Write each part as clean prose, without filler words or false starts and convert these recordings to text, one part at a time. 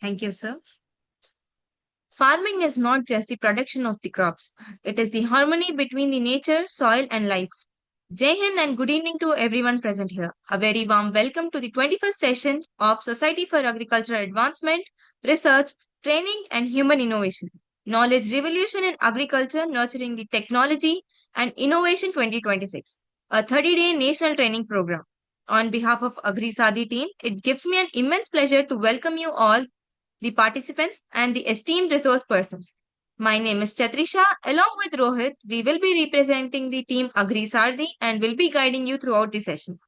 Thank you, sir. Farming is not just the production of the crops, it is the harmony between the nature, soil, and life. Jai Hind and good evening to everyone present here. A very warm welcome to the 21st session of Society for Agricultural Advancement, Research, Training, and Human Innovation. Knowledge Revolution in Agriculture Nurturing the Technology and Innovation 2026, a 30-day national training program. On behalf of Agri SAARTHI team, it gives me an immense pleasure to welcome you all, the participants, and the esteemed resource persons. My name is Chatrisha. Along with Rohit, we will be representing the team Agri Sardi and will be guiding you throughout the session.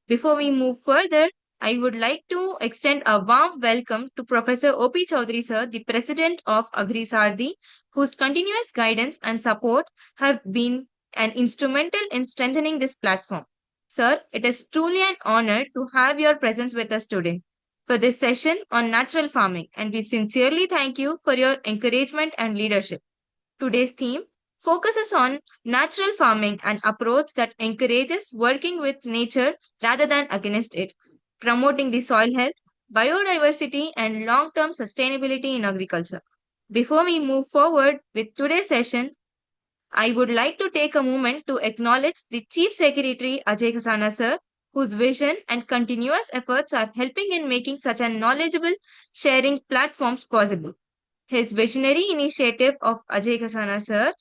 Before we move further, I would like to extend a warm welcome to Professor O.P. Chaudhary sir, the President of Agri Sardi, whose continuous guidance and support have been an instrumental in strengthening this platform. Sir, it is truly an honor to have your presence with us today for this session on natural farming, and we sincerely thank you for your encouragement and leadership. Today's theme focuses on natural farming, an approach that encourages working with nature rather than against it, promoting the soil health, biodiversity, and long term sustainability in agriculture. Before we move forward with today's session, I would like to take a moment to acknowledge the Chief Secretary Ajay Khasana sir, whose vision and continuous efforts are helping in making such a knowledgeable sharing platforms possible. His visionary initiative of Ajay Khasana sir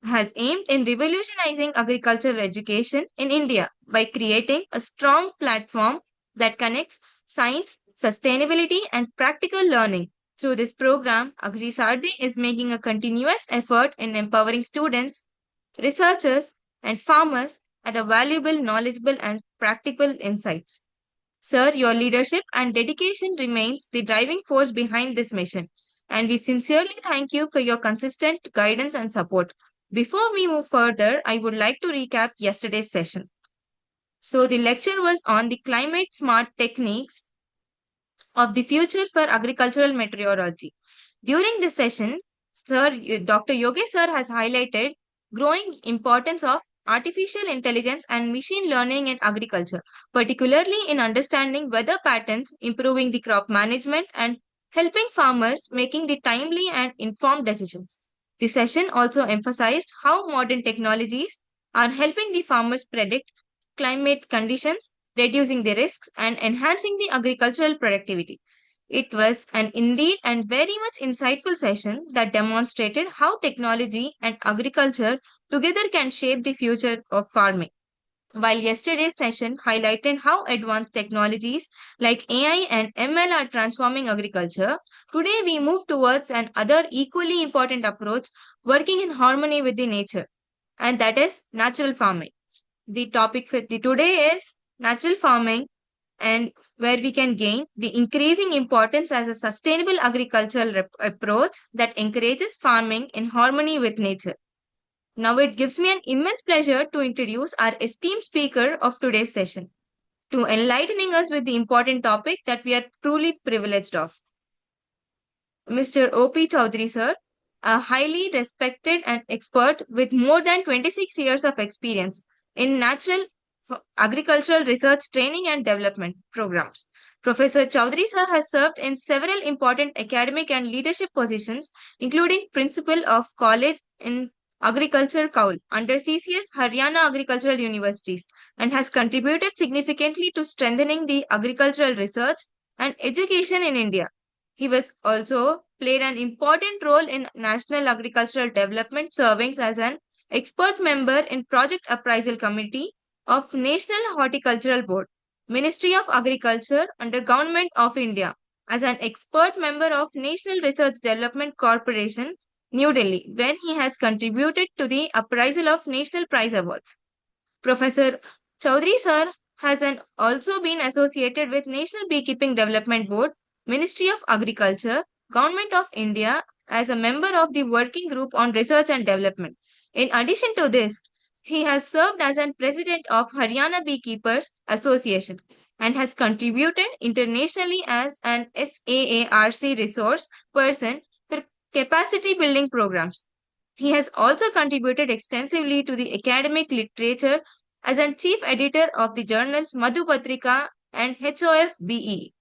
has aimed in revolutionizing agricultural education in India by creating a strong platform that connects science, sustainability, and practical learning. Through this program, Agri Sardi is making a continuous effort in empowering students, researchers, and farmers at a valuable, knowledgeable, and practical insights. Sir, your leadership and dedication remains the driving force behind this mission, and we sincerely thank you for your consistent guidance and support. Before we move further, I would like to recap yesterday's session. So, the lecture was on the climate smart techniques of the future for agricultural meteorology. During this session, Dr. Yogesh sir has highlighted growing importance of artificial intelligence and machine learning in agriculture, particularly in understanding weather patterns, improving the crop management, and helping farmers making the timely and informed decisions. The session also emphasized how modern technologies are helping the farmers predict climate conditions, reducing the risks, and enhancing the agricultural productivity. It was an indeed and very much insightful session that demonstrated how technology and agriculture together can shape the future of farming. While yesterday's session highlighted how advanced technologies like AI and ML are transforming agriculture, today we move towards an other equally important approach working in harmony with the nature, and that is natural farming. The topic for the today is natural farming, and where we can gain the increasing importance as a sustainable agricultural approach that encourages farming in harmony with nature. Now it gives me an immense pleasure to introduce our esteemed speaker of today's session to enlightening us with the important topic that we are truly privileged of. Mr. O.P. Chaudhary sir, a highly respected and expert with more than 26 years of experience in natural agricultural research, training, and development programs. Professor Chaudhary sir has served in several important academic and leadership positions, including Principal of College in Agriculture Kaul under CCS Haryana Agricultural Universities, and has contributed significantly to strengthening the agricultural research and education in India. He was also played an important role in national agricultural development, serving as an expert member in Project Appraisal Committee of National Horticultural Board, Ministry of Agriculture under Government of India, as an expert member of National Research Development Corporation, New Delhi, when he has contributed to the appraisal of National Prize Awards. Professor Chaudhary sir has also been associated with National Beekeeping Development Board, Ministry of Agriculture, Government of India as a member of the Working Group on Research and Development. In addition to this, he has served as an president of Haryana Beekeepers Association and has contributed internationally as an SAARC resource person for capacity building programs. He has also contributed extensively to the academic literature as an chief editor of the journals Madhu Patrika and HOF BE.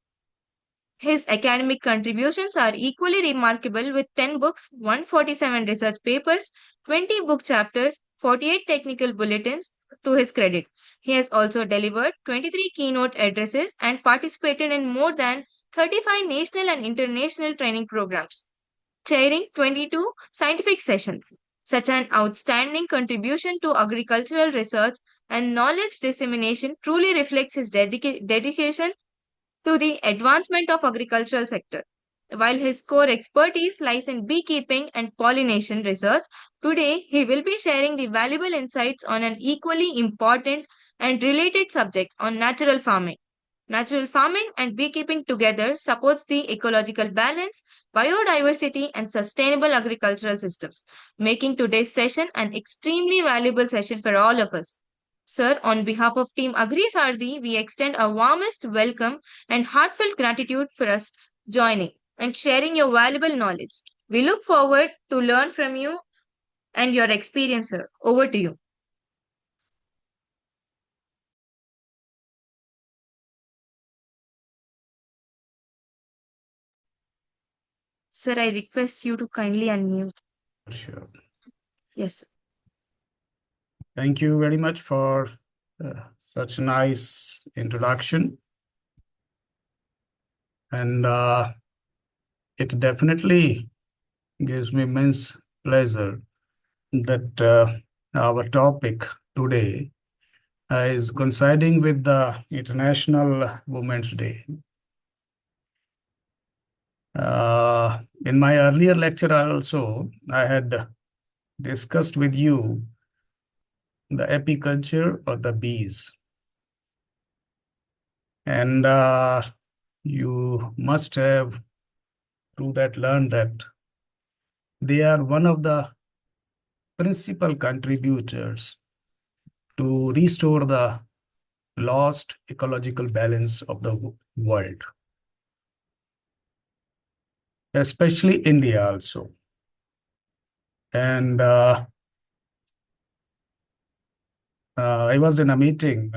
His academic contributions are equally remarkable with 10 books, 147 research papers, 20 book chapters, 48 technical bulletins to his credit. He has also delivered 23 keynote addresses and participated in more than 35 national and international training programs, chairing 22 scientific sessions. Such an outstanding contribution to agricultural research and knowledge dissemination truly reflects his dedication to the advancement of agricultural sector. While his core expertise lies in beekeeping and pollination research, today he will be sharing the valuable insights on an equally important and related subject on natural farming. Natural farming and beekeeping together supports the ecological balance, biodiversity and sustainable agricultural systems, making today's session an extremely valuable session for all of us. Sir, on behalf of Team Agri Sardi, we extend our warmest welcome and heartfelt gratitude for us joining and sharing your valuable knowledge. We look forward to learn from you and your experience, sir. Over to you. Sir, I request you to kindly unmute. Sure. Yes, sir. Thank you very much for such a nice introduction. And it definitely gives me immense pleasure that our topic today is coinciding with the International Women's Day. In my earlier lecture also, I had discussed with you the apiculture of the bees. And you must have through that learned that they are one of the principal contributors to restore the lost ecological balance of the world, especially India also. And I was in a meeting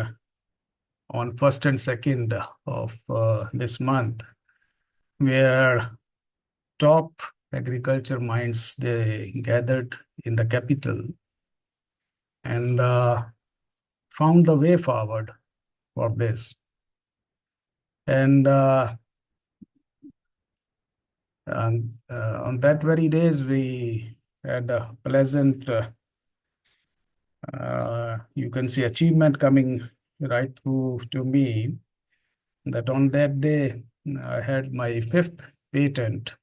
on 1st and 2nd of this month where top agriculture minds, they gathered in the capital and found the way forward for this. And on that very days, we had a pleasant, you can see, achievement coming right through to me, that on that day, I had my 5th patent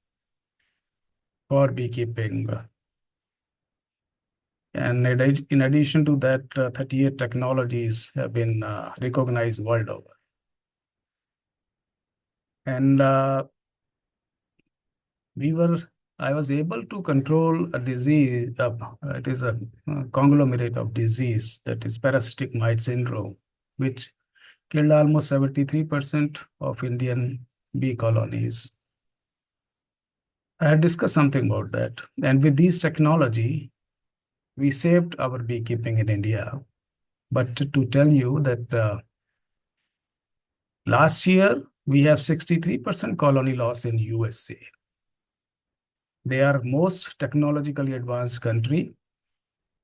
for beekeeping. And in addition to that, 38 technologies have been recognized world over. And I was able to control a disease. It is a conglomerate of disease, that is parasitic mite syndrome, which killed almost 73% of Indian bee colonies. I had discussed something about that. And with this technology, we saved our beekeeping in India. But to tell you that last year, we have 63% colony loss in USA. They are most technologically advanced country,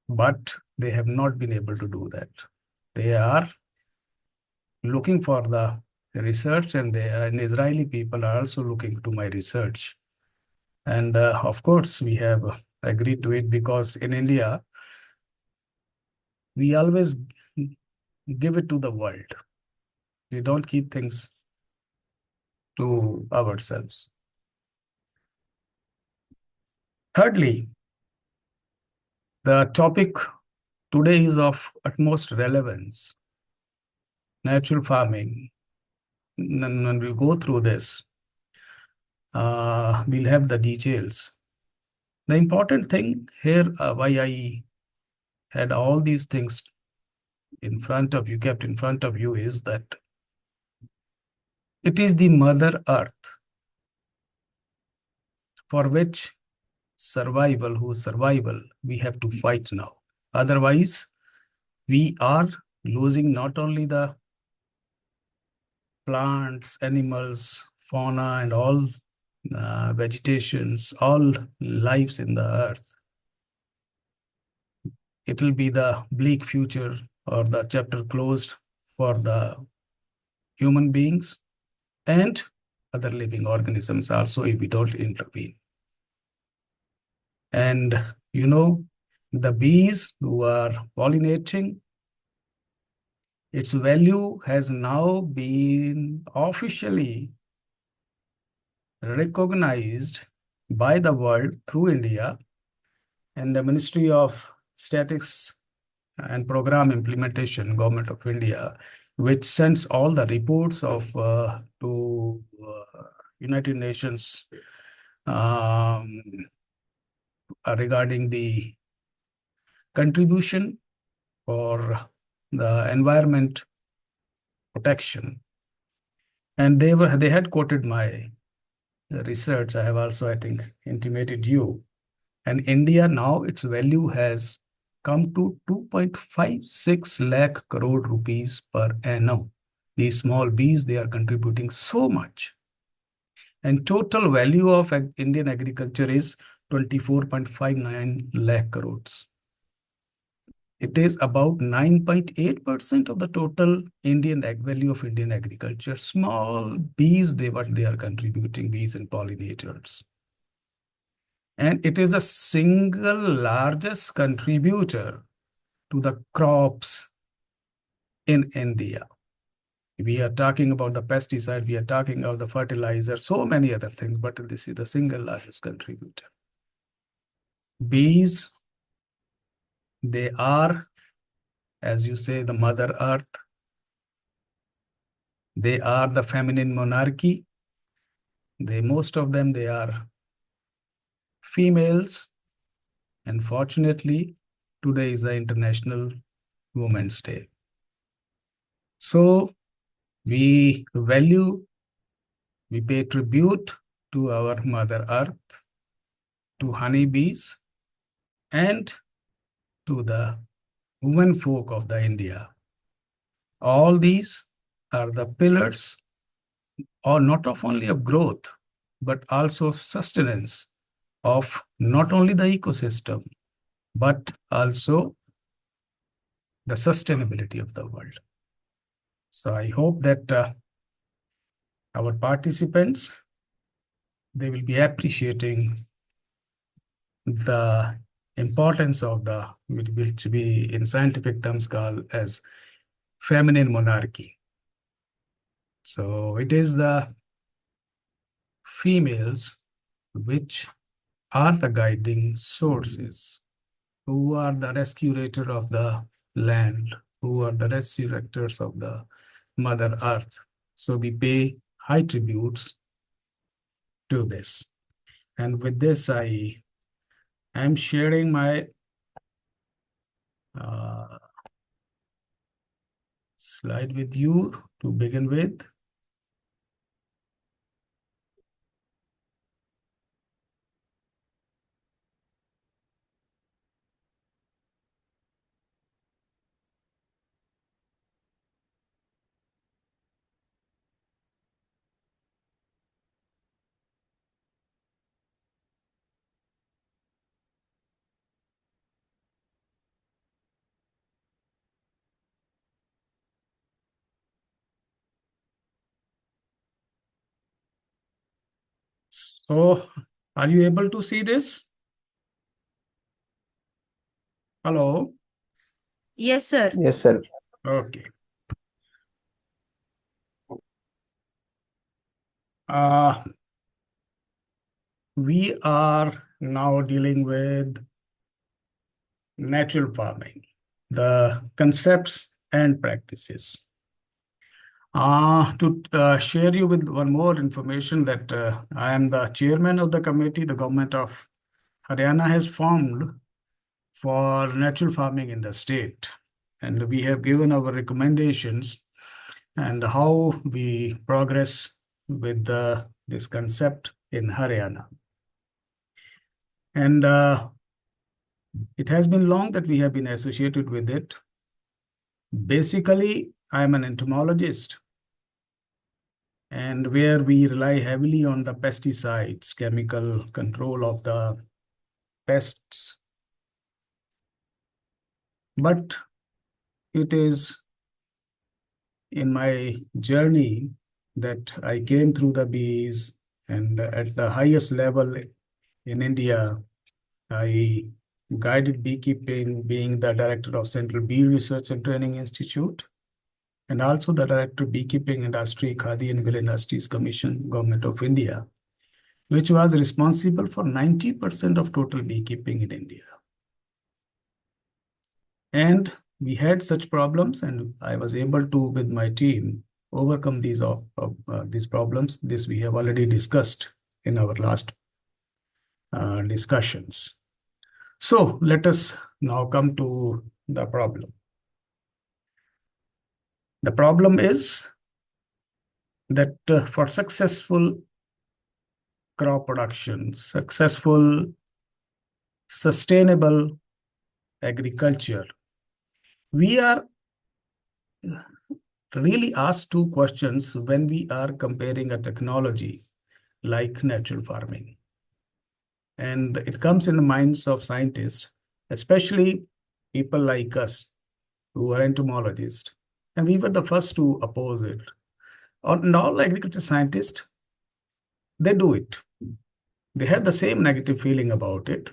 but they have not been able to do that. They are looking for the research, and Israeli people are also looking to my research. And of course, we have agreed to it because in India, we always give it to the world. We don't keep things to ourselves. Thirdly, the topic today is of utmost relevance, natural farming. And we'll go through this. We'll have the details. The important thing here, why I had all these things in front of you, kept in front of you, is that it is the Mother Earth for which survival, we have to fight now. Otherwise, we are losing not only the plants, animals, fauna, and all vegetations, all lives in the earth. It will be the bleak future or the chapter closed for the human beings and other living organisms also if we don't intervene. And you know, the bees who are pollinating, its value has now been officially recognized by the world through India and the Ministry of Statistics and Program Implementation, Government of India, which sends all the reports of to United Nations um, regarding the contribution for the environment protection. And they had quoted my research. I have also, I think, intimated you. And India now its value has come to 2.56 lakh crore rupees per annum. These small bees, they are contributing so much. And total value of Indian agriculture is 24.59 lakh crores. It is about 9.8% of the total Indian value of Indian agriculture. Small bees, what they are contributing, bees and pollinators. And it is the single largest contributor to the crops in India. We are talking about the pesticide, we are talking about the fertilizer, so many other things, but this is the single largest contributor. Bees, they are, as you say, the Mother Earth. They are the feminine monarchy. Most of them, they are females. And fortunately, today is the International Women's Day. So we pay tribute to our Mother Earth, to honeybees, and to the women folk of the India. All these are the pillars, or not of only of growth, but also sustenance of not only the ecosystem, but also the sustainability of the world. So I hope that our participants, they will be appreciating the importance of which we in scientific terms call as feminine monarchy. So it is the females which are the guiding sources, who are the rescuer of the land, who are the rescuers of the Mother Earth. So we pay high tributes to this. And with this, I am sharing my slide with you to begin with. So, are you able to see this? Hello? Yes, sir. Yes, sir. Okay. Uh, we are now dealing with natural farming, the concepts and practices. To share you with one more information that I am the chairman of the committee the government of Haryana has formed for natural farming in the state. And we have given our recommendations and how we progress with this concept in Haryana. And it has been long that we have been associated with it. Basically, I am an entomologist. and where we rely heavily on the pesticides, chemical control of the pests. But it is in my journey that I came through the bees, and at the highest level in India, I guided beekeeping, being the director of Central Bee Research and Training Institute, and also the director of Beekeeping Industry, Khadi and Wool Industries Commission, Government of India, which was responsible for 90% of total beekeeping in India. And we had such problems, and I was able to, with my team, overcome these problems. This we have already discussed in our last discussions. So let us now come to the problem. The problem is that for successful crop production, successful, sustainable agriculture, we are really asked two questions when we are comparing a technology like natural farming. And it comes in the minds of scientists, especially people like us who are entomologists. And we were the first to oppose it. And all agriculture scientists, they do it. They have the same negative feeling about it.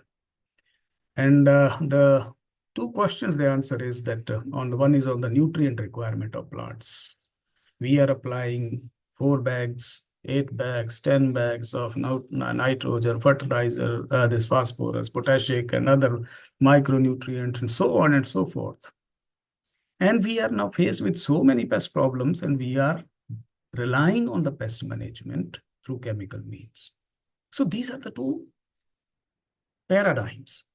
And the two questions they answer is that on the one is on the nutrient requirement of plants. We are applying 4 bags, 8 bags, 10 bags of nitrogen, fertilizer, this phosphorus, potassium, and other micronutrients, and so on and so forth. And we are now faced with so many pest problems, and we are relying on the pest management through chemical means. So these are the two paradigms.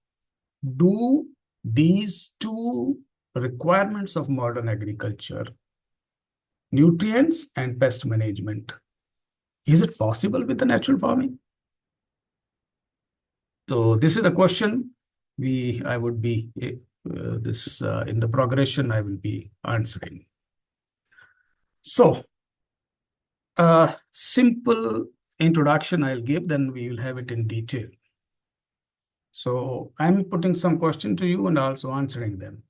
Do these two requirements of modern agriculture, nutrients and pest management, is it possible with the natural farming? So this is the question I would be in the progression I will be answering. So a simple introduction I'll give, then we will have it in detail. So I'm putting some question to you and also answering them.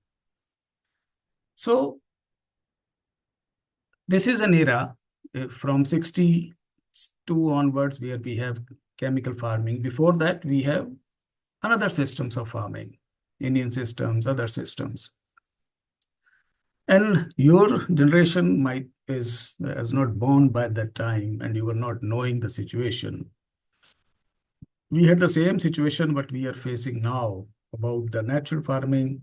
So this is an era from 62 onwards where we have chemical farming. Before that, we have another systems of farming, Indian systems, other systems. And your generation is not born by that time, and you were not knowing the situation. We had the same situation what we are facing now about the natural farming.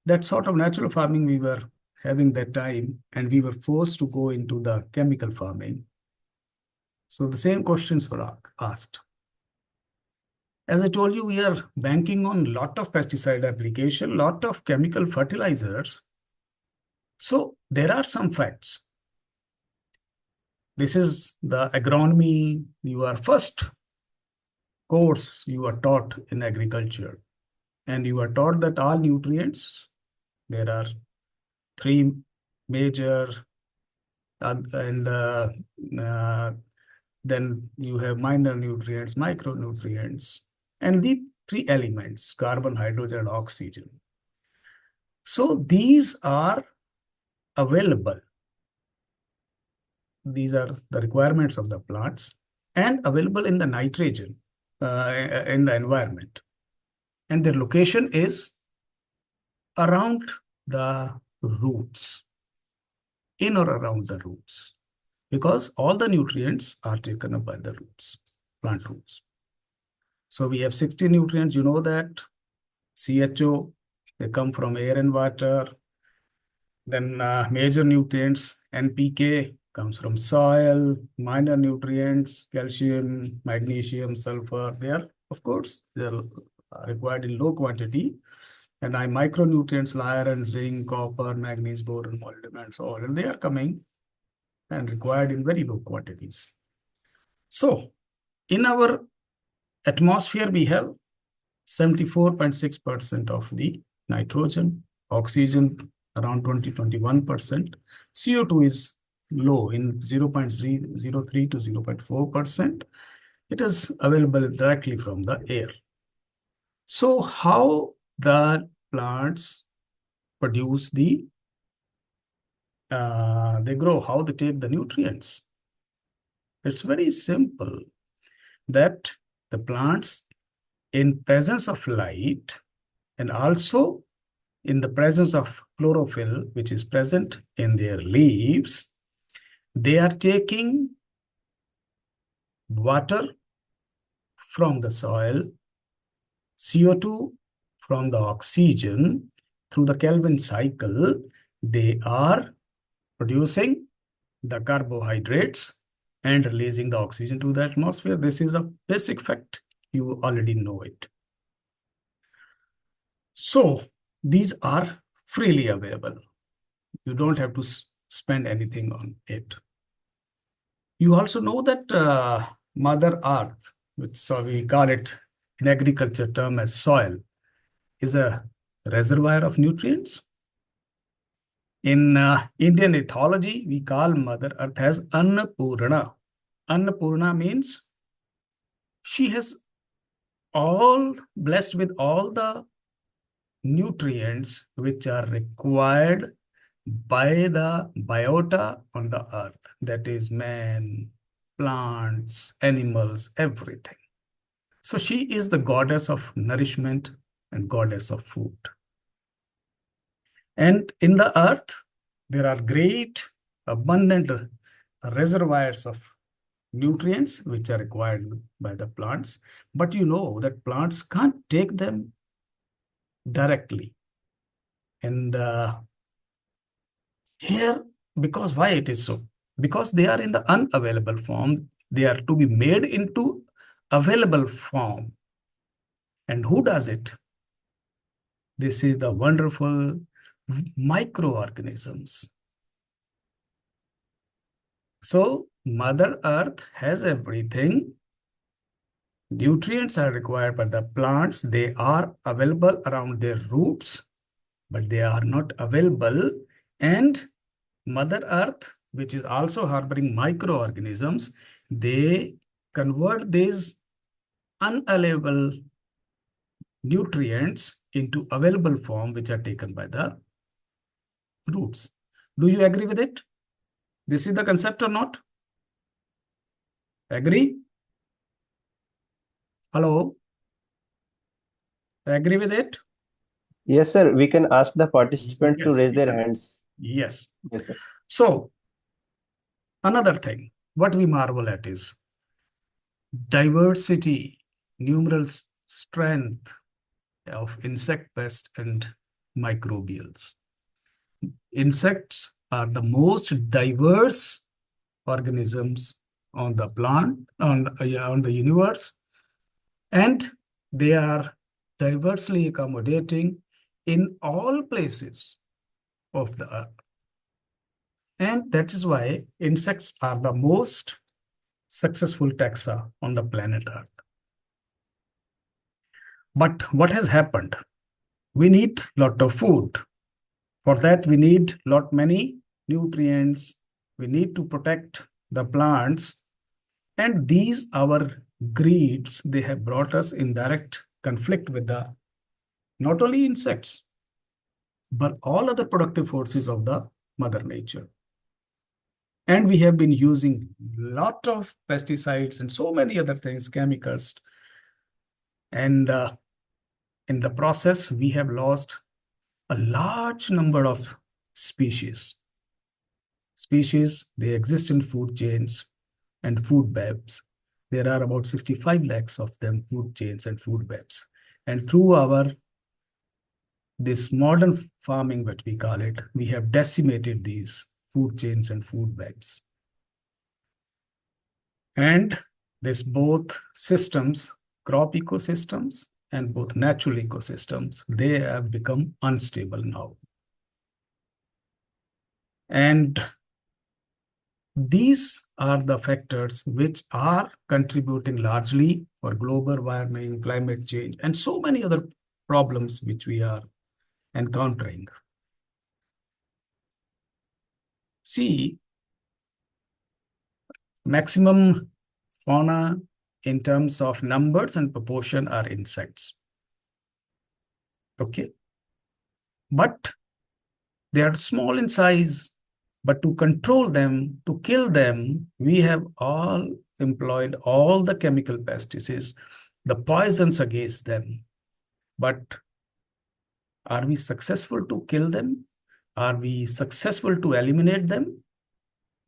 That sort of natural farming we were having that time, and we were forced to go into the chemical farming. So the same questions were asked. As I told you, we are banking on a lot of pesticide application, lot of chemical fertilizers. So there are some facts. This is the agronomy, your first course you are taught in agriculture. And you are taught that all nutrients, there are 3 major, and then you have minor nutrients, micronutrients, and the 3 elements, carbon, hydrogen, and oxygen. So these are available. These are the requirements of the plants and available in the nitrogen in the environment. And their location is around the roots, in or around the roots, because all the nutrients are taken up by the roots, plant roots. So we have 60 nutrients, you know that. CHO, they come from air and water. Then major nutrients, NPK, comes from soil. Minor nutrients, calcium, magnesium, sulfur, they are, of course, they are required in low quantity. And micronutrients, iron, zinc, copper, manganese, boron, molybdenum, and so on. And they are coming and required in very low quantities. So in our atmosphere, we have 74.6% of the nitrogen, oxygen around 20-21%. CO2 is low in 0.03 to 0.4%. It is available directly from the air. So how the plants produce they grow, how they take the nutrients? It's very simple that the plants, in presence of light and also in the presence of chlorophyll, which is present in their leaves, they are taking water from the soil, CO2 from the oxygen. Through the Kelvin cycle, they are producing the carbohydrates and releasing the oxygen to the atmosphere. This is a basic fact. You already know it. So these are freely available. You don't have to spend anything on it. You also know that Mother Earth, which so we call it in agriculture term as soil, is a reservoir of nutrients. In Indian ethology, we call Mother Earth as Annapurna. Annapurna means she has all blessed with all the nutrients which are required by the biota on the earth, that is man, plants, animals, everything. So she is the goddess of nourishment and goddess of food. And in the earth, there are great, abundant reservoirs of nutrients which are required by the plants. But you know that plants can't take them directly. And here, because why it is so? Because they are in the unavailable form. They are to be made into available form. And who does it? This is the wonderful microorganisms. So Mother Earth has everything. Nutrients are required by the plants. They are available around their roots, but they are not available. And Mother Earth, which is also harboring microorganisms, they convert these unavailable nutrients into available form, which are taken by the roots. Do you agree with it? This is the concept or not? Agree? Hello? Agree with it? Yes, sir. We can ask the participants to Yes, raise you their can. hands. Yes. Yes, sir. So, another thing, what we marvel at is diversity, numeral strength of insect pests and microbials. Insects are the most diverse organisms on the plant, on the universe, and they are diversely accommodating in all places of the earth. And that is why insects are the most successful taxa on the planet Earth. But what has happened? We need lot of food. For that, we need lot many nutrients. We need to protect the plants. And these our greeds, they have brought us in direct conflict with the not only insects, but all other productive forces of the mother nature. And we have been using lot of pesticides and so many other things, chemicals. And in the process, we have lost a large number of species. Species, they exist in food chains and food webs. There are about 65 lakhs of them, food chains and food webs. And through this modern farming, what we call it, we have decimated these food chains and food webs. And this both systems, crop ecosystems and both natural ecosystems, they have become unstable now. And these are the factors which are contributing largely for global warming, climate change, and so many other problems which we are encountering. See, Maximum fauna in terms of numbers and proportion are insects. Okay. But they are small in size. But to control them, to kill them, we have all employed all the chemical pesticides, the poisons against them. But are we successful to kill them? Are we successful to eliminate them?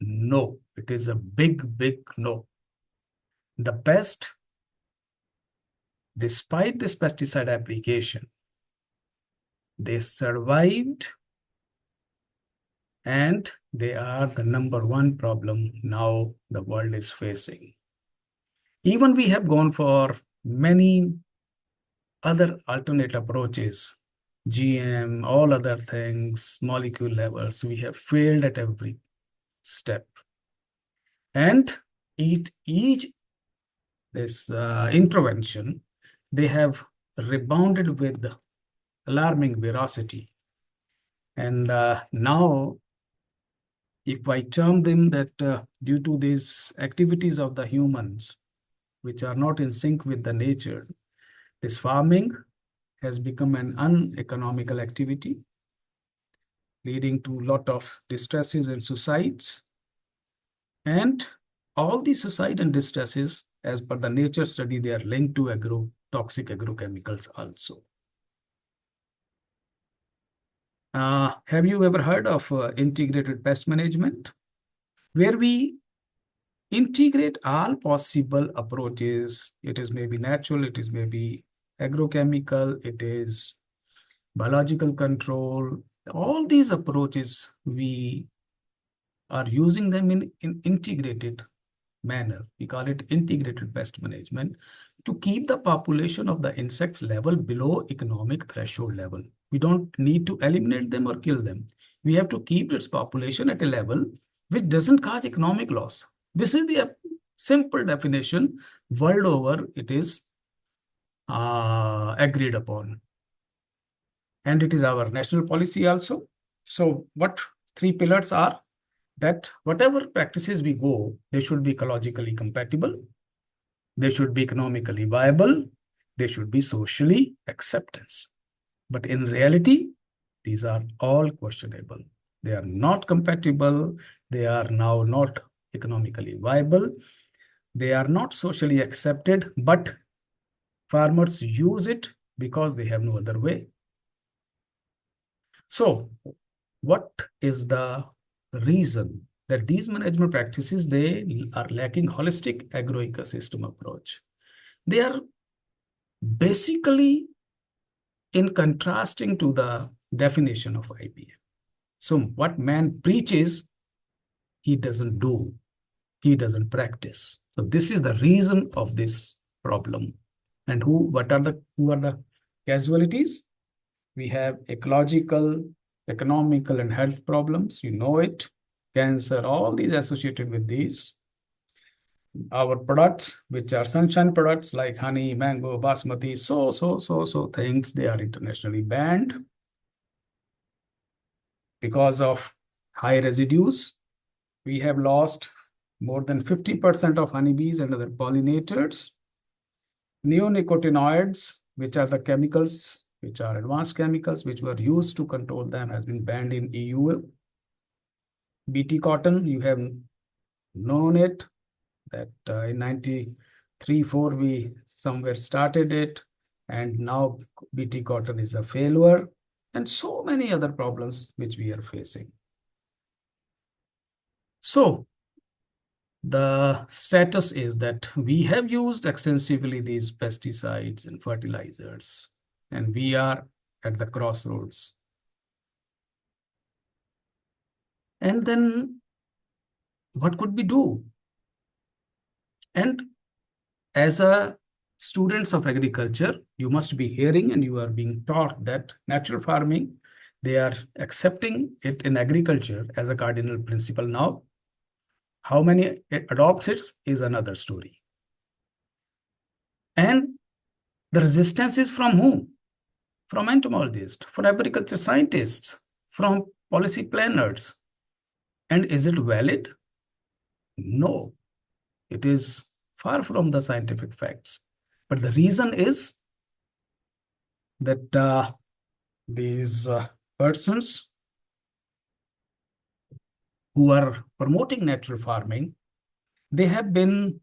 No, it is a big, big no. The pest, despite this pesticide application, they survived, and they are the number one problem now the world is facing. Even we have gone for many other alternate approaches, GM, all other things, molecule levels, we have failed at every step. And each this intervention, they have rebounded with alarming veracity. And now, if I term them that due to these activities of the humans, which are not in sync with the nature, this farming has become an uneconomical activity, leading to a lot of distresses and suicides. And all the suicide and distresses, as per the nature study, they are linked to toxic agrochemicals also. Have you ever heard of integrated pest management, where we integrate all possible approaches? It is maybe natural, it is maybe agrochemical, it is biological control. All these approaches, we are using them in integrated manner. We call it integrated pest management, to keep the population of the insects level below economic threshold level. We don't need to eliminate them or kill them. We have to keep its population at a level which doesn't cause economic loss. This is the simple definition. World over, it is agreed upon. And it is our national policy also. So what three pillars are? That whatever practices we go, they should be ecologically compatible, they should be economically viable, they should be socially acceptance. But in reality, these are all questionable. They are not compatible. They are now not economically viable. They are not socially accepted, but farmers use it because they have no other way. So what is the reason that these management practices, they are lacking holistic agroecosystem approach? They are basically in contrasting to the definition of IPM. So what man preaches, he doesn't do, he doesn't practice. So this is the reason of this problem. And who are the casualties? We have ecological, economical, and health problems. You know it. Cancer, all these associated with these. Our products, which are sunshine products like honey, mango, basmati, so things, they are internationally banned because of high residues. We have lost more than 50% of honeybees and other pollinators. Neonicotinoids, which are the chemicals, which are advanced chemicals, which were used to control them, has been banned in EU. BT cotton, you have known it, that in 93-4, we somewhere started it, and now BT cotton is a failure, and so many other problems which we are facing. So the status is that we have used extensively these pesticides and fertilizers, and we are at the crossroads. And then what could we do? And as a students of agriculture, you must be hearing and you are being taught that natural farming, they are accepting it in agriculture as a cardinal principle now. How many adopts it is another story. And the resistance is from whom? From entomologists, from agriculture scientists, from policy planners. And is it valid? No. It is far from the scientific facts. But the reason is that these persons who are promoting natural farming, they have been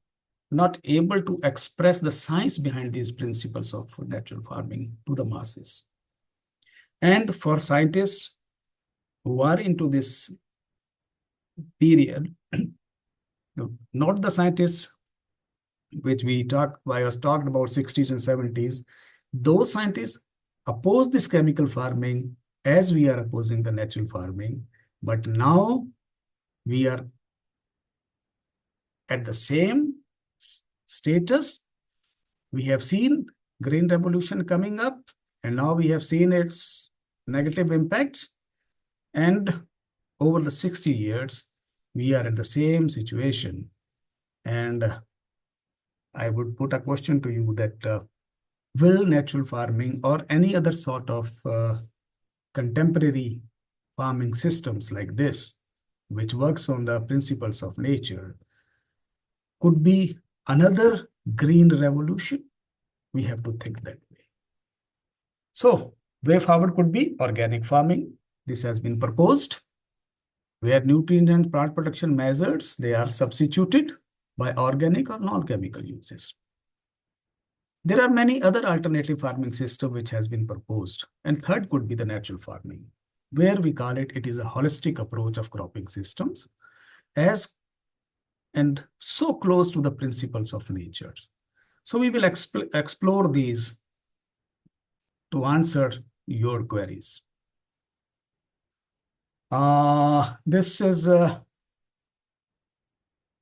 not able to express the science behind these principles of natural farming to the masses. And for scientists who are into this period, not the scientists which I was talked about 60s and 70s, those scientists oppose this chemical farming as we are opposing the natural farming. But now we are at the same status. We have seen green revolution coming up, and now we have seen its negative impacts. And over the 60 years, we are in the same situation. And I would put a question to you that will natural farming or any other sort of contemporary farming systems like this, which works on the principles of nature, could be another green revolution? We have to think that way. So, way forward could be organic farming. This has been proposed, where nutrient and plant protection measures, they are substituted by organic or non-chemical uses. There are many other alternative farming systems which has been proposed. And third could be the natural farming, where we call it is a holistic approach of cropping systems and so close to the principles of nature. So we will explore these to answer your queries. This is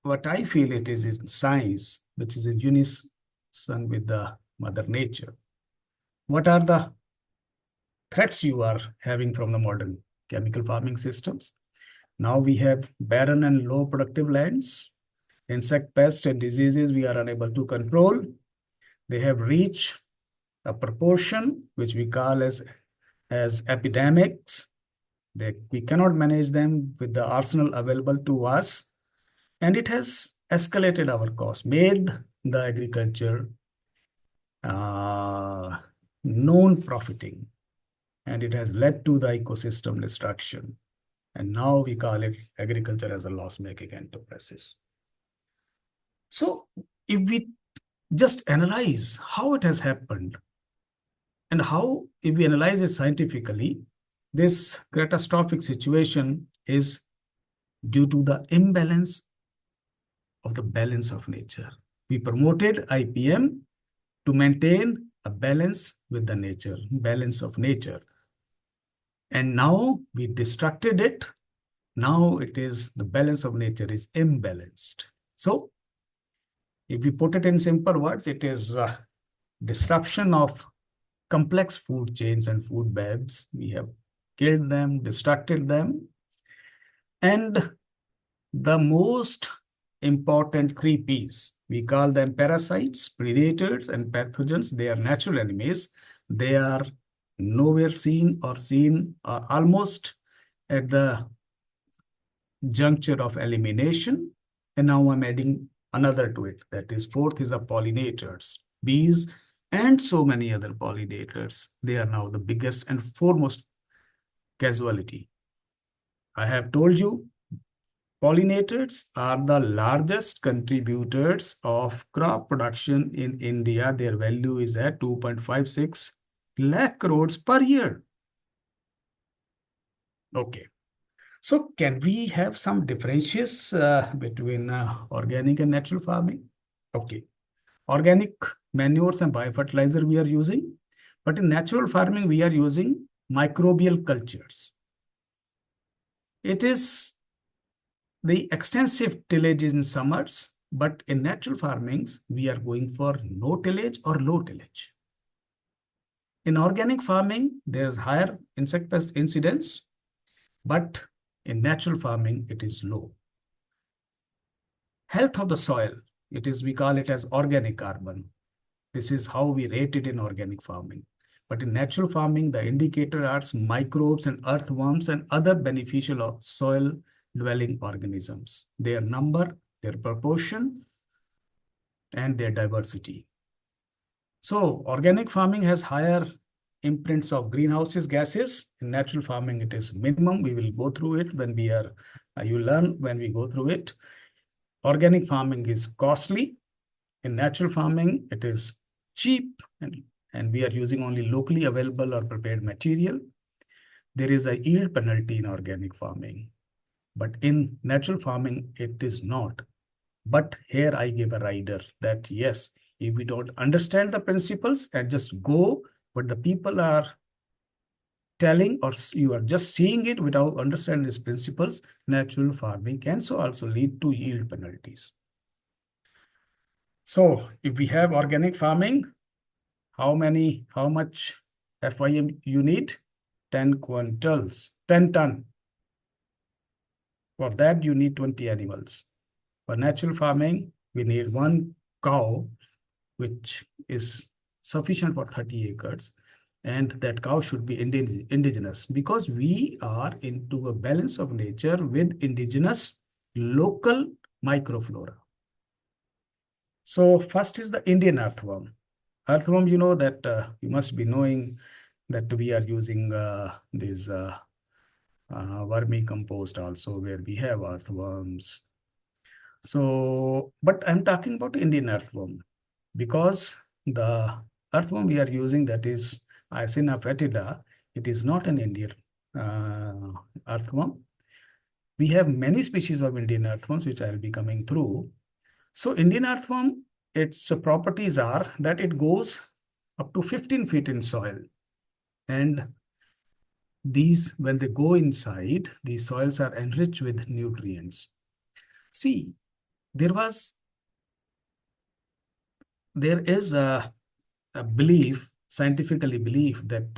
what I feel it is in science, which is in unison with the Mother Nature. What are the threats you are having from the modern chemical farming systems? Now we have barren and low productive lands. Insect pests and diseases we are unable to control. They have reached a proportion which we call as epidemics. We cannot manage them with the arsenal available to us. And it has escalated our cost, made the agriculture non-profiting. And it has led to the ecosystem destruction. And now we call it agriculture as a loss-making enterprise. So if we just analyze how it has happened and how, if we analyze it scientifically, this catastrophic situation is due to the imbalance of the balance of nature. We promoted IPM to maintain a balance with the nature, balance of nature. And now we destructed it. Now it is the balance of nature is imbalanced. So if we put it in simple words, it is disruption of complex food chains and food webs. We have killed them, destructed them. And the most important 3 Ps, we call them parasites, predators, and pathogens. They are natural enemies. They are nowhere seen or almost at the juncture of elimination. And now I'm adding another to it. That is, fourth is the pollinators, bees, and so many other pollinators. They are now the biggest and foremost casualty. I have told you, pollinators are the largest contributors of crop production in India. Their value is at 2.56 lakh crores per year. Okay. So can we have some differences between organic and natural farming? Okay. Organic manures and biofertilizer we are using, but in natural farming, we are using microbial cultures. It is the extensive tillage in summers, but in natural farmings, we are going for no tillage or low tillage. In organic farming, there is higher insect pest incidence, but in natural farming, it is low. Health of the soil, we call it as organic carbon. This is how we rate it in organic farming. But in natural farming, the indicator are microbes and earthworms and other beneficial soil dwelling organisms. Their number, their proportion, and their diversity. So organic farming has higher imprints of greenhouse gases. In natural farming, it is minimum. We will go through it when we are, you learn when we go through it. Organic farming is costly. In natural farming, it is cheap, and we are using only locally available or prepared material. There is a yield penalty in organic farming, but in natural farming, it is not. But here I give a rider that yes, if we don't understand the principles and just go what the people are telling, or you are just seeing it without understanding these principles, natural farming can so also lead to yield penalties. So if we have organic farming, how much FYM you need? 10 quintals, 10 ton. For that, you need 20 animals. For natural farming, we need one cow, which is sufficient for 30 acres. And that cow should be indigenous, because we are into a balance of nature with indigenous local microflora. So first is the Indian earthworm. Earthworm, you know that you must be knowing that we are using this vermicompost also, where we have earthworms. So, but I'm talking about Indian earthworm, because the earthworm we are using, that is Acinna foetida, it is not an Indian earthworm. We have many species of Indian earthworms, which I'll be coming through. So Indian earthworm, its properties are that it goes up to 15 feet in soil. And these, when they go inside, these soils are enriched with nutrients. See, there is a belief, scientifically belief, that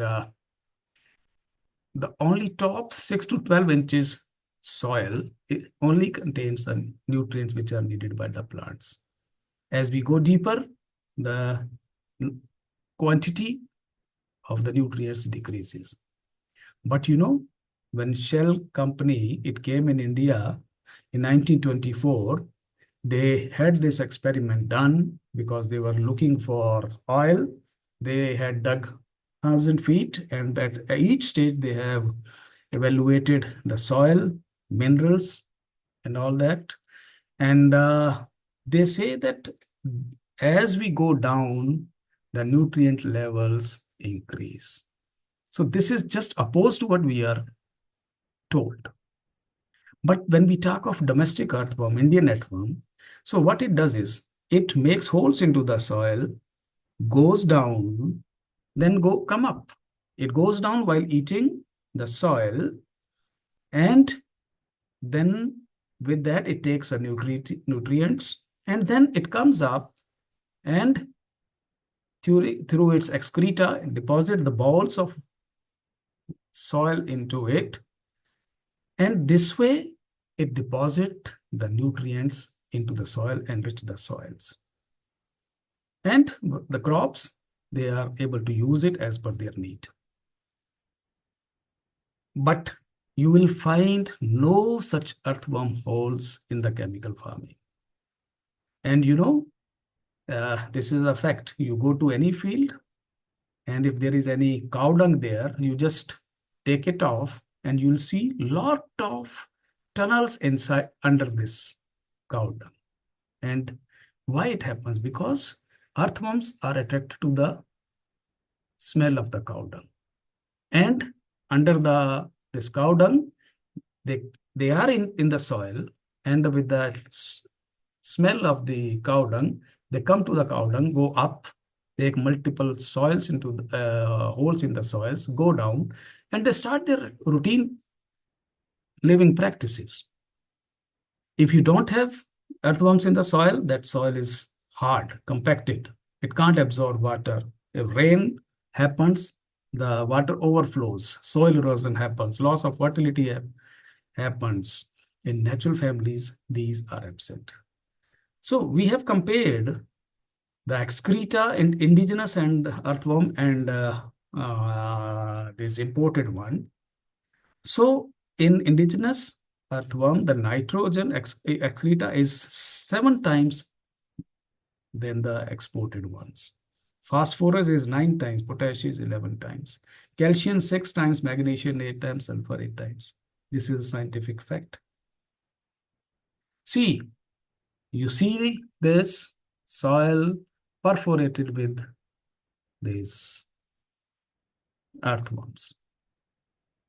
the only top 6 to 12 inches soil only contains the nutrients which are needed by the plants. As we go deeper, the quantity of the nutrients decreases. But you know, when Shell company, it came in India in 1924, they had this experiment done because they were looking for oil. They had dug 1,000 feet, and at each stage they have evaluated the soil, minerals, and all that. And they say that as we go down, the nutrient levels increase. So this is just opposed to what we are told. But when we talk of domestic earthworm, Indian earthworm, so what it does is it makes holes into the soil, goes down, then come up. It goes down while eating the soil, and then with that it takes a nutrients, and then it comes up and through its excreta deposit the balls of soil into it, and this way it deposit the nutrients into the soil, enrich the soils. And the crops, they are able to use it as per their need. But you will find no such earthworm holes in the chemical farming. And you know, this is a fact. You go to any field, and if there is any cow dung there, you just take it off, and you'll see lot of tunnels inside under this cow dung. And why it happens? Because earthworms are attracted to the smell of the cow dung. And under this cow dung, they are in the soil, and with the smell of the cow dung, they come to the cow dung, go up, take multiple soils into the holes in the soils, go down, and they start their routine living practices. If you don't have earthworms in the soil, that soil is hard, compacted. It can't absorb water. If rain happens, the water overflows, soil erosion happens, loss of fertility happens. In natural families, these are absent. So we have compared the excreta in indigenous and earthworm and this imported one. So in indigenous earthworm, the nitrogen excreta is 7 times than the exported ones. Phosphorus is 9 times, potassium is 11 times, calcium 6 times, magnesium 8 times, sulfur 8 times. This is a scientific fact. See, you see this soil perforated with these earthworms.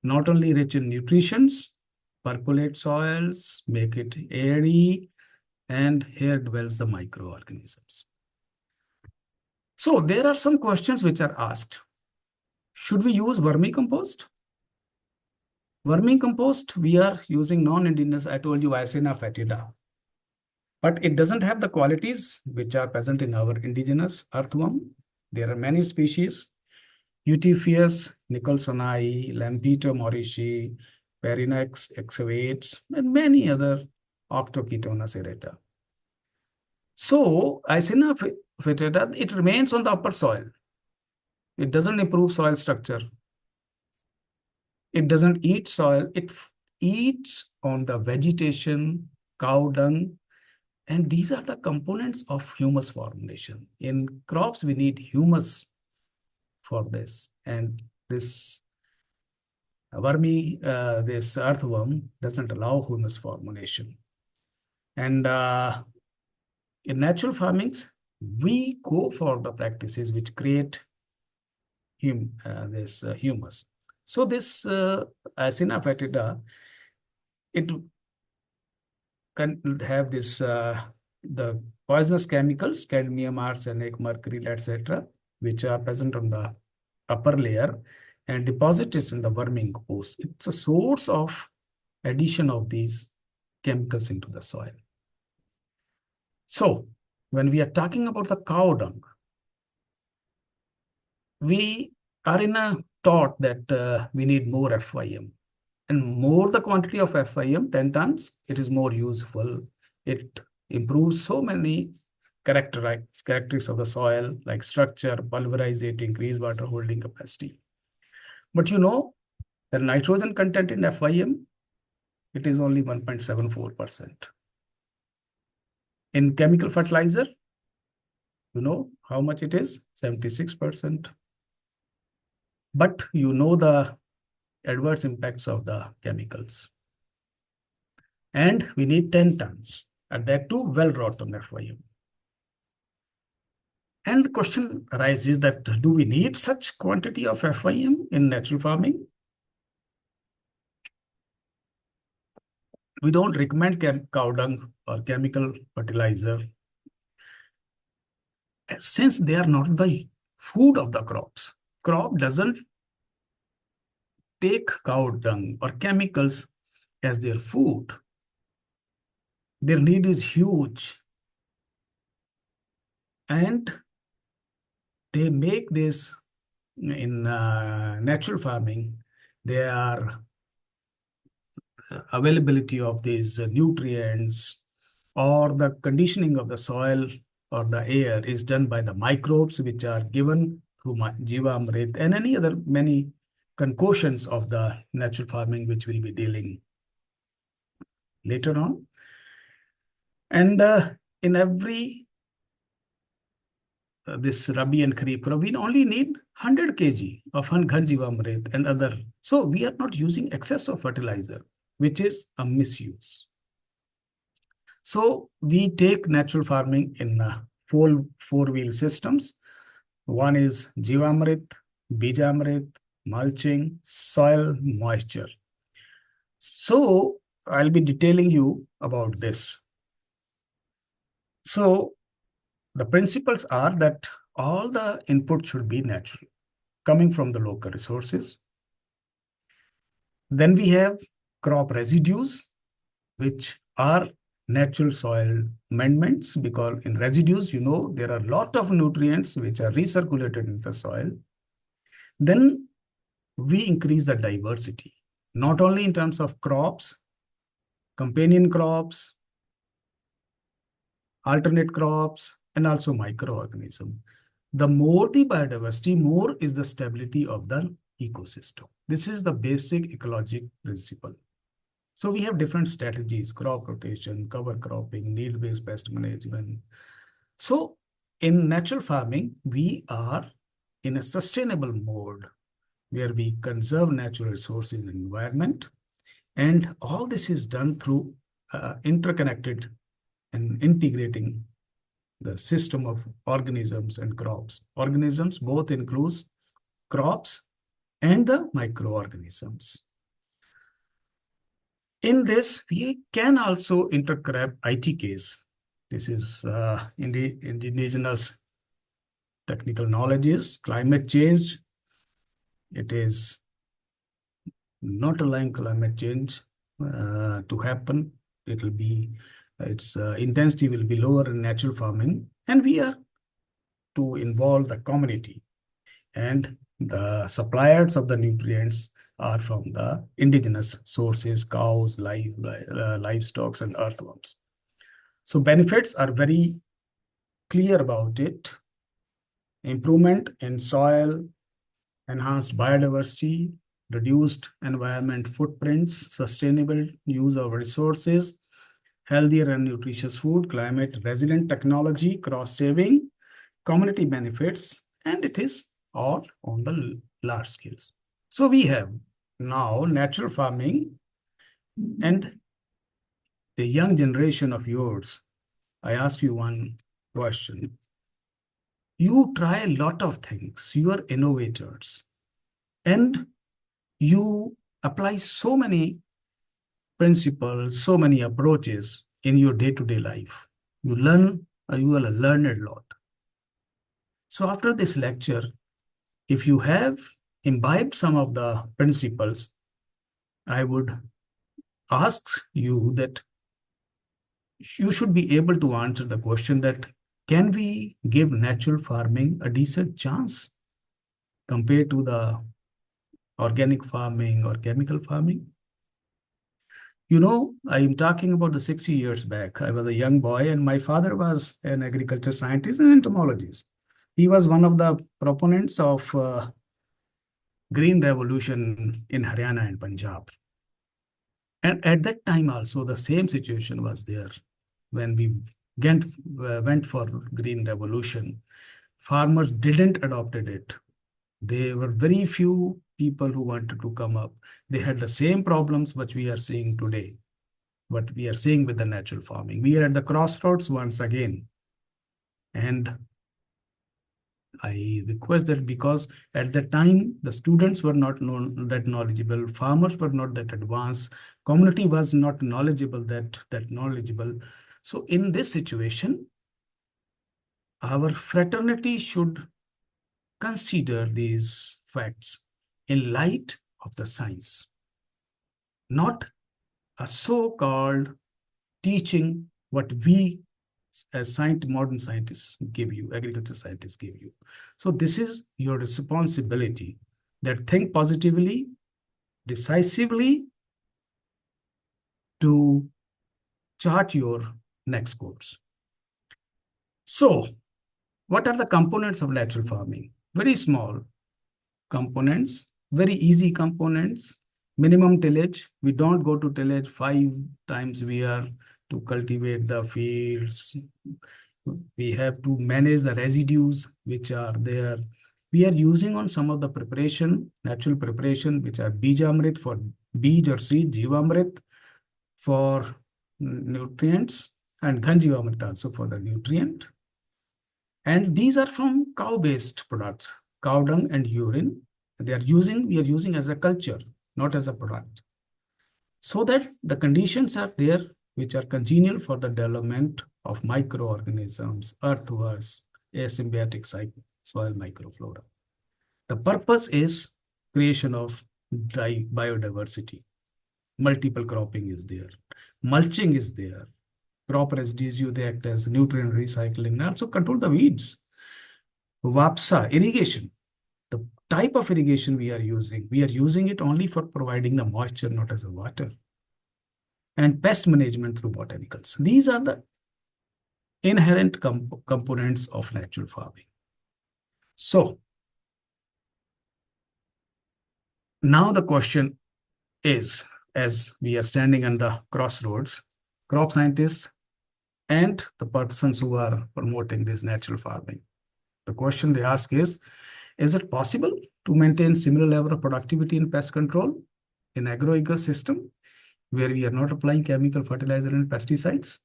Not only rich in nutrients, percolate soils, make it airy, and here dwells the microorganisms. So there are some questions which are asked. Should we use vermicompost? Vermicompost, we are using non-indigenous, I told you, Icena fetida. But it doesn't have the qualities which are present in our indigenous earthworm. There are many species, Eutephius nicholsoni, Lampeter mauritii, Perinax excavates, and many other Octoketona serrata. So, Icena fetida, it remains on the upper soil. It doesn't improve soil structure. It doesn't eat soil. It eats on the vegetation, cow dung, and these are the components of humus formation. In crops, we need humus for this. And this this earthworm doesn't allow humus formation. And in natural farmings, we go for the practices which create humus. So this Acina fetida, it can have this the poisonous chemicals, cadmium, arsenic, mercury, etc., which are present on the upper layer and deposit is in the vermicompost. It's a source of addition of these chemicals into the soil. So when we are talking about the cow dung, we are in a thought that we need more FIM. And more the quantity of FIM, 10 tons, it is more useful. It improves so many characteristics of the soil, like structure, pulverization, increase water holding capacity. But you know, the nitrogen content in FIM, it is only 1.74%. In chemical fertilizer, you know how much it is? 76%. But you know the adverse impacts of the chemicals. And we need 10 tons, and that too well-rotten FIM. And the question arises that do we need such quantity of FIM in natural farming? We don't recommend cow dung or chemical fertilizer since they are not the food of the crops. Crop doesn't take cow dung or chemicals as their food. Their need is huge. And they make this in natural farming. They are availability of these nutrients or the conditioning of the soil or the air is done by the microbes which are given through Jivamrit and any other many concoctions of the natural farming which we'll be dealing later on. And in every this Rabi and Kharif crop, we only need 100 kg of Ghan Jivamrit and other. So we are not using excess of fertilizer, which is a misuse. So we take natural farming in four-wheel systems. One is Jivamrit, Bijamrit, mulching, soil moisture. So I'll be detailing you about this. So the principles are that all the input should be natural, coming from the local resources. Then we have crop residues, which are natural soil amendments, because in residues, you know, there are a lot of nutrients which are recirculated in the soil. Then we increase the diversity, not only in terms of crops, companion crops, alternate crops, and also microorganism. The more the biodiversity, more is the stability of the ecosystem. This is the basic ecologic principle. So we have different strategies: crop rotation, cover cropping, need-based pest management. So In natural farming, we are in a sustainable mode where we conserve natural resources and environment. And all this is done through interconnected and integrating the system of organisms and crops. Organisms both includes crops and the microorganisms. In this, we can also intercrop ITKs. This is indigenous technical knowledges, climate change. It is not allowing climate change to happen. It will be, its intensity will be lower in natural farming, and we are to involve the community. And the suppliers of the nutrients are from the indigenous sources, cows, livestock, and earthworms. So benefits are very clear about it. Improvement in soil, enhanced biodiversity, reduced environment footprints, sustainable use of resources, healthier and nutritious food, climate resilient technology, cross saving, community benefits, and it is all on the large scales. So we have now natural farming, and the young generation of yours. I ask you one question. You try a lot of things, you are innovators, and you apply so many principles, so many approaches in your day-to-day life. You will learn a lot. So after this lecture, if you have imbibed some of the principles, I would ask you that you should be able to answer the question that can we give natural farming a decent chance compared to the organic farming or chemical farming? You know, I'm talking about the 60 years back. I was a young boy, and my father was an agriculture scientist and entomologist. He was one of the proponents of green revolution in Haryana and Punjab. And at that time also, the same situation was there. When we went for green revolution, farmers didn't adopted it. There were very few people who wanted to come up. They had the same problems which we are seeing today, what we are seeing with the natural farming. We are at the crossroads once again. And I request that, because at that time, the students were not that knowledgeable, farmers were not that advanced, community was not knowledgeable, that knowledgeable. So in this situation, our fraternity should consider these facts in light of the science, not a so-called teaching what we as modern scientists give you, agriculture scientists give you. So this is your responsibility, that think positively, decisively, to chart your next course. So what are the components of natural farming? Very small components, very easy components. Minimum tillage. We don't go to tillage 5 times a year to cultivate the fields. We have to manage the residues which are there. We are using on some of the preparation, natural preparation, which are Bijamrit for beej or seed, Jivamrit for nutrients, and Ghanjivamrit also for the nutrient. And these are from cow-based products, cow dung and urine. We are using as a culture, not as a product. So that the conditions are there which are congenial for the development of microorganisms, earthworms, asymbiotic soil microflora. The purpose is creation of biodiversity. Multiple cropping is there. Mulching is there. Crop residues, they act as nutrient recycling and also control the weeds. Vapsa, irrigation. The type of irrigation we are using it only for providing the moisture, not as a water. And pest management through botanicals. These are the inherent components of natural farming. So now the question is, as we are standing on the crossroads, crop scientists and the persons who are promoting this natural farming. The question they ask is it possible to maintain similar level of productivity in pest control in agro-ecosystem where we are not applying chemical fertilizer and pesticides?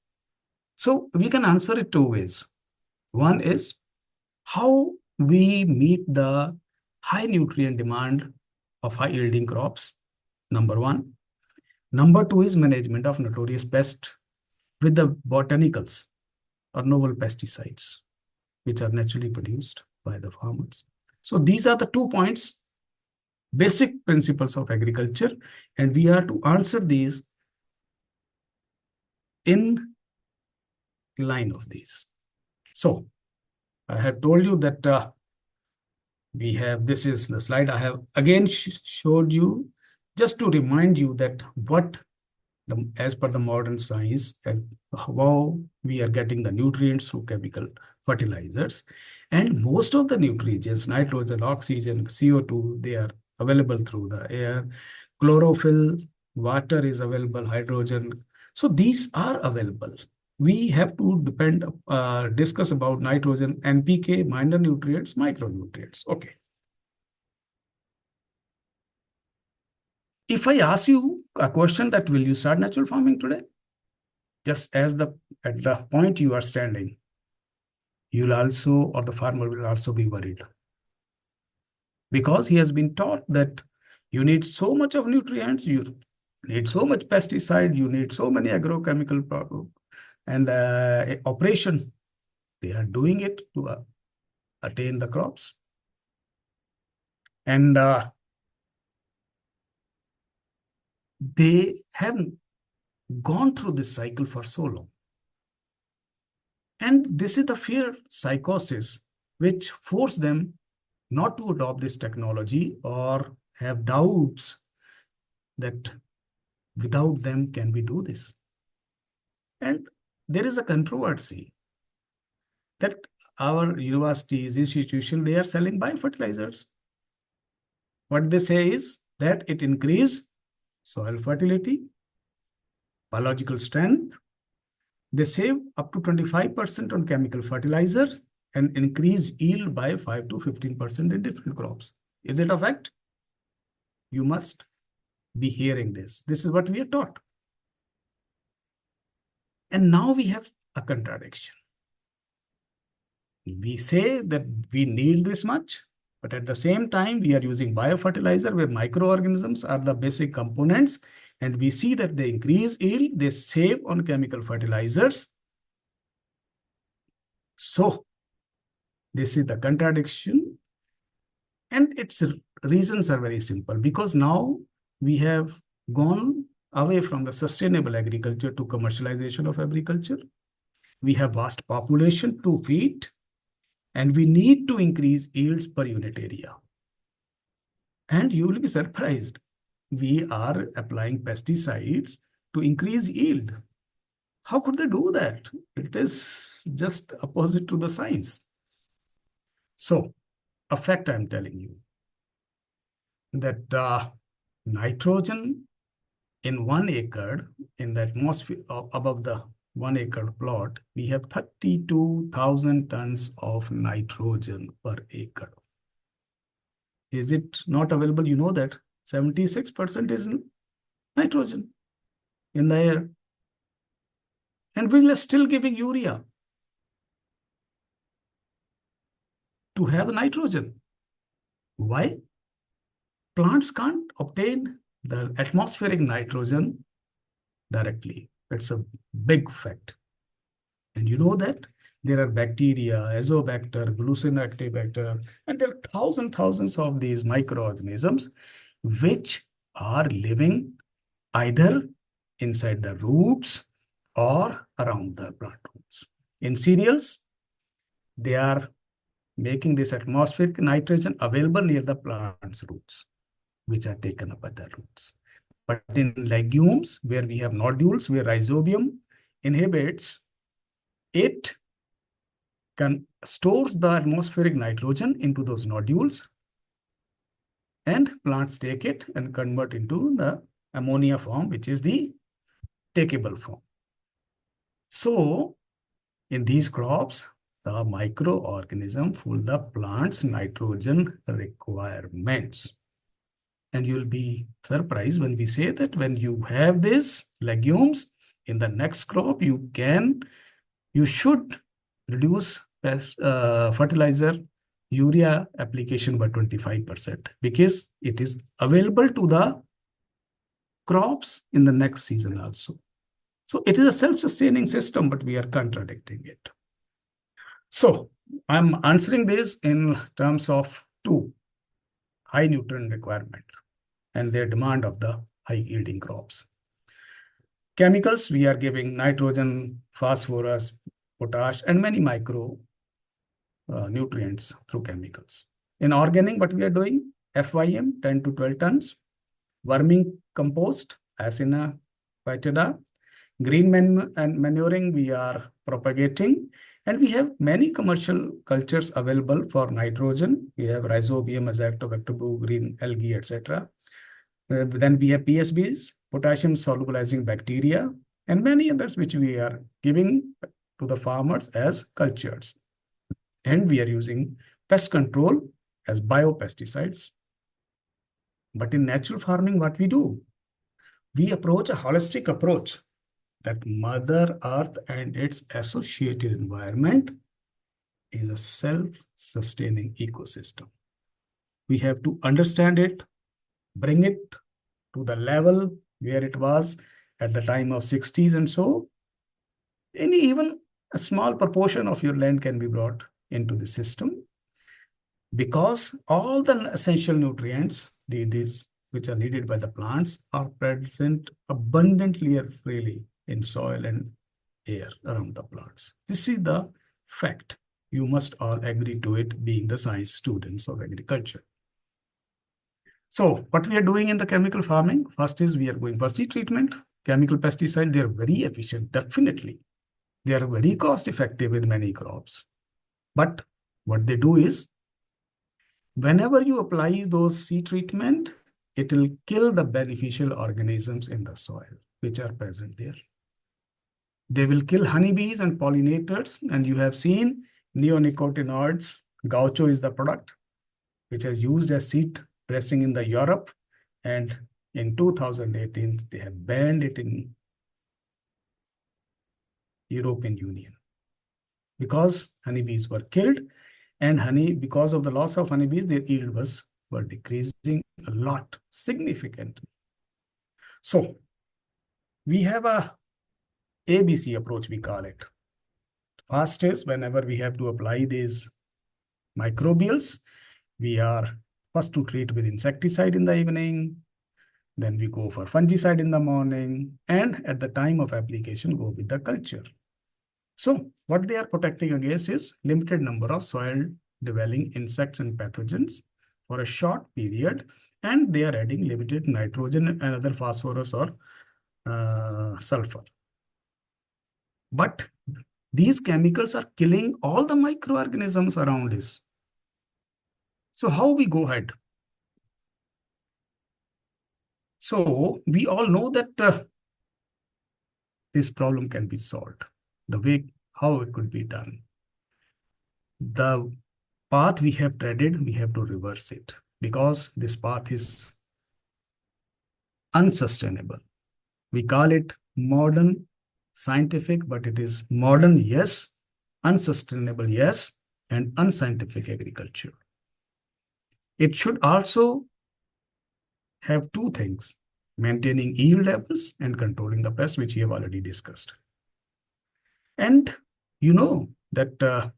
So we can answer it two ways. One is how we meet the high nutrient demand of high yielding crops, number one. Number two is management of notorious pests with the botanicals or novel pesticides, which are naturally produced by the farmers. So these are the 2 points, basic principles of agriculture, and we are to answer these in line of these. So I have told you that we have, this is the slide I have again showed you just to remind you that what as per the modern science and how we are getting the nutrients through chemical fertilizers. And most of the nutrients, nitrogen, oxygen, CO2, they are available through the air. Chlorophyll, water is available, hydrogen. So these are available. We have to discuss about nitrogen, NPK, minor nutrients, micronutrients. Okay. If I ask you a question that will you start natural farming today? Just as at the point you are standing, you'll also, or the farmer will also be worried. Because he has been taught that you need so much of nutrients, you need so much pesticide, you need so many agrochemical and operations. They are doing it to attain the crops. And they haven't gone through this cycle for so long. And this is the fear psychosis which force them not to adopt this technology or have doubts that without them can we do this. And there is a controversy that our universities, institutions, they are selling biofertilizers. What they say is that it increases soil fertility, biological strength. They save up to 25% on chemical fertilizers and increase yield by 5 to 15% in different crops. Is it a fact? You must be hearing this. This is what we are taught. And now we have a contradiction. We say that we need this much, but at the same time, we are using biofertilizer where microorganisms are the basic components, and we see that they increase yield, they save on chemical fertilizers. So this is the contradiction, and its reasons are very simple, because now we have gone away from the sustainable agriculture to commercialization of agriculture. We have vast population to feed, and we need to increase yields per unit area. And you will be surprised. We are applying pesticides to increase yield. How could they do that? It is just opposite to the science. So, a fact I'm telling you that nitrogen in 1 acre, in the atmosphere above the 1 acre plot, we have 32,000 tons of nitrogen per acre. Is it not available? You know that 76% is nitrogen in the air. And we are still giving urea to have the nitrogen. Why? Plants can't obtain the atmospheric nitrogen directly. It's a big fact. And you know that there are bacteria, azobacter, glucinactobacter, and there are thousands of these microorganisms which are living either inside the roots or around the plant roots. In cereals, they are making this atmospheric nitrogen available near the plant's roots, which are taken up by the roots. But in legumes, where we have nodules, where rhizobium inhibits, it stores the atmospheric nitrogen into those nodules, and plants take it and convert into the ammonia form, which is the takeable form. So In these crops, the microorganism fulfill the plant's nitrogen requirements. And you'll be surprised when we say that when you have these legumes in the next crop, you should reduce fertilizer urea application by 25% because it is available to the crops in the next season also. So it is a self-sustaining system, but we are contradicting it. So I'm answering this in terms of two: high nutrient requirement and their demand of the high yielding crops. Chemicals, we are giving nitrogen, phosphorus, potash, and many micro nutrients through chemicals. In organic, what we are doing, FYM, 10 to 12 tons, worming compost, Acina Phytida, green manuring we are propagating, and we have many commercial cultures available for nitrogen. We have Rhizobium, Azotobacter, green algae, etc. Then we have PSBs, potassium solubilizing bacteria, and many others which we are giving to the farmers as cultures. And we are using pest control as biopesticides. But in natural farming, what we do? We approach a holistic approach that Mother Earth and its associated environment is a self-sustaining ecosystem. We have to understand it, bring it to the level where it was at the time of 60s and so. And even a small proportion of your land can be brought into the system because all the essential nutrients, these which are needed by the plants, are present abundantly and freely in soil and air around the plants. This is the fact. You must all agree to it, being the science students of agriculture. So what we are doing in the chemical farming, first is we are going for seed treatment. Chemical pesticide, they are very efficient, definitely. They are very cost effective in many crops. But what they do is, whenever you apply those seed treatment, it will kill the beneficial organisms in the soil, which are present there. They will kill honeybees and pollinators, and you have seen neonicotinoids. Gaucho is the product, which is used as seed dressing in the Europe, and in 2018, they have banned it in European Union because honeybees were killed, and because of the loss of honeybees, their yield were decreasing a lot, significantly. So we have a ABC approach, we call it. First is whenever we have to apply these microbials, we are first to treat with insecticide in the evening, then we go for fungicide in the morning, and at the time of application, go with the culture. So what they are protecting against is limited number of soil-dwelling insects and pathogens for a short period, and they are adding limited nitrogen and other phosphorus or sulfur. But these chemicals are killing all the microorganisms around us. So how we go ahead? So we all know that this problem can be solved. The way how it could be done. The path we have treaded, we have to reverse it because this path is unsustainable. We call it modern scientific, but it is modern, yes, unsustainable, yes, and unscientific agriculture. It should also have two things: maintaining yield levels and controlling the pests, which we have already discussed. And you know that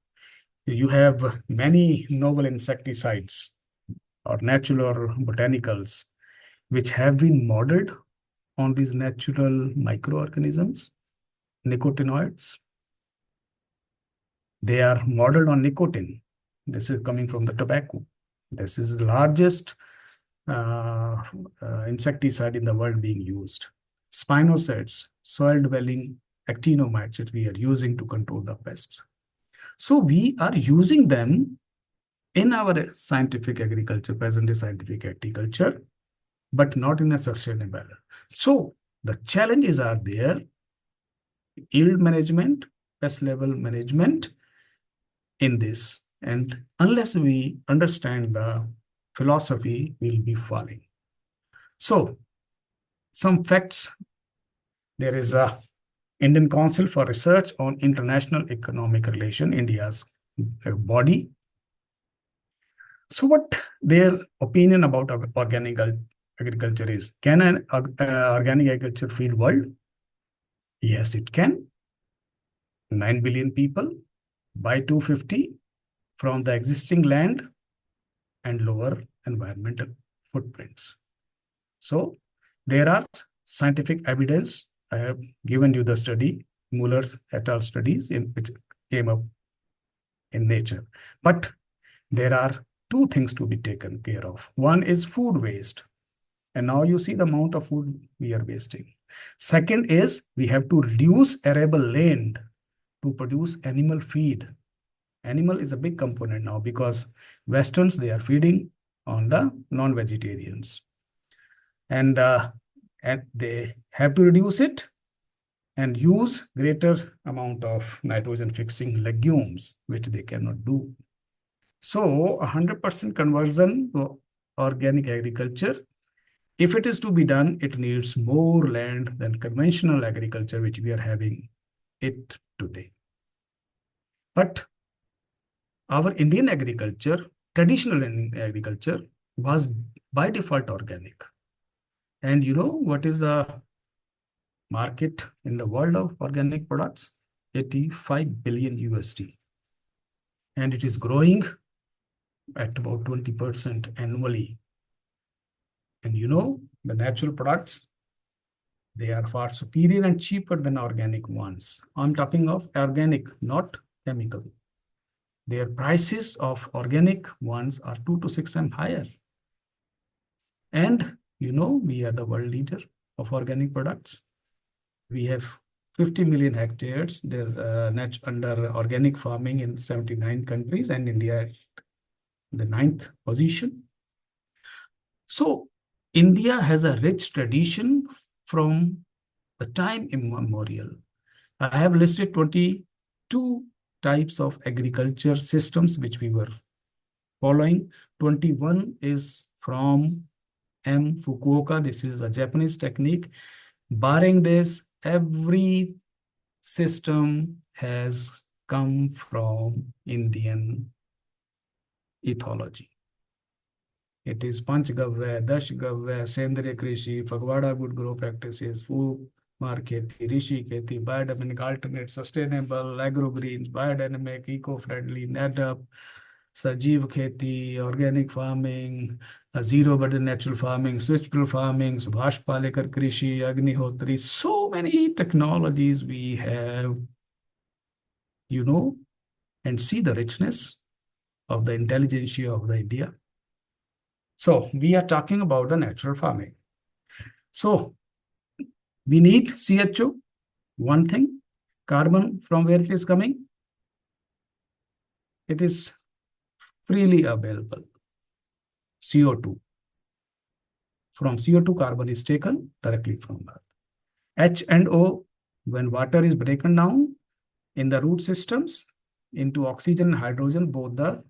you have many novel insecticides or natural or botanicals which have been modeled on these natural microorganisms, nicotinoids. They are modeled on nicotine. This is coming from the tobacco. This is the largest insecticide in the world being used. Spinosades, soil-dwelling actinomides that we are using to control the pests. So we are using them in our scientific agriculture, present-day scientific agriculture, but not in a sustainable manner. So the challenges are there: yield management, pest level management in this. And unless we understand the philosophy, we'll be falling. So, some facts. There is a Indian Council for Research on International Economic Relation, India's body. So what their opinion about organic agriculture is? Can an organic agriculture feed world? Yes, it can. 9 billion people by 250 from the existing land and lower environmental footprints. So there are scientific evidence. I have given you the study, Muller's et al. Studies which came up in Nature. But there are two things to be taken care of. One is food waste. And now you see the amount of food we are wasting. Second is we have to reduce arable land to produce animal feed. Animal is a big component now because Westerns, they are feeding on the non-vegetarians. And they have to reduce it and use greater amount of nitrogen fixing legumes, which they cannot do. So 100% conversion to organic agriculture, if it is to be done, it needs more land than conventional agriculture, which we are having it today. But our Indian agriculture, traditional Indian agriculture, was by default organic. And you know what is the market in the world of organic products? 85 billion USD. And it is growing at about 20% annually. And you know, the natural products, they are far superior and cheaper than organic ones. I'm talking of organic, not chemical. Their prices of organic ones are 2 to 6 times higher. And you know, we are the world leader of organic products. We have 50 million hectares. They're under organic farming in 79 countries and India at the 9th position. So India has a rich tradition from the time immemorial. I have listed 22 types of agriculture systems which we were following. 21 is from M. Fukuoka. This is a Japanese technique. Barring this, every system has come from Indian ethology. It is Panchgavya, Dashgavya, Sendriya Krishi, Phagwada good grow practices, food market, Rishi Kheti, biodynamic, alternate, sustainable, agrogreens, biodynamic, eco-friendly, NADAP, Sajiv Kheti, organic farming, zero burden natural farming, switchable farming, Subhash Palekar Krishi, Agnihotri, so many technologies we have, you know, and see the richness of the intelligentsia of the India. So we are talking about the natural farming. So we need CHO, one thing, carbon from where it is coming. It is freely available. CO2. From CO2, carbon is taken directly from Earth. H and O, when water is broken down in the root systems into oxygen and hydrogen, both the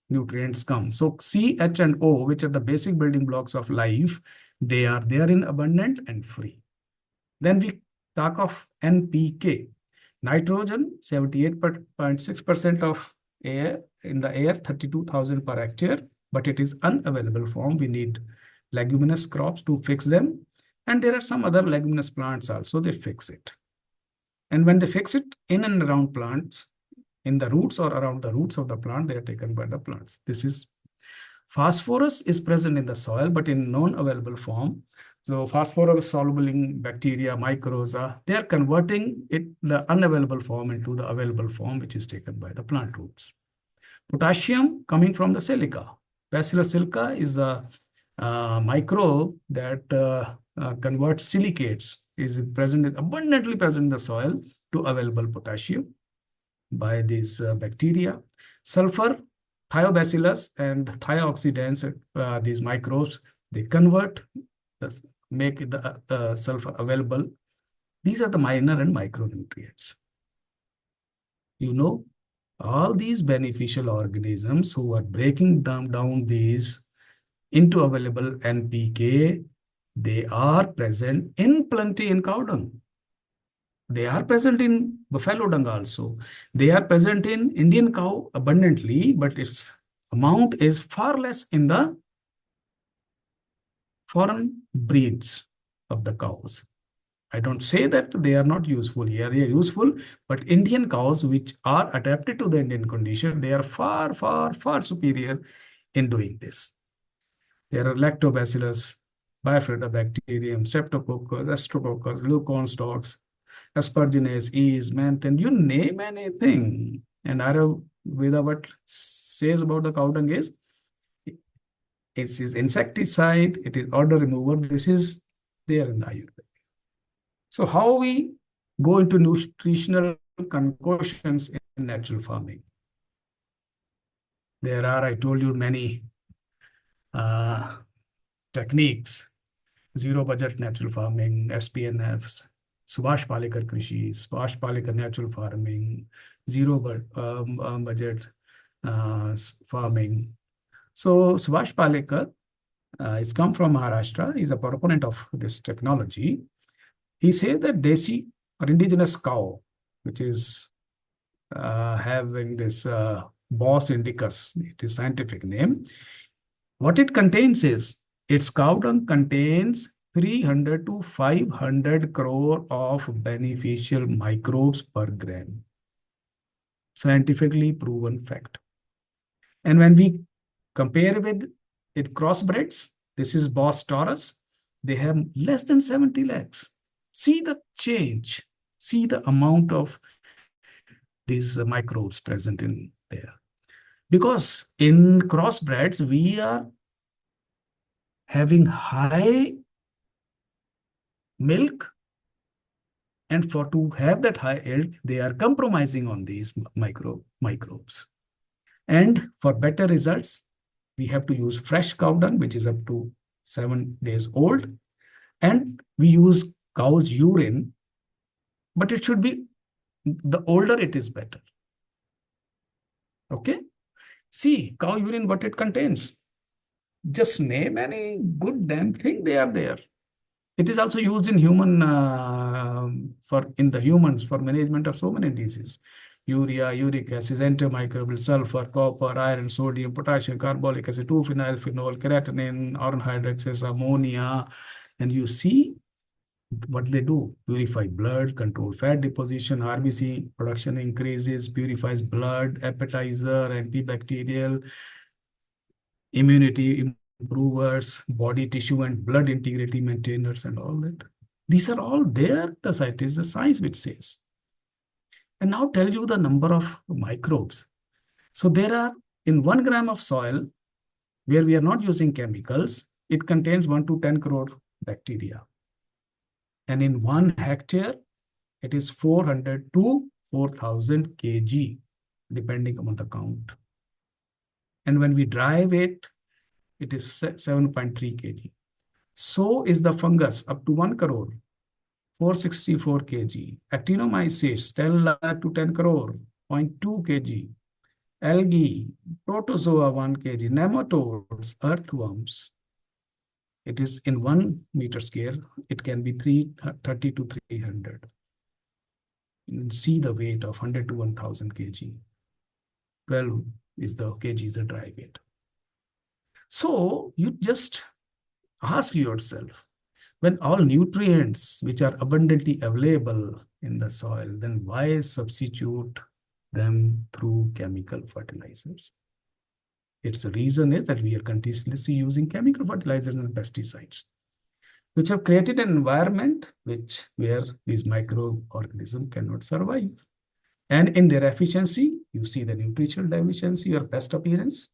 nutrients come. So C, H, and O, which are the basic building blocks of life, they are there in abundant and free. Then we talk of NPK. Nitrogen, 78.6% of air in the air, 32,000 per hectare, but it is unavailable form. We need leguminous crops to fix them. And there are some other leguminous plants also, they fix it. And when they fix it in and around plants, in the roots or around the roots of the plant, they are taken by the plants. This is phosphorus is present in the soil, but in non-available form. So phosphorus soluble in bacteria, microza, they are converting it, the unavailable form, into the available form, which is taken by the plant roots. Potassium coming from the silica. Bacillus silica is a microbe that converts silicates, is present, abundantly present in the soil, to available potassium by these bacteria. Sulfur, thiobacillus and thiooxidants, these microbes, they convert, make the sulfur available. These are the minor and micronutrients. You know, all these beneficial organisms who are breaking down these into available NPK, they are present in plenty in cow dung. They are present in buffalo dung also. They are present in Indian cow abundantly, but its amount is far less in the foreign breeds of the cows. I don't say that they are not useful. Yeah, they are useful, but Indian cows, which are adapted to the Indian condition, they are far, far, far superior in doing this. There are lactobacillus, bifidobacterium, streptococcus, astrococcus, leucostox, aspergillus, yeast, menthin, you name anything. And Ayurveda what says about the cow dung is, it is insecticide, it is odor remover. This is there in the Ayurveda. So how we go into nutritional concoctions in natural farming? There are, I told you, many uh, techniques. Zero budget natural farming, SPNFs, Subhash Palekar Krishi, Subhash Palekar natural farming, zero budget farming. So Subhash Palekar is come from Maharashtra. He's a proponent of this technology. He said that desi or indigenous cow, which is having this Bos indicus, it is scientific name. What it contains is, its cow dung contains 300 to 500 crore of beneficial microbes per gram. Scientifically proven fact. And when we compare with it crossbreds, this is Bos Taurus, they have less than 70 lakhs. See the change. See the amount of these microbes present in there. Because in crossbreds, we are having high milk, and for to have that high yield, they are compromising on these microbes. And for better results, we have to use fresh cow dung, which is up to 7 days old. And we use cow's urine, but it should be, the older it is better. Okay. See, cow urine, what it contains. Just name any good damn thing, they are there. It is also used in human in the humans for management of so many diseases: urea, uric acid, antimicrobial, sulfur, copper, iron, sodium, potassium, carbolic acid, 2-phenylphenol, creatinine, iron hydroxide, ammonia. And you see what they do: purify blood, control fat deposition, RBC production increases, purifies blood, appetizer, antibacterial, immunity improvers, body tissue and blood integrity maintainers, and all that. These are all there. The site is the science which says. And now tell you the number of microbes. So there are, in 1 gram of soil, where we are not using chemicals, it contains 1 to 10 crore bacteria. And in 1 hectare, it is 400 to 4,000 kg, depending on the count. And when we drive it, it is 7.3 kg. So is the fungus, up to 1 crore, 464 kg. Actinomycetes, 10 lakh to 10 crore, 0.2 kg. Algae, protozoa, 1 kg. Nematodes, earthworms. It is in 1 meter scale. It can be 330 to 300. See the weight of 100 to 1000 kg. 12 is the kg is the dry weight. So you just ask yourself, when all nutrients which are abundantly available in the soil, then why substitute them through chemical fertilizers? Its reason is that we are continuously using chemical fertilizers and pesticides, which have created an environment where these microorganisms cannot survive. And in their efficiency, you see the nutritional deficiency or pest appearance.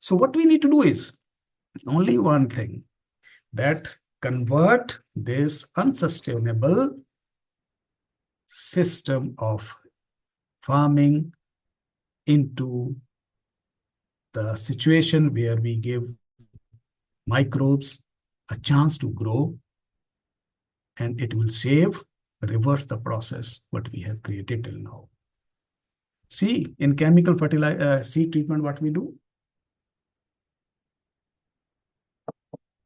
So what we need to do is only one thing, that convert this unsustainable system of farming into the situation where we give microbes a chance to grow, and it will reverse the process what we have created till now. See, in chemical fertilizer seed treatment, what we do?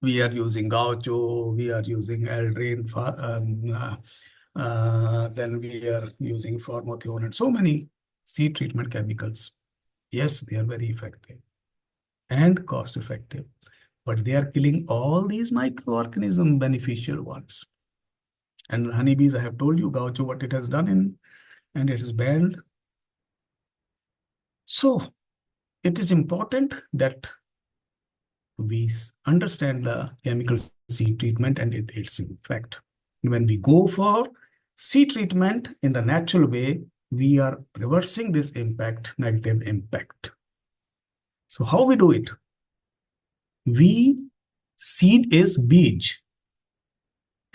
We are using gaucho, we are using aldrin, then we are using formothione and so many seed treatment chemicals. Yes, they are very effective and cost effective, but they are killing all these microorganism beneficial ones. And honeybees, I have told you gaucho what it has done in, and it is banned. So it is important that we understand the chemical seed treatment and its effect. When we go for seed treatment in the natural way, we are reversing this impact, negative impact. So how we do it? Seed is beej,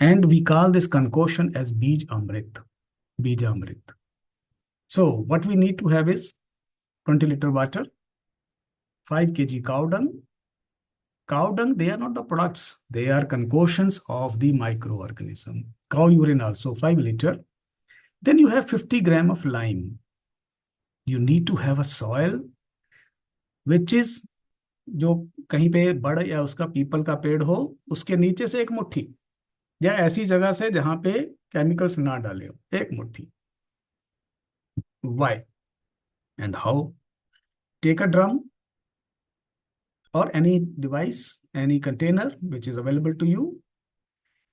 and we call this concoction as beej amrit, beej amrit. So what we need to have is 20-liter water, 5 kg cow dung. Cow dung, they are not the products. They are concoctions of the microorganism. Cow urine also, 5 liter. Then you have 50 gram of lime. You need to have a soil which is जो कहीं पे बड़ या उसका people का पेड़ हो उसके नीचे से एक मुट्ठी या ऐसी जगह से जहां पे केमिकल्स ना डाले हो एक मुट्ठी. Why and how? Take a drum or any device, any container which is available to you,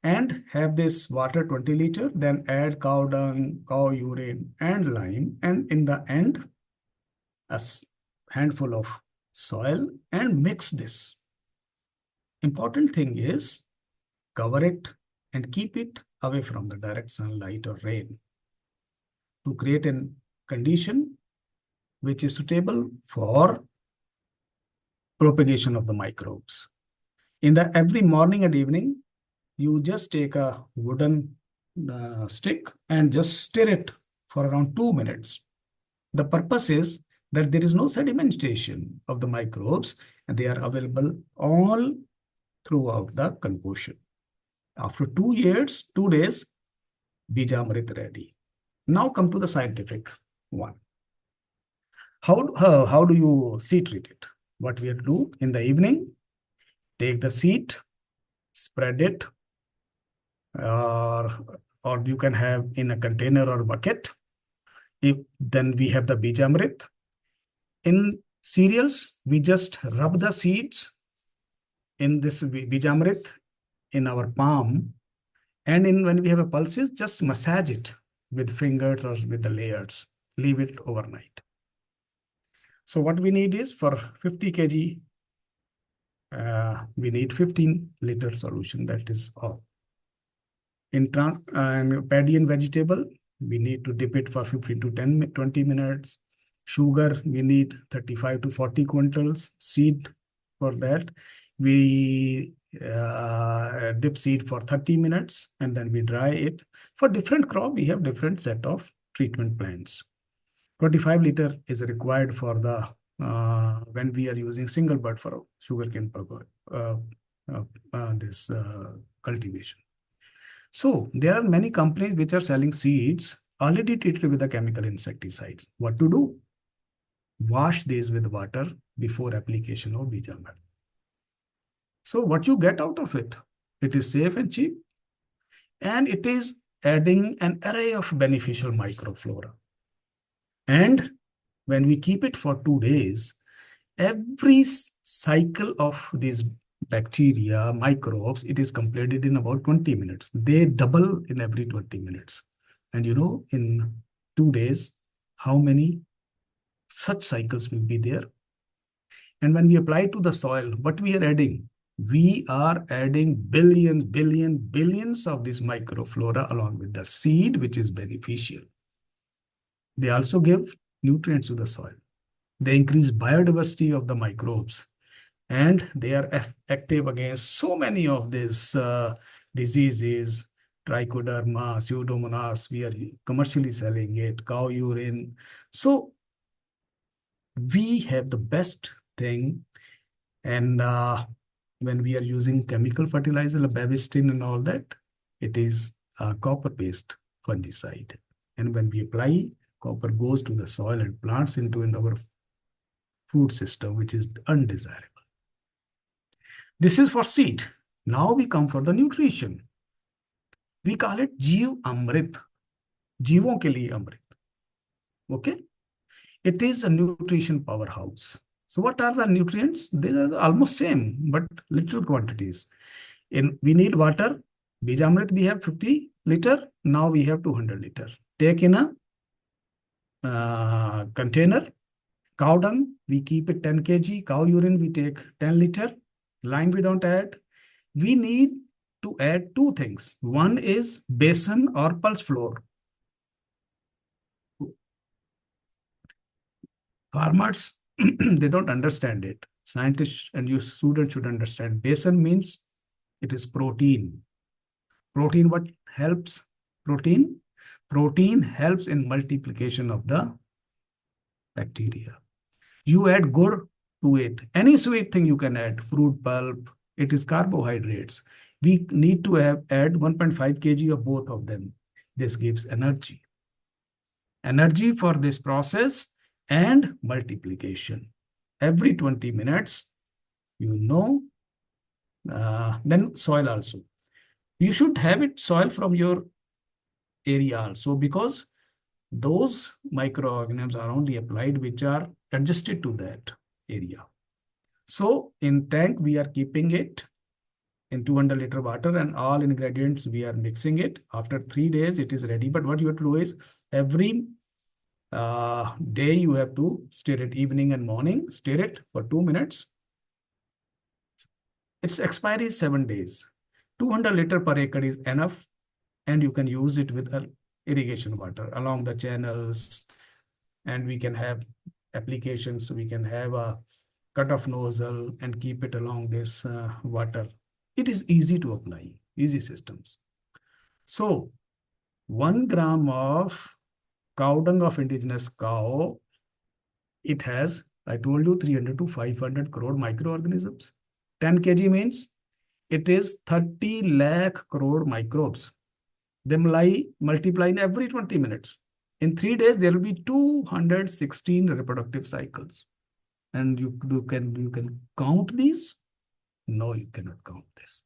and have this water 20 liter, then add cow dung, cow urine, and lime, and in the end, a handful of soil and mix this. Important thing is cover it and keep it away from the direct sunlight or rain to create a condition which is suitable for propagation of the microbes. In the every morning and evening, you just take a wooden stick and just stir it for around 2 minutes. The purpose is that there is no sedimentation of the microbes and they are available all throughout the concoction. After 2 years, 2 days, Bijamrit ready. Now come to the scientific one. How do you seed treat it? What we have to do in the evening, take the seed, spread it, or you can have in a container or bucket. Then we have the Bijamrit. In cereals, we just rub the seeds in this Bijamrit in our palm. And when we have a pulses, just massage it with fingers or with the layers. Leave it overnight. So what we need is for 50 kg, we need 15-liter solution. That is all. In paddy and vegetable, we need to dip it for 15 to 20 minutes. Sugar, we need 35 to 40 quintals. Seed, for that, we dip seed for 30 minutes and then we dry it. For different crop, we have different set of treatment plans. 25 liter is required for the when we are using single bud for sugarcane cultivation. So there are many companies which are selling seeds already treated with the chemical insecticides. What to do? Wash these with water before application of Bijamrit. So what you get out of it? It is safe and cheap, and it is adding an array of beneficial microflora. And when we keep it for 2 days, every cycle of these bacteria, microbes, it is completed in about 20 minutes. They double in every 20 minutes. And you know, in 2 days, how many such cycles will be there? And when we apply to the soil, what we are adding? We are adding billions of this microflora along with the seed, which is beneficial. They also give nutrients to the soil. They increase biodiversity of the microbes. And they are active against so many of these diseases, trichoderma, pseudomonas, we are commercially selling it, cow urine. So we have the best thing. And when we are using chemical fertilizer, babistin and all that, it is a copper-based fungicide. And when we apply Copper goes to the soil and plants into our food system, which is undesirable. This is for seed. Now we come for the nutrition. We call it Jeev Amrit. जीवों के लिए अमृत. Okay? It is a nutrition powerhouse. So what are the nutrients? They are almost same, but little quantities. We need water. Bijamrit we have 50 liter. Now we have 200 liter. Take in a container. Cow dung, we keep it 10 kg. Cow urine, we take 10 liter. Lime we don't add. We need to add two things. One is besan or pulse flour. Farmers, they don't understand it. Scientists and you students should understand. Besan means it is protein. Protein, what helps? Protein? Protein helps in multiplication of the bacteria. You add gur to it. Any sweet thing you can add. Fruit pulp. It is carbohydrates. We need to add 1.5 kg of both of them. This gives energy. Energy for this process and multiplication. Every 20 minutes, then soil also. You should have it soil from your area also, because those microorganisms are only applied which are adjusted to that area. So in tank, we are keeping it in 200 liter water and all ingredients, we are mixing it. After 3 days, it is ready. But what you have to do is every day you have to stir it, evening and morning, stir it for 2 minutes. Its expiry is 7 days. 200 liter per acre is enough, and you can use it with irrigation water along the channels, and we can have applications. We can have a cut-off nozzle and keep it along this water. It is easy to apply, easy systems. So 1 gram of cow dung of indigenous cow, it has, I told you, 300 to 500 crore microorganisms. 10 kg means it is 30 lakh crore microbes. They multiply every 20 minutes. In 3 days, there will be 216 reproductive cycles. And you can count these? No, you cannot count this.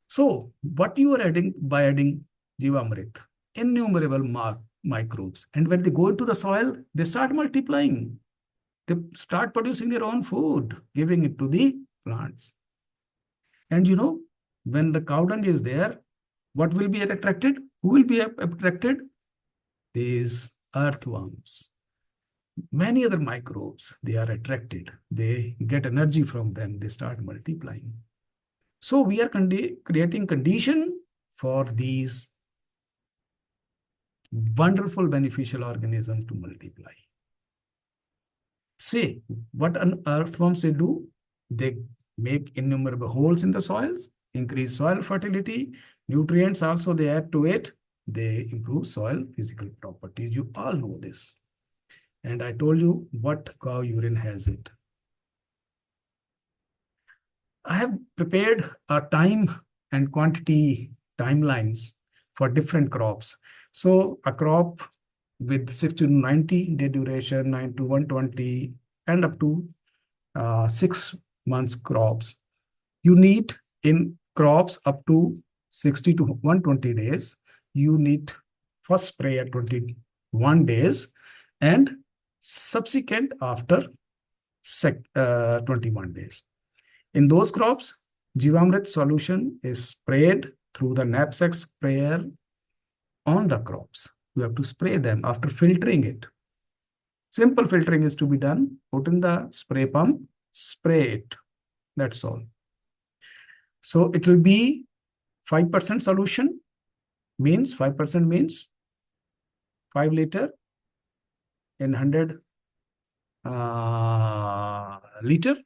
So what you are adding by adding Jivamrit? Innumerable microbes. And when they go into the soil, they start multiplying. They start producing their own food, giving it to the plants. And when the cow dung is there, what will be attracted? Who will be attracted? These earthworms. Many other microbes, they are attracted. They get energy from them. They start multiplying. So we are creating condition for these wonderful beneficial organisms to multiply. See, what earthworms they do? They make innumerable holes in the soils, increase soil fertility, nutrients also they add to it. They improve soil physical properties. You all know this. And I told you what cow urine has it. I have prepared a time and quantity timelines for different crops. So a crop with 60 to 90 day duration, 9 to 120, and up to 6 months crops. You need in crops up to 60 to 120 days, you need first spray at 21 days and subsequent after 21 days. In those crops, Jivamrit solution is sprayed through the knapsack sprayer on the crops. You have to spray them after filtering it. Simple filtering is to be done. Put in the spray pump, spray it. That's all. So it will be 5% solution, means 5% means 5 liter in 100 liter.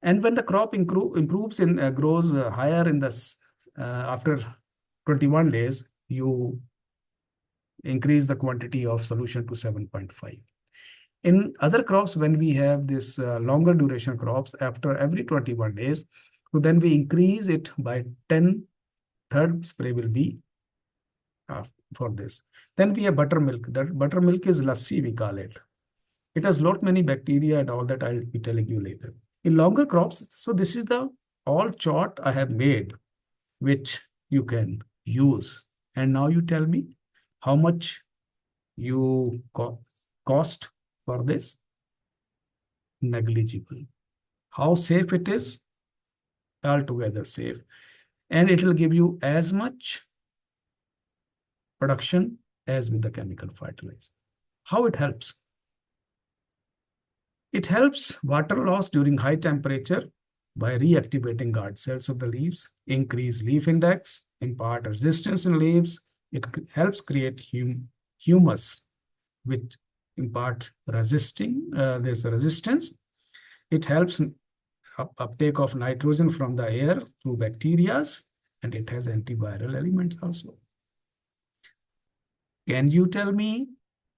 And when the crop improves and grows higher in the after 21 days, you increase the quantity of solution to 7.5. In other crops, when we have this longer duration crops, after every 21 days, so then we increase it by 10. Third spray will be for this. Then we have buttermilk. That buttermilk is lassi, we call it. It has lot many bacteria and all that I'll be telling you later. In longer crops, so this is the all chart I have made, which you can use. And now you tell me how much you cost for this. Negligible. How safe it is? Altogether safe. And it will give you as much production as with the chemical fertilizer. How it helps? It helps water loss during high temperature by reactivating guard cells of the leaves, increase leaf index, impart resistance in leaves. It helps create humus, which impart there's a resistance. It helps uptake of nitrogen from the air through bacteria, and it has antiviral elements also. Can you tell me,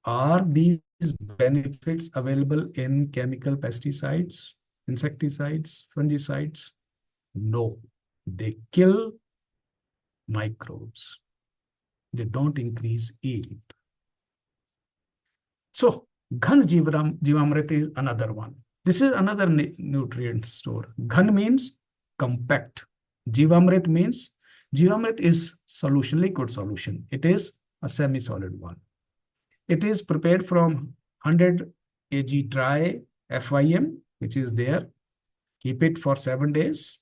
are these benefits available in chemical pesticides, insecticides, fungicides? No, they kill microbes. They don't increase yield. So, Ghan Jivamrit is another one. This is another nutrient store. Ghan means compact. Jivamrit means, Jivamrit is solution, liquid solution. It is a semi-solid one. It is prepared from 100 kg dry FYM, which is there. Keep it for 7 days.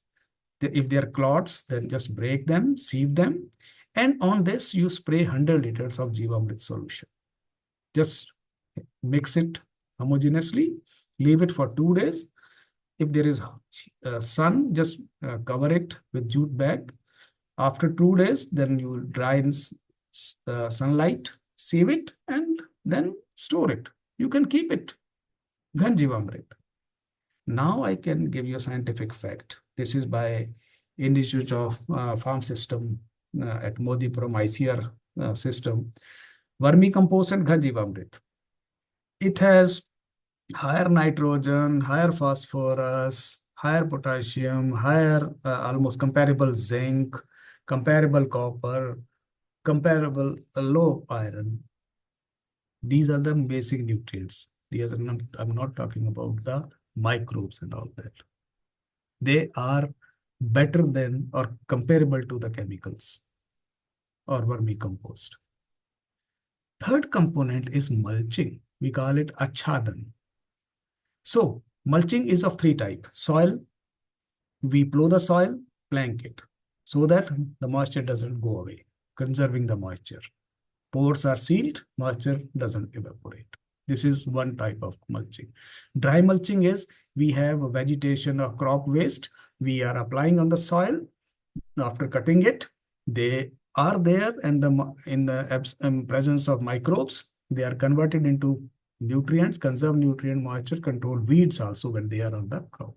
If they are clots, then just break them, sieve them. And on this, you spray 100 liters of Jivamrit solution. Just mix it homogeneously, leave it for 2 days. If there is sun, just cover it with jute bag. After 2 days, then you will dry in sunlight, save it, and then store it. You can keep it. Ghan Jivamrit. Now I can give you a scientific fact. This is by Institute of Farm System at Modipuram ICR system. Vermicompost and Ghan Jivamrit. It has higher nitrogen, higher phosphorus, higher potassium, higher almost comparable zinc, comparable copper, comparable low iron. These are the basic nutrients. I'm not talking about the microbes and all that. They are better than or comparable to the chemicals or vermicompost. Third component is mulching. We call it achadan. So mulching is of 3 types. Soil, we plow the soil, plank it, so that the moisture doesn't go away, conserving the moisture. Pores are sealed, moisture doesn't evaporate. This is one type of mulching. Dry mulching is, we have a vegetation or crop waste, we are applying on the soil. After cutting it, they are there, and in the presence of microbes, they are converted into nutrients, conserve nutrient, moisture, control weeds also when they are on the crop.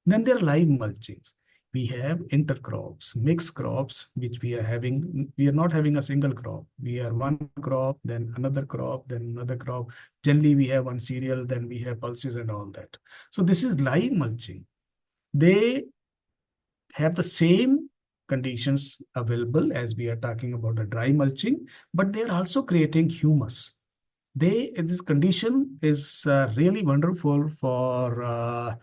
Then there are live mulchings. We have intercrops, mixed crops, which we are having. We are not having a single crop. We are one crop, then another crop, then another crop. Generally, we have one cereal, then we have pulses and all that. So this is live mulching. They have the same conditions available as we are talking about the dry mulching, but they are also creating humus. This condition is really wonderful for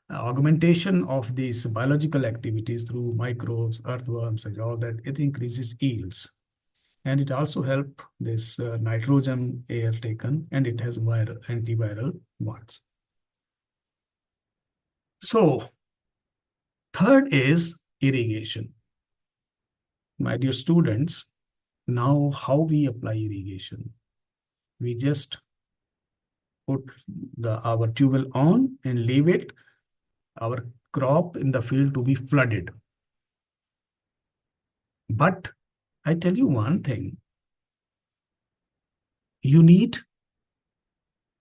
augmentation of these biological activities through microbes, earthworms, and all that. It increases yields. And it also helps this nitrogen air taken, and it has antiviral bonds. So, third is irrigation. My dear students, now how we apply irrigation? We just put our tubewell on and leave it, our crop in the field to be flooded. But I tell you one thing, you need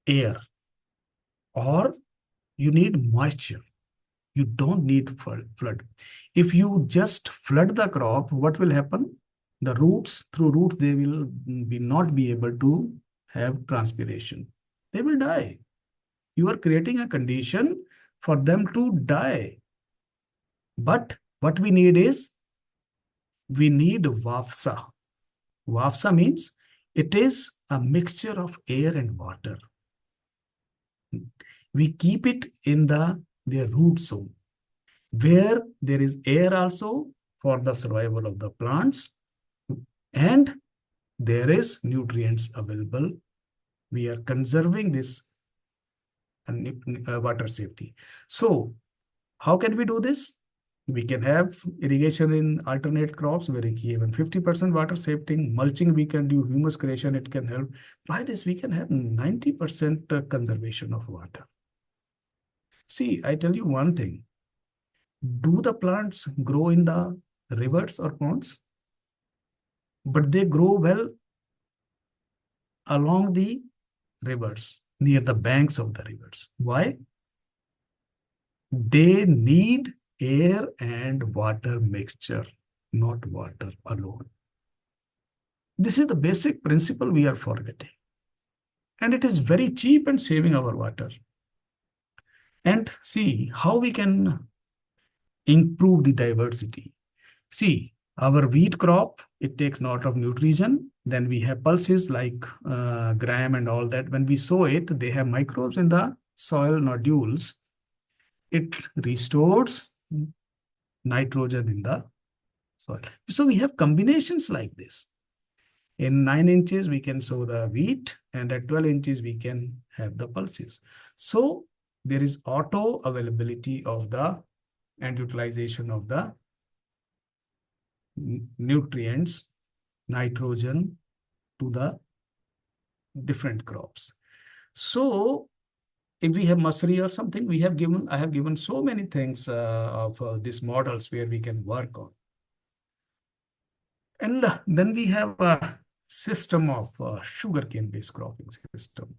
air or you need moisture. You don't need flood. If you just flood the crop, what will happen? The roots, through roots, they will not be able to have transpiration. They will die. You are creating a condition for them to die. But what we need is, we need VAFSA. Vapsa means it is a mixture of air and water. We keep it in their root zone, where there is air also for the survival of the plants, and there is nutrients available. We are conserving this water safety. So how can we do this? We can have irrigation in alternate crops where we give 50% water saving, mulching, we can do humus creation, it can help. By this, we can have 90% conservation of water. See, I tell you one thing. Do the plants grow in the rivers or ponds? But they grow well along the rivers, near the banks of the rivers. Why? They need air and water mixture, not water alone. This is the basic principle we are forgetting. And it is very cheap and saving our water. And see how we can improve the diversity. See, our wheat crop, it takes lot of nutrition. Then we have pulses like gram and all that. When we sow it, they have microbes in the soil nodules. It restores nitrogen in the soil. So we have combinations like this. In 9 inches, we can sow the wheat, and at 12 inches, we can have the pulses. So there is auto availability of the and utilization of the nutrients, nitrogen to the different crops. So if we have masri or something, I have given so many things of these models where we can work on. And then we have a system of sugarcane-based cropping system.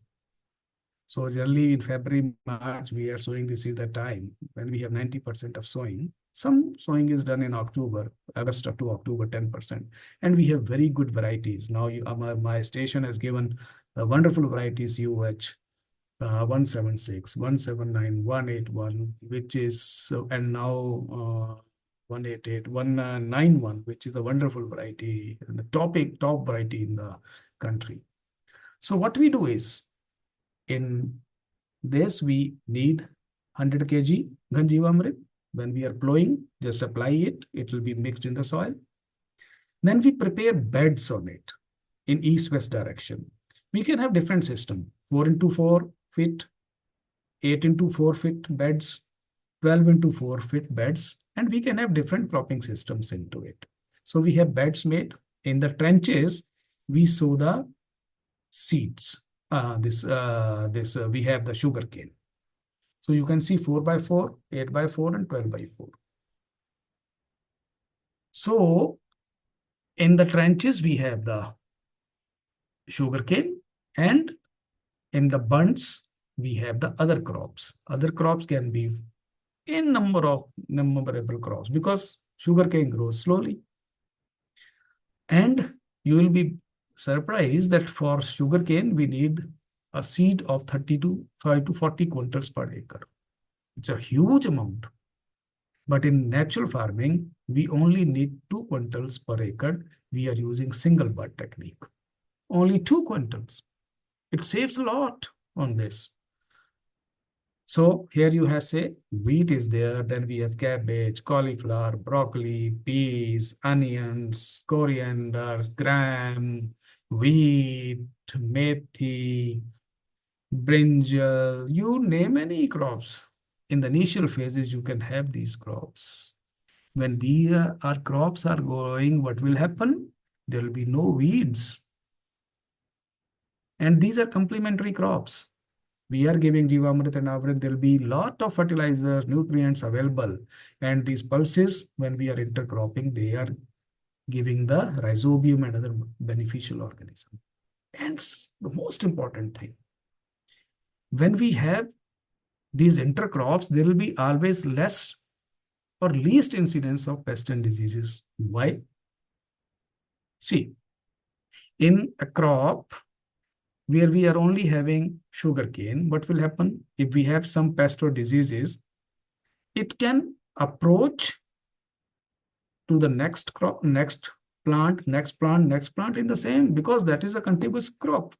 So generally in February, March, we are sowing. This is the time when we have 90% of sowing. Some sowing is done in October, August up to October, 10%. And we have very good varieties. Now my station has given the wonderful varieties UH 176, 179, 181, which is, and now 188, 191, which is a wonderful variety, and the top variety in the country. So what we do is, in this, we need 100 kg Ghanjivamrit. When we are plowing, just apply it. It will be mixed in the soil. Then we prepare beds on it in east-west direction. We can have different system, 4 into 4 feet, 8 into 4 feet beds, 12 into 4 feet beds, and we can have different cropping systems into it. So we have beds made. In the trenches, we sow the seeds. We have the sugar cane. So you can see 4x4, 8x4, and 12x4. So in the trenches, we have the sugar cane, and in the bunds, we have the other crops. Other crops can be innumerable crops because sugarcane grows slowly. And you will be surprised that for sugarcane, we need a seed of 35 to 40 quintals per acre. It's a huge amount. But in natural farming, we only need 2 quintals per acre. We are using single bud technique. Only 2 quintals. It saves a lot on this. So here you have, say, wheat is there. Then we have cabbage, cauliflower, broccoli, peas, onions, coriander, gram, wheat, methi, brinjal, you name any crops. In the initial phases, you can have these crops. When our crops are growing, what will happen? There will be no weeds. And these are complementary crops. We are giving Jivamrit and Avrit, there will be a lot of fertilizers, nutrients available. And these pulses, when we are intercropping, they are giving the rhizobium and other beneficial organism. And the most important thing, when we have these intercrops, there will be always less or least incidence of pests and diseases. Why? See, in a crop where we are only having sugarcane, what will happen if we have some pest or diseases? It can approach to the next crop, next plant, next plant in the same, because that is a contiguous crop.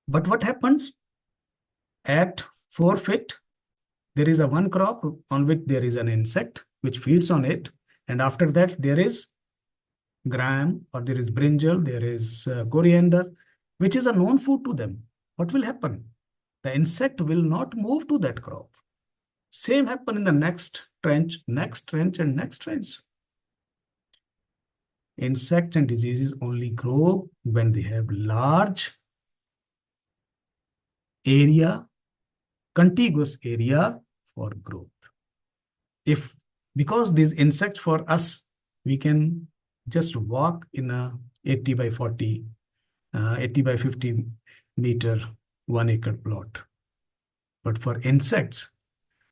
But what happens at forefeit? There is a one crop on which there is an insect which feeds on it, and after that there is gram, or there is brinjal, there is coriander, which is a known food to them. What will happen? The insect will not move to that crop. Same happen in the next trench, and next trench. Insects and diseases only grow when they have large area, contiguous area for growth. Because these insects for us, we can just walk in a 80 by 40, 80 by 50 meter, 1 acre plot. But for insects,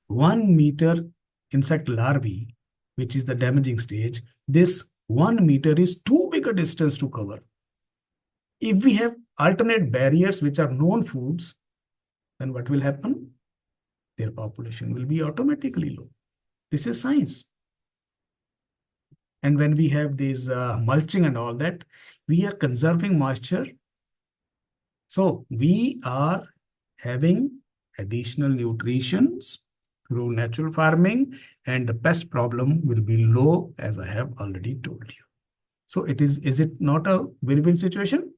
1 meter insect larvae, which is the damaging stage, this 1 meter is too big a distance to cover. If we have alternate barriers, which are known foods, then what will happen? Their population will be automatically low. This is science. And when we have these mulching and all that, we are conserving moisture. So we are having additional nutrition through natural farming, and the pest problem will be low, as I have already told you. So is it not a win-win situation?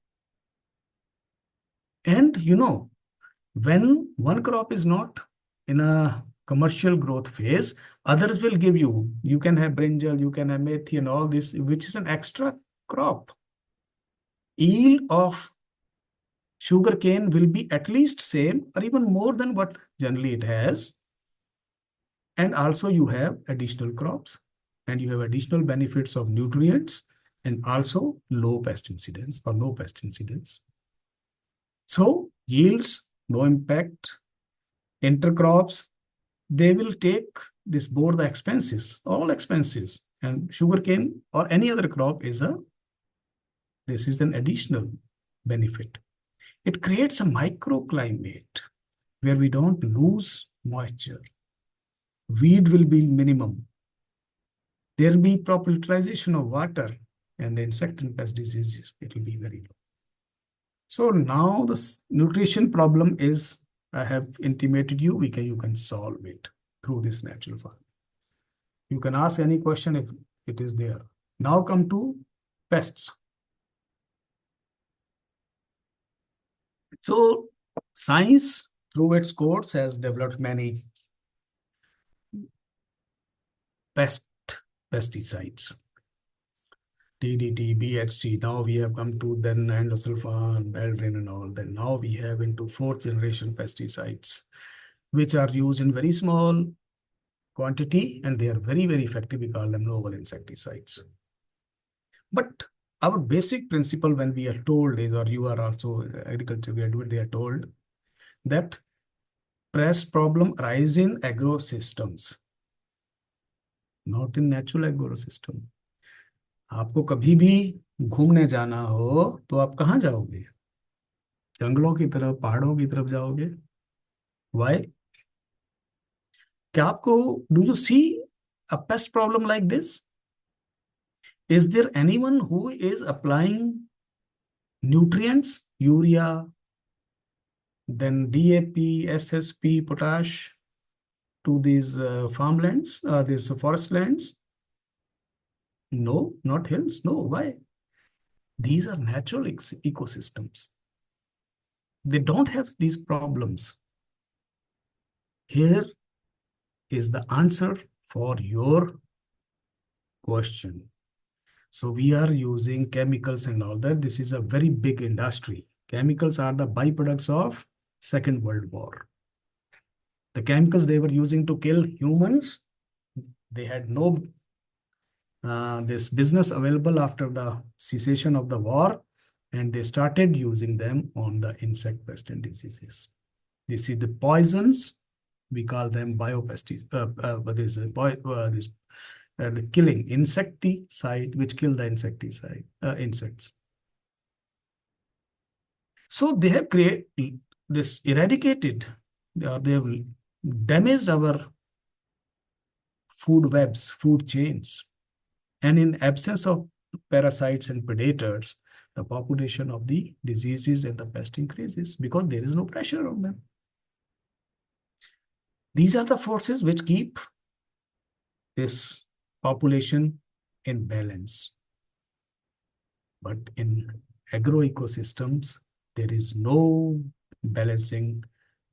And when one crop is not in a commercial growth phase, others will give you can have brinjal, you can have methi and all this, which is an extra crop. Yield of sugarcane will be at least same or even more than what generally it has. And also you have additional crops, and you have additional benefits of nutrients, and also low pest incidence or no pest incidence. So yields, no impact. Intercrops, they will take this board the expenses, all expenses, and sugarcane or any other crop this is an additional benefit. It creates a microclimate where we don't lose moisture. Weed will be minimum. There will be proper utilization of water, and insect and pest diseases, it will be very low. So now the nutrition problem is, I have intimated you, you can solve it through this natural farming. You can ask any question if it is there. Now come to pests. So science, through its course, has developed many pesticides. DDT, BHC. Now we have come to then endosulfan, Eldrin and all. Then now we have into 4th generation pesticides, which are used in very small quantity, and they are very, very effective. We call them novel insecticides. But our basic principle when we are told is, or you are also agriculture graduate, they are told that pest problem arise in agro systems, not in natural agro system. आपको कभी भी घूमने जाना हो तो आप कहाँ जाओगे? जंगलों की तरफ, पहाड़ों की तरफ जाओगे? Why? क्या आपको, do you see a pest problem like this? Is there anyone who is applying nutrients, urea, then DAP, SSP, potash to these farmlands, these forest lands? No, not hills. No, why? These are natural ecosystems. They don't have these problems. Here is the answer for your question. So we are using chemicals and all that. This is a very big industry. Chemicals are the byproducts of Second World War. The chemicals they were using to kill humans, they had no this business available after the cessation of the war, and they started using them on the insect, pest, and diseases. This is the poisons. We call them biopesticides. The killing insecticide, which kill the insects. So they have eradicated, they have damaged our food webs, food chains. And in absence of parasites and predators, the population of the diseases and the pest increases because there is no pressure on them. These are the forces which keep this population in balance. But in agroecosystems, there is no balancing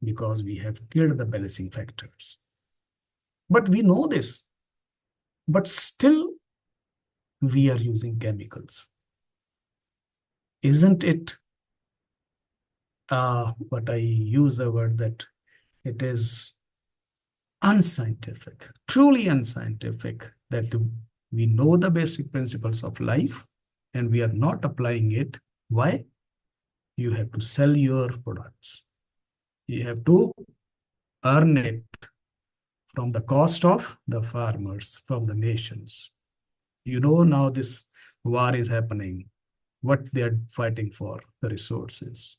because we have killed the balancing factors. But we know this, but still we are using chemicals. Isn't it, what I use the word that it is unscientific, truly unscientific, that we know the basic principles of life and we are not applying it. Why? You have to sell your products. You have to earn it from the cost of the farmers, from the nations. You know, now this war is happening. What they are fighting for, the resources,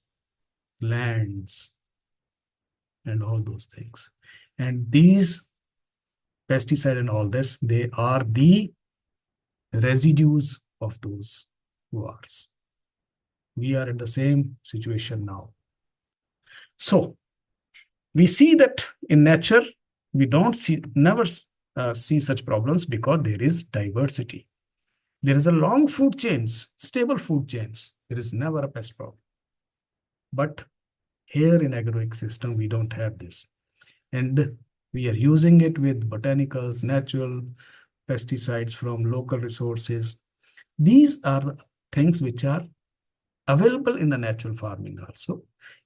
lands, and all those things. And these pesticide and all this, they are the residues of those wars. We are in the same situation now. So we see that in nature, we don't see, never see such problems because there is diversity. There is a long food chains, stable food chains. There is never a pest problem. But here in agroecosystem, we don't have this. And we are using it with botanicals, natural pesticides from local resources. These are the things which are available in the natural farming also.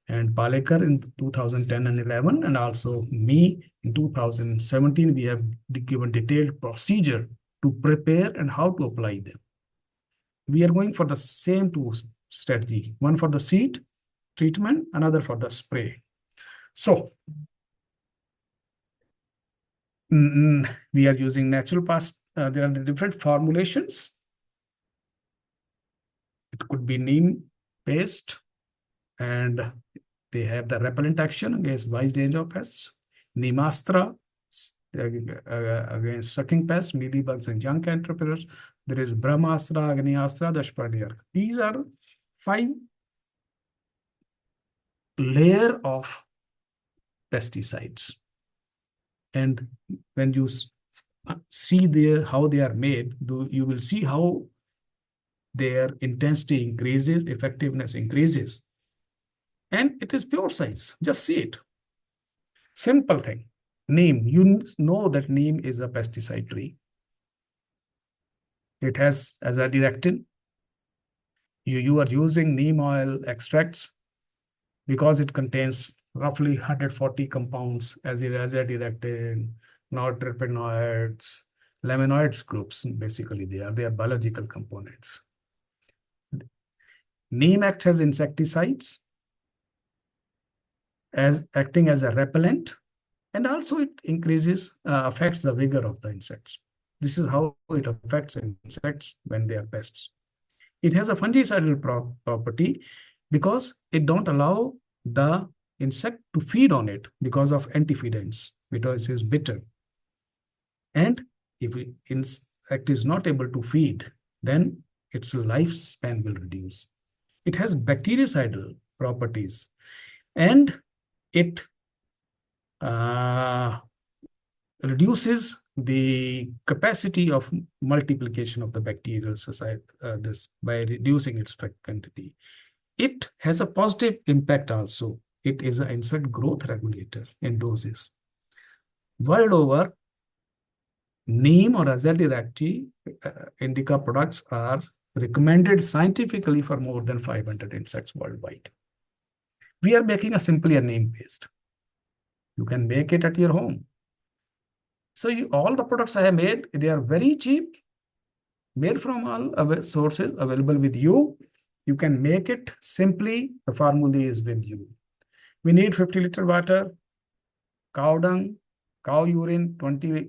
And Palekar in 2010 and 11, and also me in 2017, we have given detailed procedure to prepare and how to apply them. We are going for the same two strategy, one for the seed treatment, another for the spray. So we are using natural past. There are the different formulations. It could be neem paste, and they have the repellent action against wide range of pests. Neemastra against sucking pests, mealybugs, and young caterpillars. There is Brahmastra, Agniastra, Dashpradiyark. These are 5 layers of pesticides. And when you see how they are made, you will see how their intensity increases, effectiveness increases. And it is pure science. Just see it. Simple thing. Neem. You know that neem is a pesticide tree. It has azadirachtin. You are using neem oil extracts because it contains roughly 140 compounds as azadirachtin, noterpenoids, laminoids groups. Basically, they are biological components. Neem acts as insecticides, as acting as a repellent, and also it affects the vigor of the insects. This is how it affects insects when they are pests. It has a fungicidal property because it don't allow the insect to feed on it because of antifeedants, because it is bitter. And if insect is not able to feed, then its lifespan will reduce. It has bactericidal properties, and it reduces the capacity of multiplication of the bacterial society, by reducing its quantity. It has a positive impact also. It is an insect growth regulator in doses. World over, neem or azadirachtin indica products are recommended scientifically for more than 500 insects worldwide. We are making simply a neem paste. You can make it at your home. So all the products I have made, they are very cheap, made from all sources available with you. You can make it simply. The formula is with you. We need 50-liter water, cow dung, cow urine, 20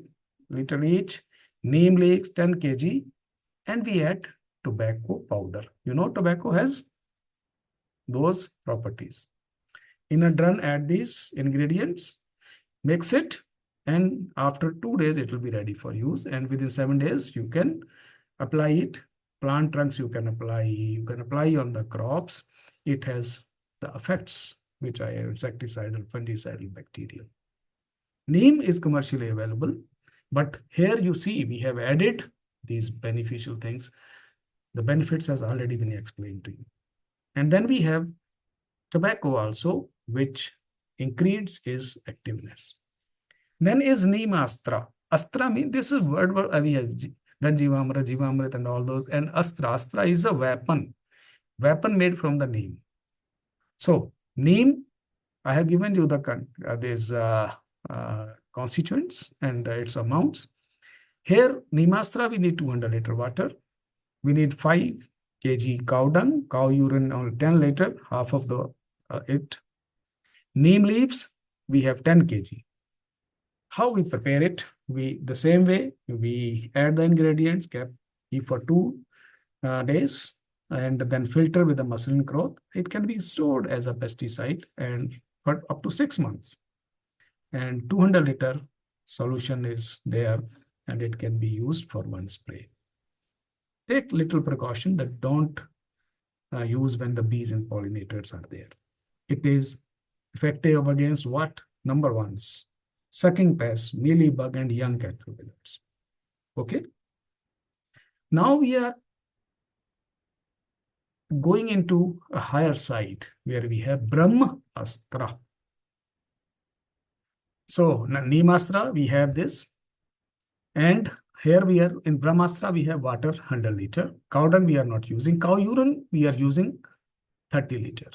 liter each, neem leaves, 10 kg, and we add tobacco powder. You know, tobacco has those properties. In a drum, add these ingredients, mix it, and after 2 days, it will be ready for use. And within 7 days, you can apply it plant trunks you can apply on the crops. It has the effects which are insecticidal, fungicidal, bacterial. Neem is commercially available, but here you see we have added these beneficial things. The benefits has already been explained to you. And then we have tobacco also, which increases its activeness. Then is neem astra. Astra means this is word we have Ganjivamra, Jivamrit, and all those. And astra. Astra is a weapon made from the neem. So neem, I have given you the these constituents and its amounts. Here, neem astra, we need 200 liter water. We need 5 kg cow dung, cow urine on 10 liter, half of the it. Neem leaves, we have 10 kg. How we prepare it? The same way, we add the ingredients, keep for 2 days, and then filter with the muslin cloth. It can be stored as a pesticide and for up to 6 months. And 200 liter solution is there, and it can be used for one spray. Take little precaution that don't use when the bees and pollinators are there. It is effective against what? Number ones, sucking pests, mealybug, and young caterpillars. Okay. Now we are going into a higher side where we have Brahma Astra. So Neem Astra, we have this. And here we are in Brahmastra, we have water 100 liter. Cow dung we are not using. Cow urine we are using 30 liter.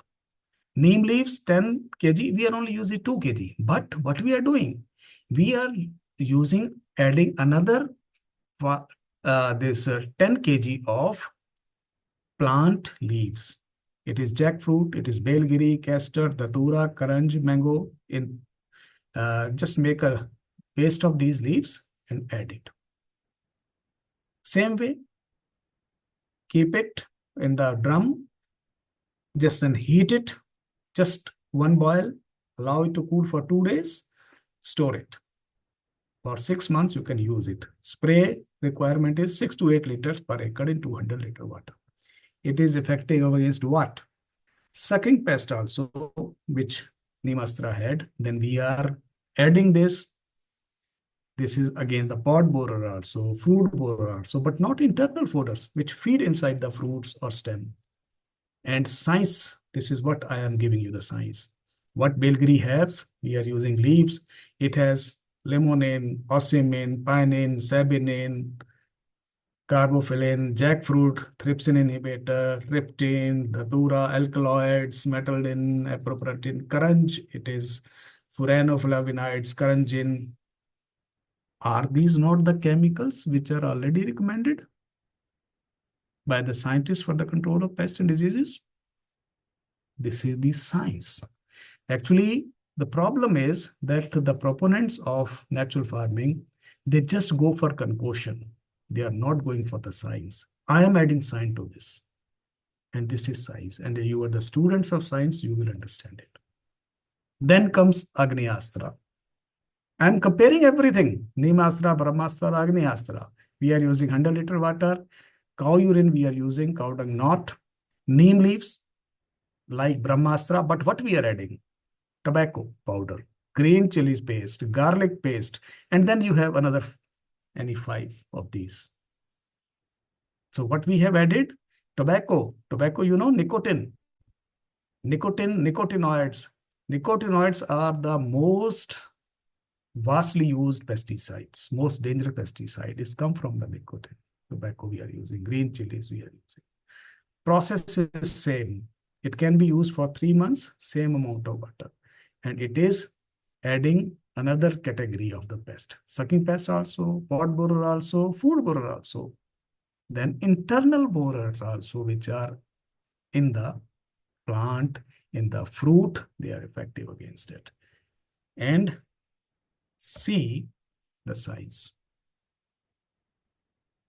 Neem leaves 10 kg, we are only using 2 kg. But what we are doing? We are adding another this 10 kg of plant leaves. It is jackfruit, it is belgiri, castor, datura, karanj, mango. Just make a paste of these leaves and add it. Same way, keep it in the drum, just then heat it, just one boil, allow it to cool for 2 days, store it. For 6 months, you can use it. Spray requirement is 6 to 8 liters per acre in 200 liter water. It is effective against what? Sucking pest also, which Neem Astra had. Then we are adding this. This is against the pod borer also, fruit borer also, but not internal fooders, which feed inside the fruits or stem. And science, this is what I am giving you the science. What belgiri has, we are using leaves. It has limonene, ocimene, pinene, sabinene, carbophyllene, jackfruit, trypsin inhibitor, riptine, datura, alkaloids, metaldin, apropratin, karanj, it is furanoflavinoids, karanjin. Are these not the chemicals which are already recommended by the scientists for the control of pests and diseases? This is the science. Actually, the problem is that the proponents of natural farming, they just go for concoction. They are not going for the science. I am adding science to this. And this is science. And you are the students of science, you will understand it. Then comes Agni Astra. I am comparing everything. Neem Astra, Brahmastra, Agni Astra. We are using 100 liter water. Cow urine we are using, cow dung not. Neem leaves like Brahmastra. But what we are adding? Tobacco powder, green chilies paste, garlic paste. And then you have another, any 5 of these. So what we have added? Tobacco. Tobacco, you know, nicotine. Nicotinoids. Nicotinoids are the most vastly used pesticides. Most dangerous pesticide is come from the nicotine. Tobacco we are using, green chilies we are using. Process is same. It can be used for 3 months, same amount of water. And it is adding another category of the pest. Sucking pest also, pod borer also, food borer also. Then internal borers also, which are in the plant, in the fruit, they are effective against it. And see the size.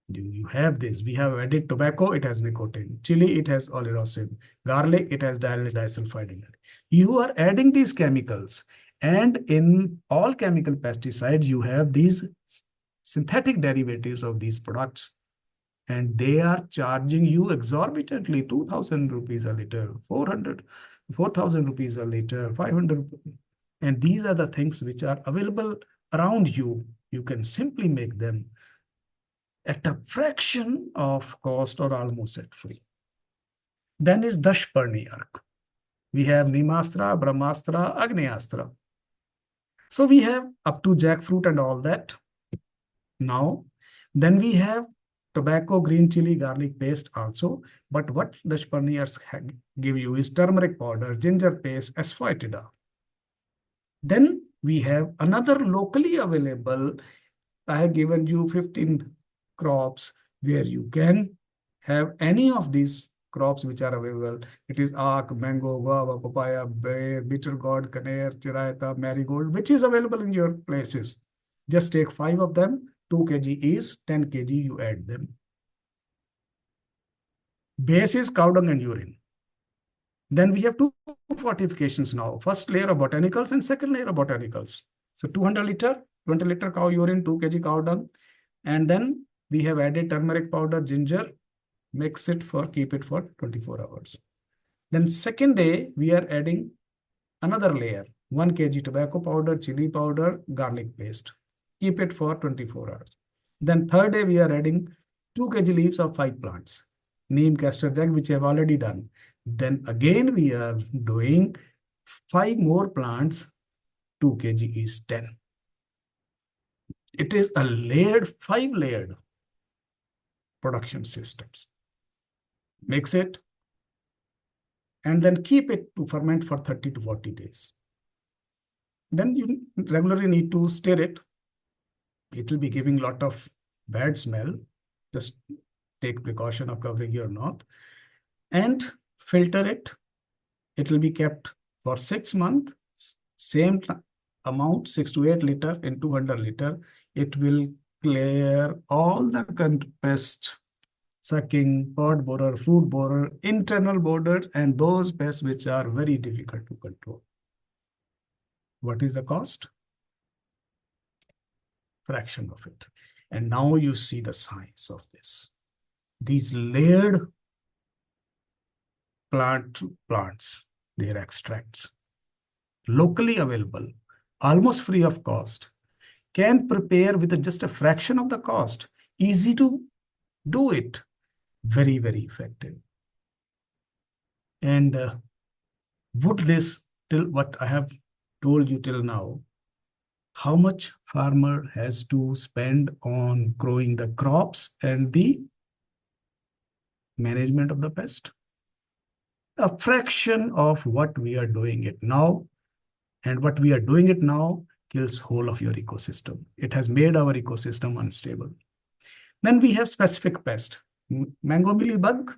You have this. We have added tobacco, it has nicotine. Chili, it has oleosin. Garlic, it has disulfide. You are adding these chemicals. And in all chemical pesticides, you have these synthetic derivatives of these products. and they are charging you exorbitantly 2,000 rupees a liter, 4,000 rupees a liter, 500. And these are the things which are available around you. You can simply make them at a fraction of cost or almost at free. Then is Dashparni Ark. We have Nimastra, Brahmastra, Agnyastra. So we have up to jackfruit and all that. Now, then we have tobacco, green chili, garlic paste also. But what the Dashparniers give you is turmeric powder, ginger paste, asafoetida. Then we have another locally available. I have given you 15 crops where you can have any of these crops which are available. It is aak, mango, guava, papaya, bear, bitter gourd, kaner, chiraita, marigold, which is available in your places. Just take 5 of them. 2 kg is 10 kg. You add them. Base is cow dung and urine. Then we have 2 fortifications now. First layer of botanicals and second layer of botanicals. So 200 liter, 20 liter cow urine, 2 kg cow dung. And then we have added turmeric powder, ginger, mix it keep it for 24 hours. Then second day, we are adding another layer, 1 kg tobacco powder, chili powder, garlic paste. Keep it for 24 hours. Then third day, we are adding 2 kg leaves of 5 plants, neem, castor jack, which I have already done. Then again, we are doing 5 more plants, 2 kg is 10. It is a layered, 5-layered production systems. Mix it and then keep it to ferment for 30 to 40 days. Then you regularly need to stir it. It will be giving a lot of bad smell. Just take precaution of covering your mouth and filter it. It will be kept for 6 months, same amount, 6 to 8 liter in 200 liter. It will clear all the pest, sucking, pod borer, fruit borer, internal borers, and those pests which are very difficult to control. What is the cost? Fraction of it. And now you see the science of this. These layered plants, their extracts, locally available, almost free of cost, can prepare with just a fraction of the cost. Easy to do it. Very, very effective. And would this, till what I have told you till now, how much farmer has to spend on growing the crops and the management of the pest? A fraction of what we are doing it now. And what we are doing it now kills whole of your ecosystem. It has made our ecosystem unstable. Then we have specific pest. Mango mealybug,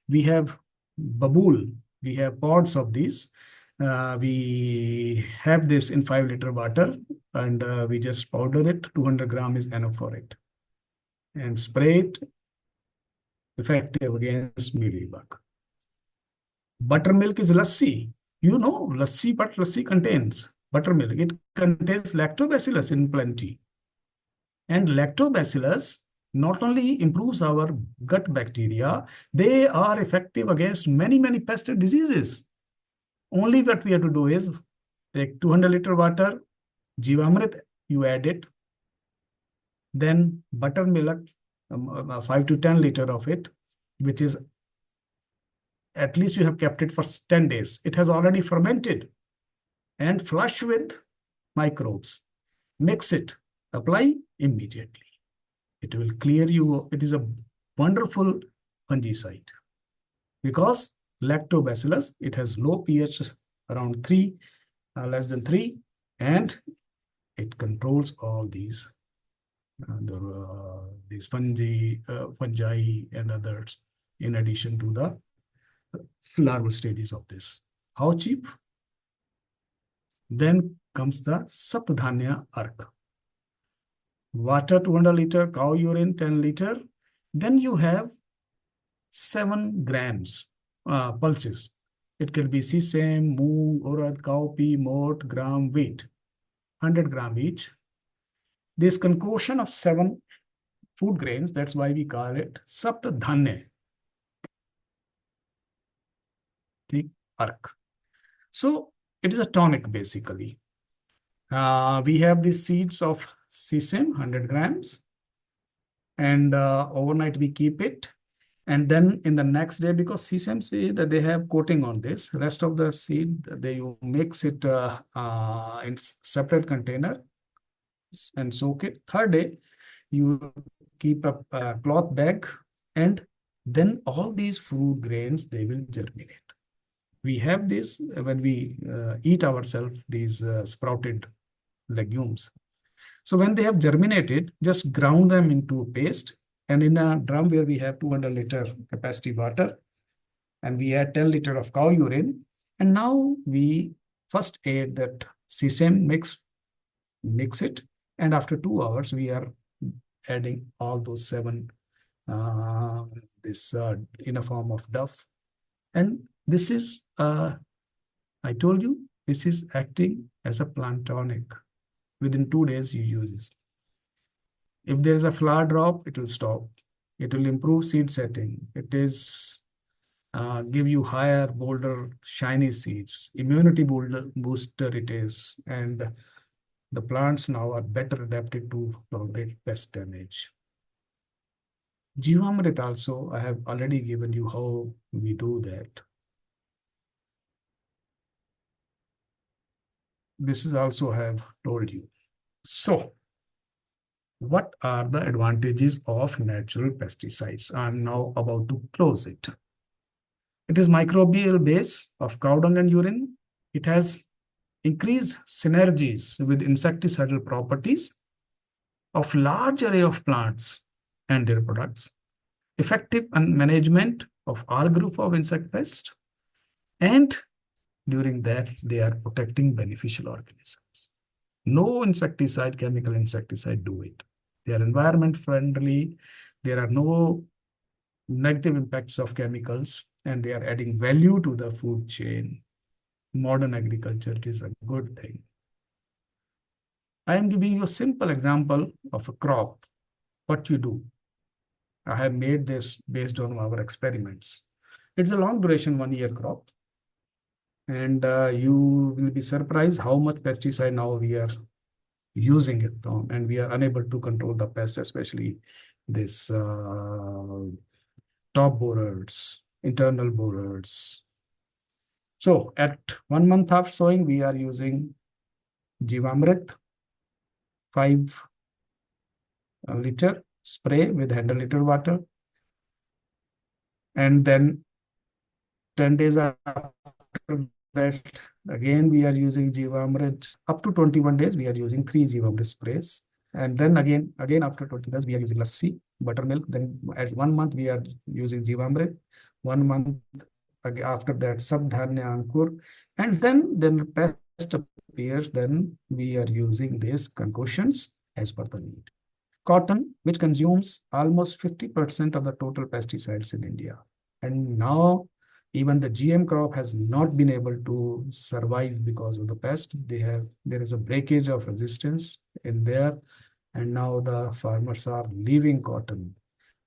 we have babool, we have pods of these. We have this in 5 liter water and we just powder it. 200 gram is enough for it. And spray it, effective against mealybug. Buttermilk is lassi. You know, lassi, but lassi contains buttermilk. It contains lactobacillus in plenty. And lactobacillus not only improves our gut bacteria, they are effective against many, many pest diseases. Only what we have to do is take 200 liter water, Jivamrit, you add it. Then buttermilk, 5 to 10 liter of it, which is at least you have kept it for 10 days. It has already fermented and flush with microbes. Mix it, apply immediately. It will clear you. It is a wonderful fungicide because lactobacillus, it has low pH around 3, less than 3, and it controls all these fungi and others in addition to the larval stages of this. How cheap? Then comes the Sapdhanya Ark. Water 200 liter, cow urine 10 liter. Then you have 7 grams pulses. It can be sesame, moong, urad, cowpea, mort, gram, wheat. 100 gram each. This concoction of 7 food grains. That's why we call it Sapt Dhanya. Ark. So it is a tonic basically. We have the seeds of sesame, 100 grams, and overnight we keep it. And then in the next day, because sesame seed, they have coating on this, rest of the seed, you mix it in separate container and soak it. Third day, you keep a cloth bag, and then all these food grains, they will germinate. We have this when we eat ourselves, these sprouted legumes. So when they have germinated, just ground them into paste, and in a drum where we have 200-liter capacity water, and we add 10 liter of cow urine, and now we first add that sesame mix it, and after 2 hours we are adding all those seven in a form of duff, and this is I told you this is acting as a plant tonic. Within 2 days you use it. If there is a flower drop, it will stop. It will improve seed setting. It is give you higher, bolder, shiny seeds. Immunity booster it is. And the plants now are better adapted to tolerate pest damage. Jivamrit also, I have already given you how we do that. This is also I have told you. So, what are the advantages of natural pesticides? I'm now about to close it. It is microbial base of cow dung and urine. It has increased synergies with insecticidal properties of large array of plants and their products. Effective management of our group of insect pests. And during that, they are protecting beneficial organisms. No insecticide, chemical insecticide do it. They are environment friendly. There are no negative impacts of chemicals, and they are adding value to the food chain. Modern agriculture is a good thing. I am giving you a simple example of a crop. What you do. I have made this based on our experiments. It's a long duration 1-year crop. And you will be surprised how much pesticide now we are using it on, and we are unable to control the pests, especially this top borers, internal borers. So at 1 month of sowing, we are using Jivamrit, 5 liter spray with 100-liter water. And then 10 days after that, again, we are using Jivamrit. Up to 21 days, we are using 3 Jivamrit sprays. And then again after 20 days, we are using lassi, buttermilk. Then at 1 month, we are using Jivamrit. 1 month after that, Sabdhanya Ankur. And then pest appears, then we are using these concoctions as per the need. Cotton, which consumes almost 50% of the total pesticides in India. And now even the GM crop has not been able to survive because of the pest. There is a breakage of resistance in there. And now the farmers are leaving cotton.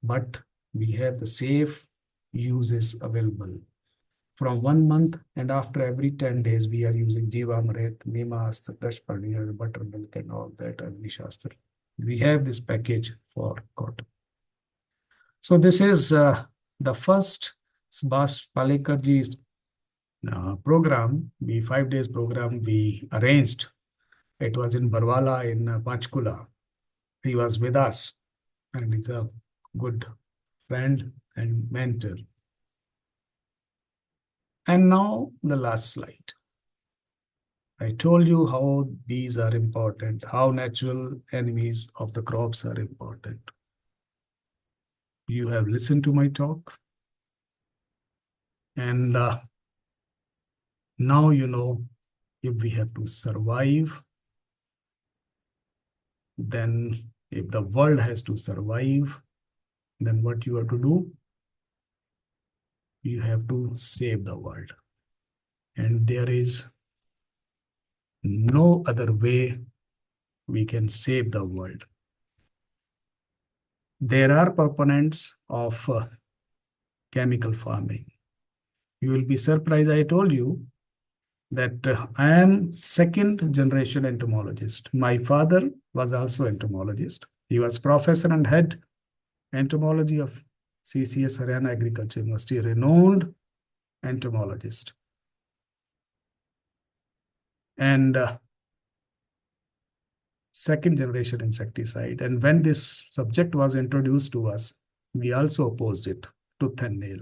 But we have the safe uses available. From 1 month and after every 10 days, we are using Jivamrit, Nemastra, Dashparnir, buttermilk, and all that, Agnishastra. We have this package for cotton. So this is the first Subhash Palekarji's program, the 5 days program we arranged. It was in Barwala in Panchkula. He was with us, and he's a good friend and mentor. And now the last slide. I told you how bees are important, how natural enemies of the crops are important. You have listened to my talk. And now you know if we have to survive, then if the world has to survive, then what you have to do? You have to save the world. And there is no other way we can save the world. there are proponents of chemical farming. You will be surprised. I told you that I am second generation entomologist. My father was also entomologist. He was professor and head entomology of CCS Haryana Agriculture University, renowned entomologist. And second generation insecticide. And when this subject was introduced to us, we also opposed it tooth and nail.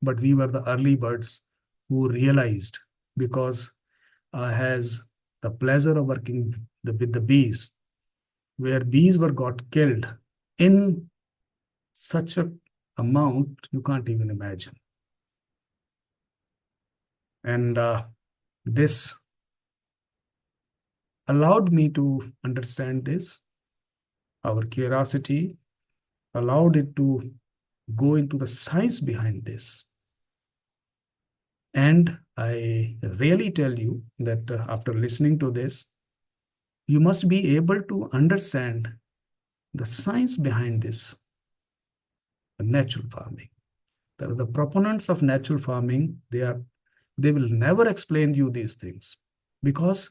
But we were the early birds who realized, because I has the pleasure of working with the bees, where bees were got killed in such a amount you can't even imagine. And this allowed me to understand this. Our curiosity allowed it to go into the science behind this. And I really tell you that after listening to this, you must be able to understand the science behind this, the natural farming. The proponents of natural farming, they will never explain you these things, because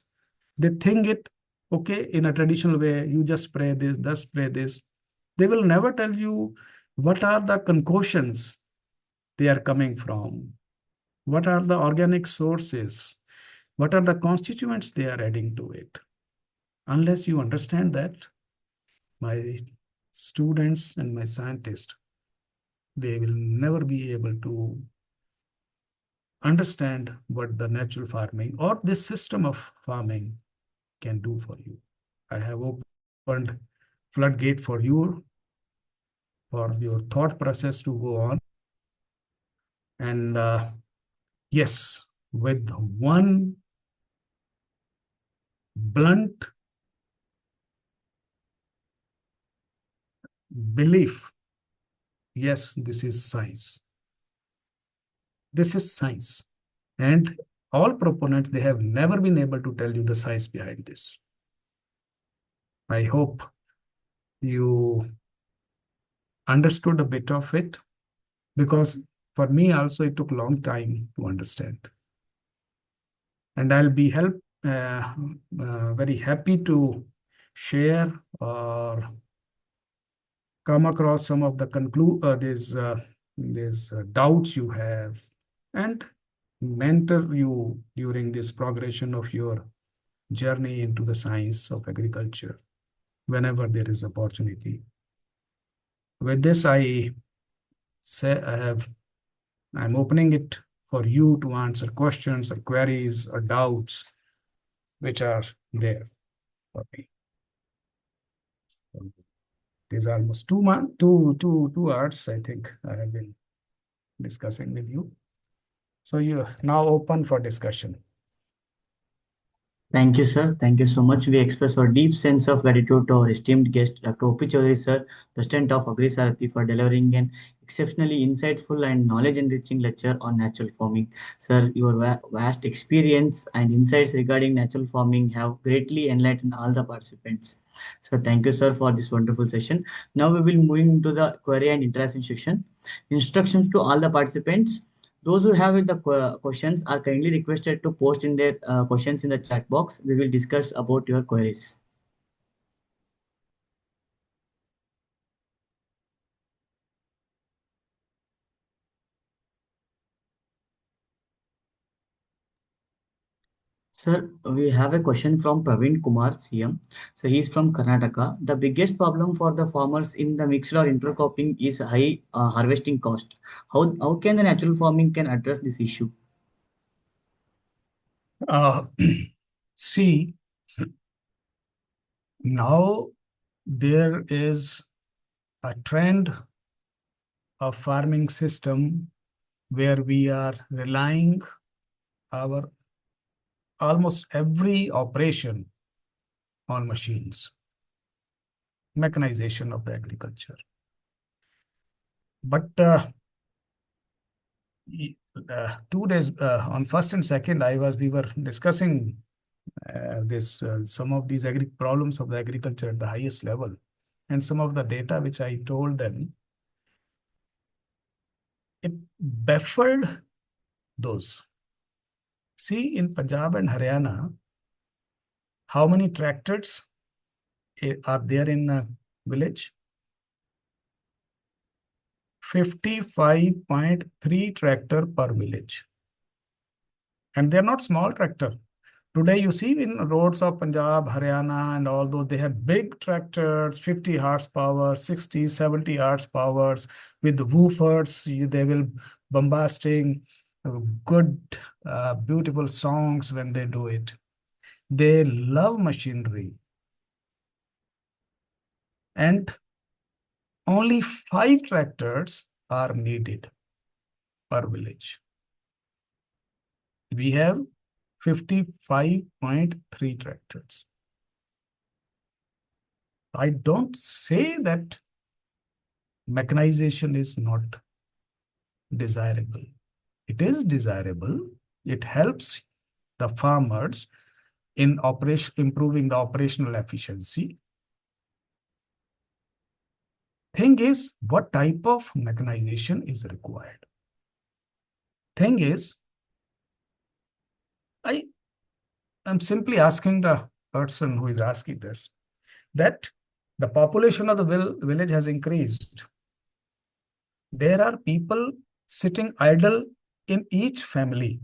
they think it, okay, in a traditional way, you just spray this, just spray this. They will never tell you what are the concoctions they are coming from, what are the organic sources, what are the constituents they are adding to it. Unless you understand that, my students and my scientists, they will never be able to understand what the natural farming or this system of farming can do for you. I have opened floodgate for you, for your thought process to go on. And yes, with one blunt belief, yes, this is science. This is science. And all proponents, they have never been able to tell you the science behind this. I hope you understood a bit of it, because for me also it took a long time to understand. And I'll be very happy to share or come across some of the these doubts you have, and mentor you during this progression of your journey into the science of agriculture whenever there is opportunity. With this, I'm opening it for you to answer questions or queries or doubts which are there for me. So it is almost 2 hours, I think, I have been discussing with you. So you now open for discussion. Thank you, sir. Thank you so much. We express our deep sense of gratitude to our esteemed guest, Dr. O.P. Chaudhary, sir, President of Agri SAARTHI, for delivering an exceptionally insightful and knowledge-enriching lecture on natural farming. Sir, your vast experience and insights regarding natural farming have greatly enlightened all the participants. So thank you, sir, for this wonderful session. Now we will move into the query and interaction session. Instructions to all the participants. Those who have the questions are kindly requested to post in their questions in the chat box. We will discuss about your queries. Sir, we have a question from Praveen Kumar CM. So he is from Karnataka. The biggest problem for the farmers in the mixed or intercropping is high harvesting cost. How can the natural farming can address this issue? See, now there is a trend of farming system where we are relying our almost every operation on machines, mechanization of the agriculture. But 2 days on 1st and 2nd, we were discussing some of these problems of the agriculture at the highest level. and some of the data which I told them, it baffled those. See, in Punjab and Haryana, how many tractors are there in a village? 55.3 tractor per village. And they're not small tractor. Today you see in roads of Punjab, Haryana and all those, they have big tractors, 50 horsepower, 60, 70 horsepower with woofers. They will bombasting good, beautiful songs when they do it. They love machinery. And only 5 tractors are needed per village. We have 55.3 tractors. I don't say that mechanization is not desirable. It is desirable. It helps the farmers in improving the operational efficiency. Thing is, what type of mechanization is required? Thing is, I'm simply asking the person who is asking this, that the population of the village has increased. There are people sitting idle in each family.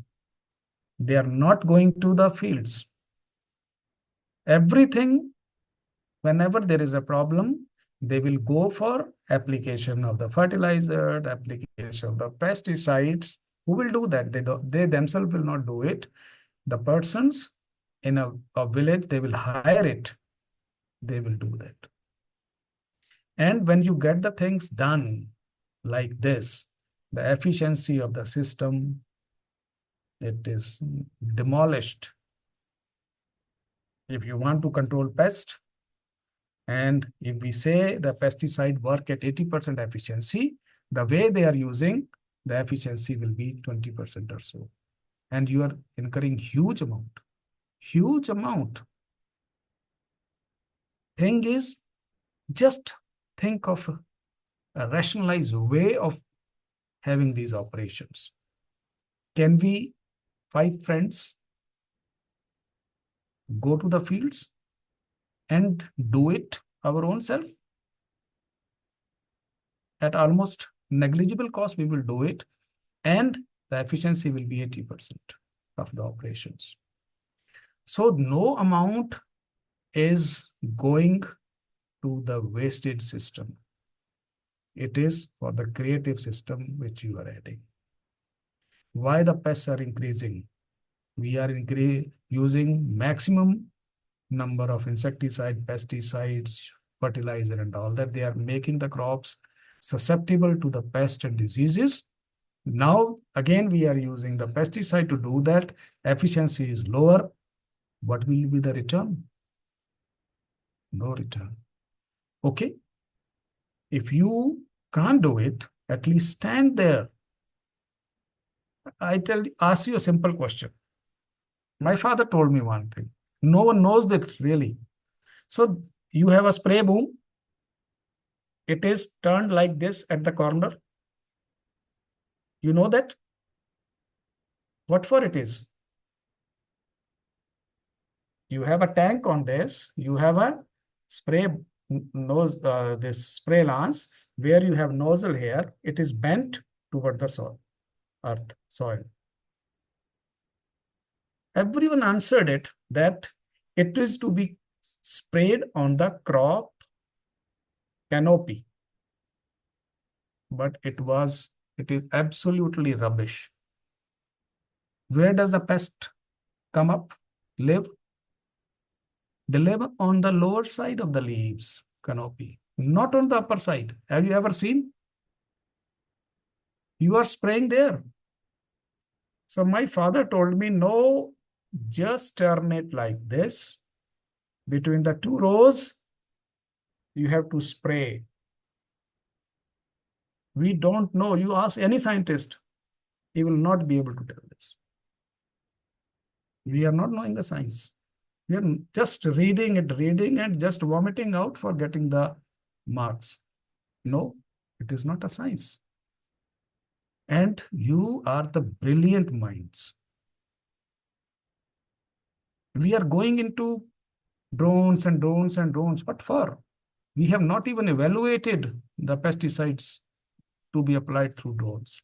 They are not going to the fields. Everything, whenever there is a problem, they will go for application of the fertilizer, the application of the pesticides. Who will do that? They themselves will not do it. The persons in a village, they will hire it. They will do that. And when you get the things done like this, the efficiency of the system, it is demolished. If you want to control pest, and if we say the pesticide work at 80% efficiency, the way they are using, the efficiency will be 20% or so. And you are incurring huge amount. Huge amount. Thing is, just think of a rationalized way of having these operations. Can we, 5 friends, go to the fields and do it our own self? At almost negligible cost, we will do it, and the efficiency will be 80% of the operations. So no amount is going to the wasted system. It is for the creative system which you are adding. Why the pests are increasing? We are using maximum number of insecticide, pesticides, fertilizer and all that. They are making the crops susceptible to the pest and diseases. Now, again, we are using the pesticide to do that. Efficiency is lower. What will be the return? No return. Okay. If you can't do it, at least stand there. Ask you a simple question. My father told me one thing. No one knows that really. So you have a spray boom. It is turned like this at the corner. You know that? What for it is? You have a tank on this. You have a spray nose, this spray lance where you have nozzle here. It is bent toward the soil, soil. Everyone answered it that it is to be sprayed on the crop canopy. But it is absolutely rubbish. Where does the pest come up, live? They live on the lower side of the leaves canopy, not on the upper side. Have you ever seen? You are spraying there. So my father told me, no, just turn it like this. Between the 2 rows, you have to spray. We don't know. You ask any scientist, he will not be able to tell this. We are not knowing the science. We are just reading and just vomiting out for getting the marks. No, it is not a science. And you are the brilliant minds. We are going into drones and drones and drones. What for? We have not even evaluated the pesticides to be applied through drones.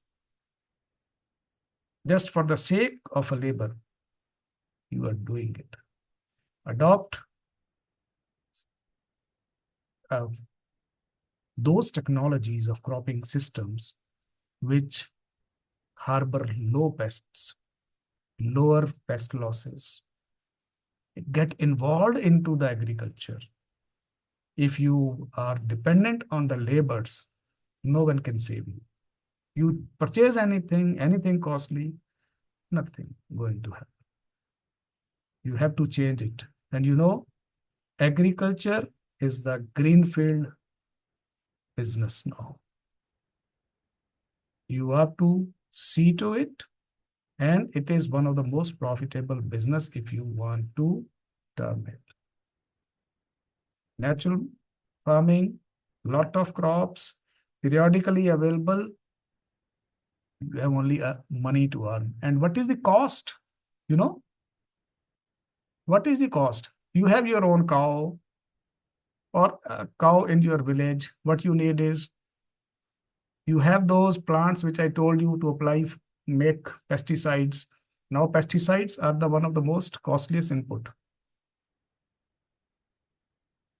Just for the sake of a labor, you are doing it. Adopt those technologies of cropping systems which harbor low pests, lower pest losses. Get involved into the agriculture. If you are dependent on the labors, no one can save you. You purchase anything costly, nothing going to happen. You have to change it. And you know, agriculture is the greenfield business now. You have to see to it, and it is one of the most profitable business if you want to term it. Natural farming, lot of crops, periodically available. You have only money to earn. And what is the cost? You know, what is the cost? You have your own cow or a cow in your village. What you need is you have those plants which I told you to apply, make pesticides. Now pesticides are the one of the most costliest input.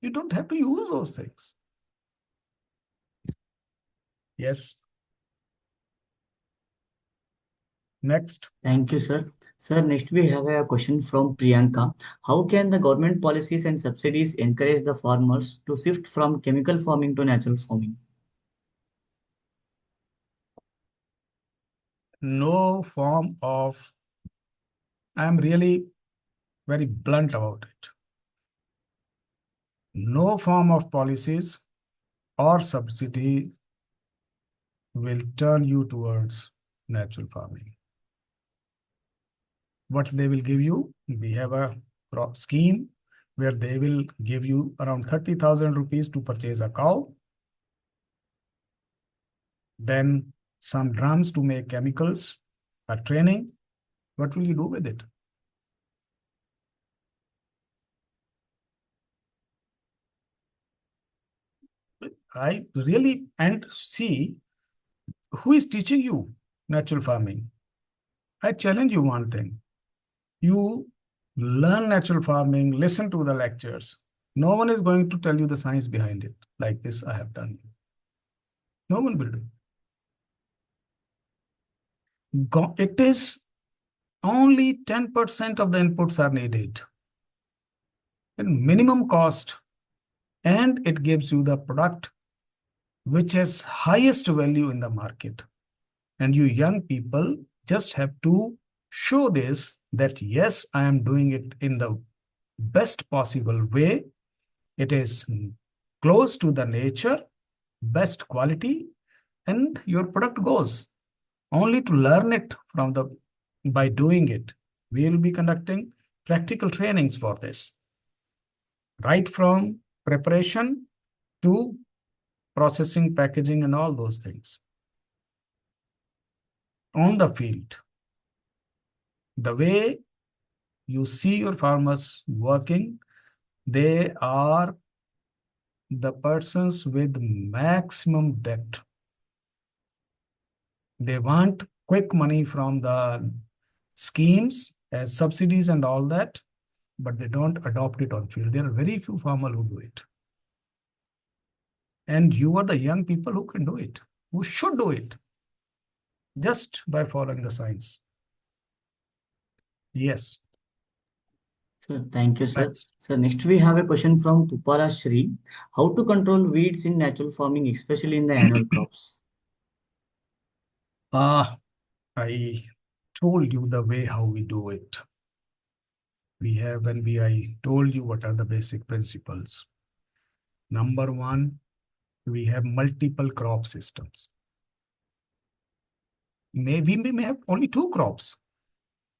You don't have to use those things. Yes. Next. Thank you, sir. Sir, next we have a question from Priyanka. How can the government policies and subsidies encourage the farmers to shift from chemical farming to natural farming? No form of, I am really very blunt about it. No form of policies or subsidy will turn you towards natural farming. What they will give you, we have a crop scheme where they will give you around 30,000 rupees to purchase a cow. Then some drums to make chemicals, a training. What will you do with it? I really, and see, who is teaching you natural farming? I challenge you one thing. You learn natural farming, listen to the lectures. No one is going to tell you the science behind it, like this I have done. No one will do. It is only 10% of the inputs are needed. And minimum cost, and it gives you the product which has highest value in the market. And you young people just have to show this, that yes, I am doing it in the best possible way. It is close to the nature, best quality, and your product goes. Only to learn it from by doing it. We will be conducting practical trainings for this. Right from preparation to processing, packaging, and all those things. On the field, the way you see your farmers working, they are the persons with maximum debt. They want quick money from the schemes as subsidies and all that, but they don't adopt it on field. There are very few farmers who do it. And you are the young people who can do it, who should do it, just by following the science. Yes. Sir, thank you, sir. Next. Sir, next we have a question from Pupala Shri. How to control weeds in natural farming, especially in the annual crops? I told you the way how we do it. I told you what are the basic principles. Number one, we have multiple crop systems. We may have only 2 crops,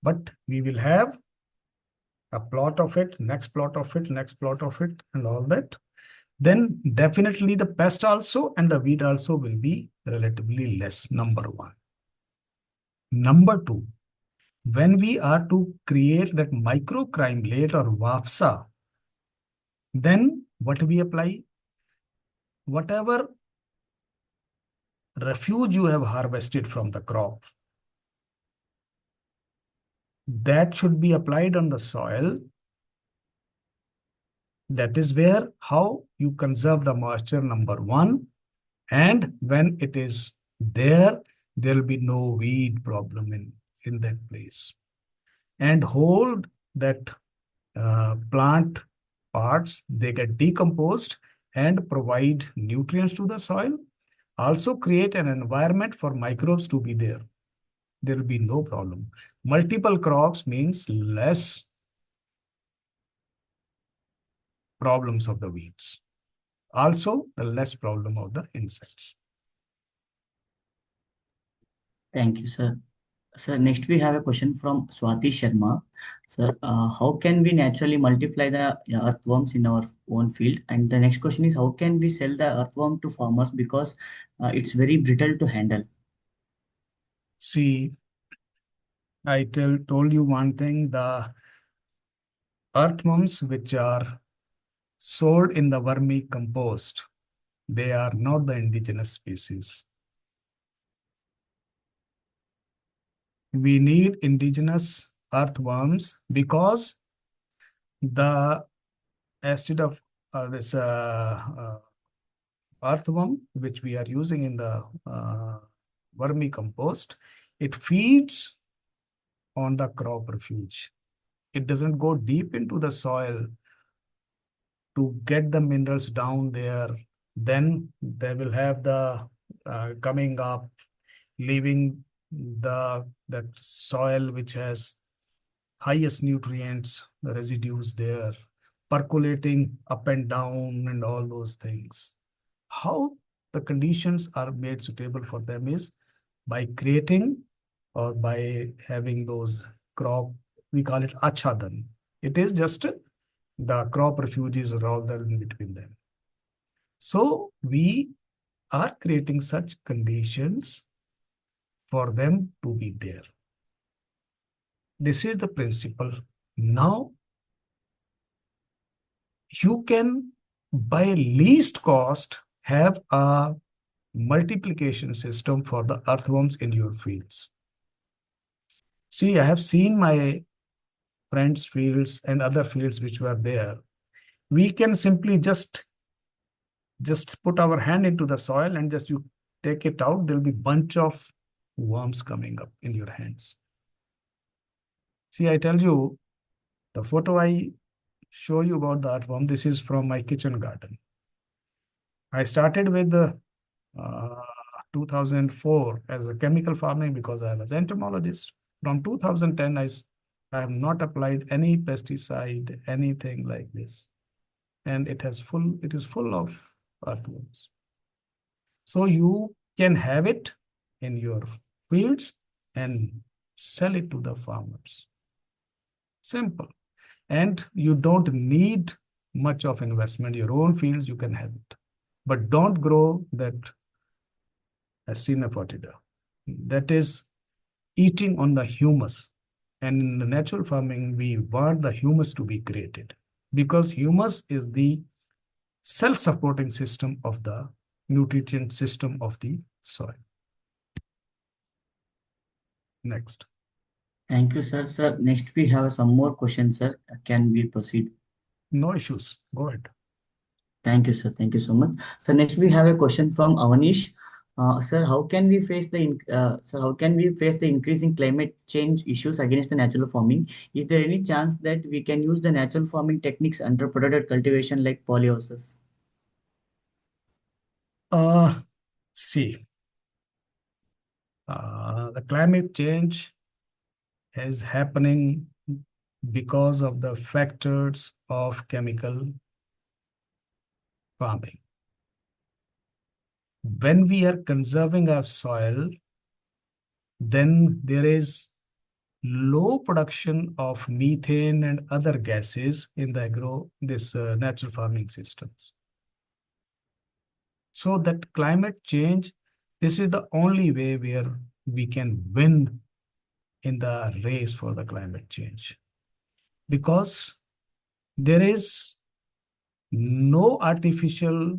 but we will have a plot of it, next plot of it, next plot of it, and all that. then definitely the pest also and the weed also will be relatively less, number one. Number two, when we are to create that microcrime rate or WAFSA, then what we apply? Whatever refuge you have harvested from the crop, that should be applied on the soil. That is where how you conserve the moisture, number one. And when it is there, there will be no weed problem in that place. And hold that plant parts, they get decomposed and provide nutrients to the soil. Also create an environment for microbes to be there. There will be no problem. Multiple crops means less problems of the weeds. Also, the less problem of the insects. Thank you, sir. Sir, next we have a question from Swati Sharma. Sir, how can we naturally multiply the earthworms in our own field? And the next question is, how can we sell the earthworm to farmers because it's very brittle to handle? See, I told you one thing, the earthworms which are sold in the vermicompost, they are not the indigenous species. We need indigenous earthworms because the acid of this earthworm which we are using in the vermicompost, it feeds on the crop refuge. It doesn't go deep into the soil to get the minerals down there. Then they will have the coming up, leaving that soil which has highest nutrients, the residues there, percolating up and down and all those things. How the conditions are made suitable for them is by creating or by having those crop, we call it achadan. It is just the crop refuges rather in between them. So we are creating such conditions for them to be there. This is the principle. Now, you can, by least cost, have a multiplication system for the earthworms in your fields. See, I have seen my friends' fields and other fields which were there. We can simply just put our hand into the soil and just you take it out. There'll be bunch of worms coming up in your hands. See, I tell you, the photo I show you about the earthworm, this is from my kitchen garden. I started with the 2004 as a chemical farming because I was entomologist. From 2010, I have not applied any pesticide, anything like this. And it is full of earthworms. So you can have it in your fields and sell it to the farmers. Simple. And you don't need much of investment. Your own fields, you can have it. But don't grow that Acinetida. That is eating on the humus. And in the natural farming, we want the humus to be created because humus is the self-supporting system of the nutrient system of the soil. Next. Thank you, sir. Sir, next we have some more questions, sir. Can we proceed? No issues. Go ahead. Thank you, sir. Thank you so much. So next we have a question from Avanish. Sir, how can we face the increasing climate change issues against the natural farming? Is there any chance that we can use the natural farming techniques under protected cultivation like polyhouses? See, the climate change is happening because of the factors of chemical farming. When we are conserving our soil, then there is low production of methane and other gases in the natural farming systems. So that climate change, this is the only way where we can win in the race for the climate change. Because there is no artificial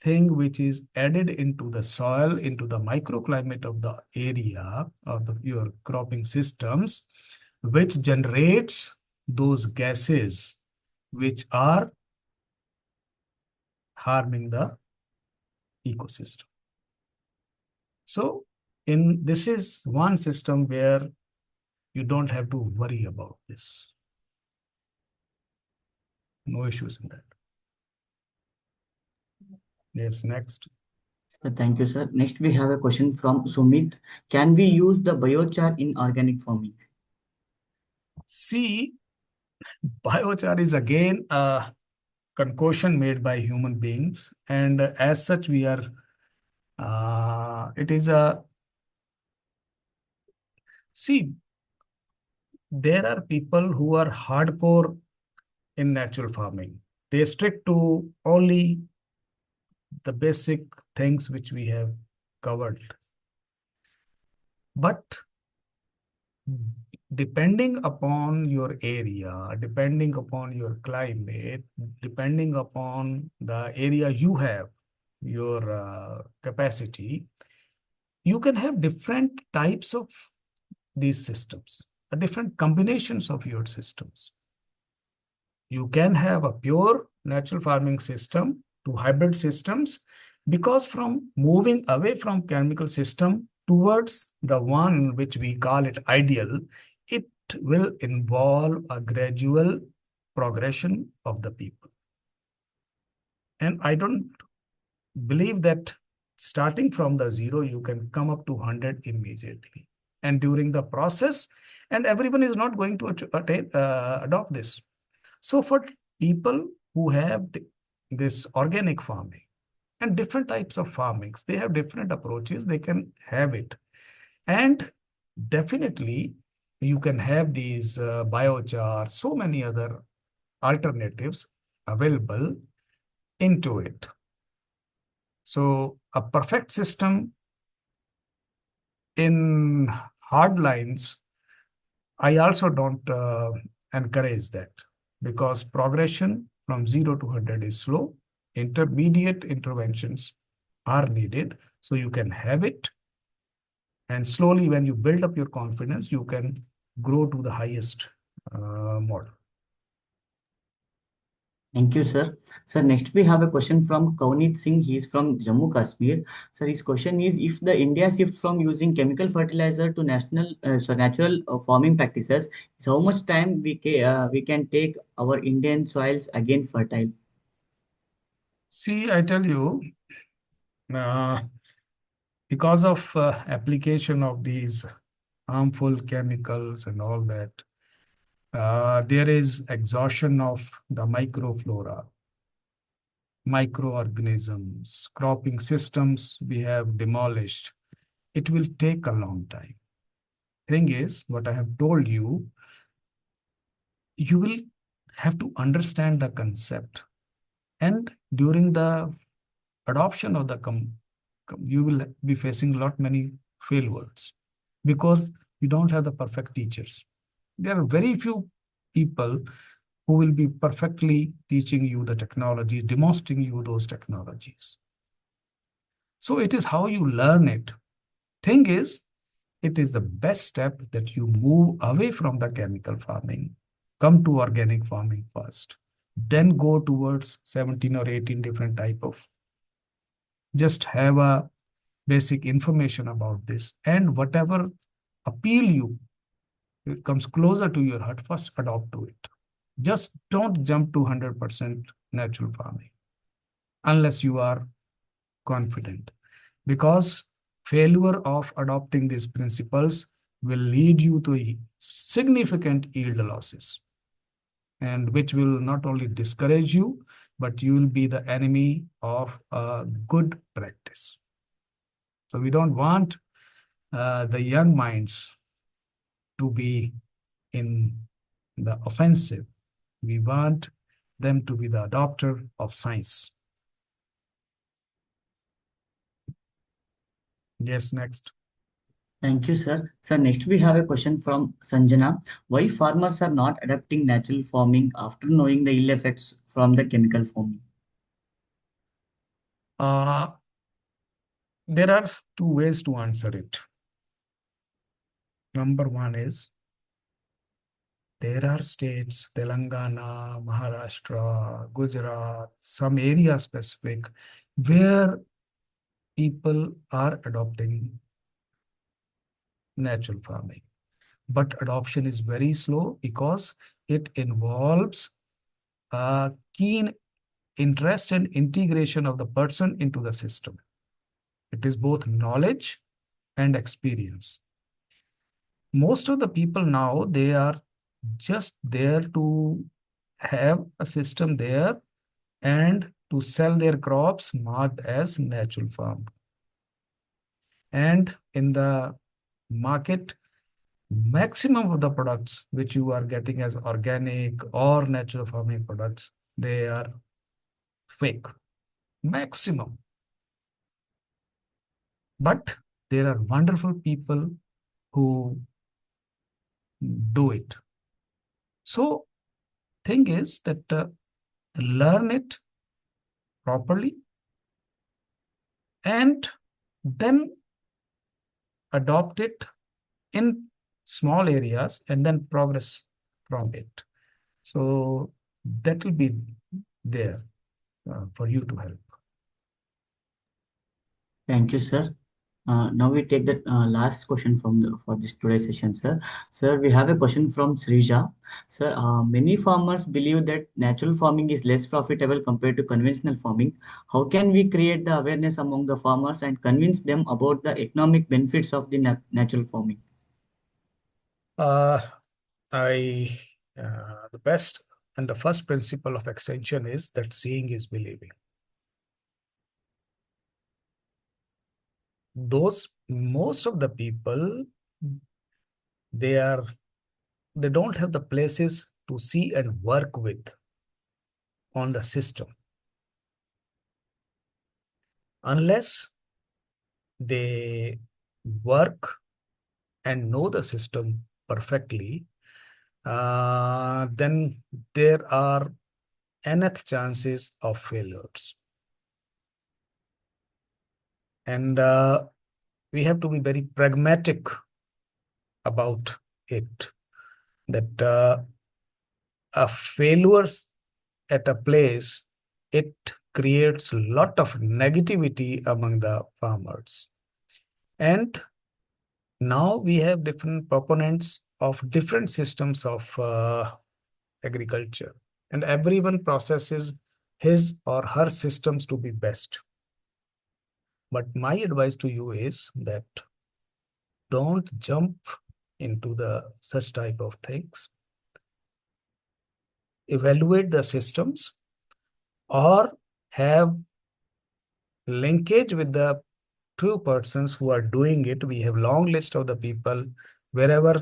thing which is added into the soil, into the microclimate of the area of your cropping systems, which generates those gases which are harming the ecosystem. So this is one system where you don't have to worry about this. No issues in that. Yes, next. Thank you, sir. Next, we have a question from Sumit. Can we use the biochar in organic farming? See, biochar is again a concoction made by human beings, and as such, we are. It is a see. There are people who are hardcore in natural farming. They stick to only the basic things which we have covered. But depending upon your area, depending upon your climate, depending upon the area you have, your capacity, you can have different types of these systems, different combinations of your systems. You can have a pure natural farming system to hybrid systems, because from moving away from chemical system towards the one which we call it ideal, it will involve a gradual progression of the people. And I don't believe that starting from the zero, you can come up to 100 immediately. And during the process, and everyone is not going to adopt this. So for people who have this organic farming and different types of farmings, they have different approaches, they can have it. And definitely you can have these biochar, so many other alternatives available into it. So a perfect system in hard lines, I also don't encourage that, because progression from 0 to 100 is slow. Intermediate interventions are needed so you can have it. And slowly, when you build up your confidence, you can grow to the highest model. Thank you, sir. Sir, next we have a question from Kaunit Singh. He is from Jammu Kashmir. Sir, his question is: if the India shifts from using chemical fertilizer to natural farming practices, is how much time we can take our Indian soils again fertile? See, I tell you, because of application of these harmful chemicals and all that, there is exhaustion of the microflora, microorganisms, cropping systems we have demolished. It will take a long time. Thing is, what I have told you, you will have to understand the concept. And during the adoption of the you will be facing many failures, because you don't have the perfect teachers. There are very few people who will be perfectly teaching you the technology, demonstrating you those technologies. So it is how you learn it. Thing is, it is the best step that you move away from the chemical farming, come to organic farming first, then go towards 17 or 18 different type of, just have a basic information about this, and whatever appeal you, it comes closer to your heart, first adopt to it. Just don't jump to 100% natural farming unless you are confident, because failure of adopting these principles will lead you to significant yield losses, and which will not only discourage you, but you will be the enemy of a good practice. So we don't want the young minds to be in the offensive. We want them to be the adopter of science. Yes, next. Thank you, sir. Sir, next we have a question from Sanjana. Why farmers are not adapting natural farming after knowing the ill effects from the chemical farming? There are two ways to answer it. Number one is there are states, Telangana, Maharashtra, Gujarat, some area specific, where people are adopting natural farming. But adoption is very slow because it involves a keen interest and integration of the person into the system. It is both knowledge and experience. Most of the people now, they are just there to have a system there and to sell their crops marked as natural farm. And in the market, maximum of the products which you are getting as organic or natural farming products, they are fake. Maximum. But there are wonderful people who do it. So thing is that learn it properly and then adopt it in small areas and then progress from it. So that will be there for you to help. Thank you, sir. Now we take the last question from for this today's session, sir. Sir, we have a question from Srija. Sir, many farmers believe that natural farming is less profitable compared to conventional farming. How can we create the awareness among the farmers and convince them about the economic benefits of the natural farming? Uh, the best and the first principle of extension is that seeing is believing. Most of the people, they don't have the places to see and work with on the system. Unless they work and know the system perfectly, then there are nth chances of failures. And we have to be very pragmatic about it, that a failure at a place, it creates a lot of negativity among the farmers. And now we have different proponents of different systems of agriculture, and everyone processes his or her systems to be best. But my advice to you is that don't jump into the such type of things. Evaluate the systems or have linkage with the true persons who are doing it. We have long list of the people wherever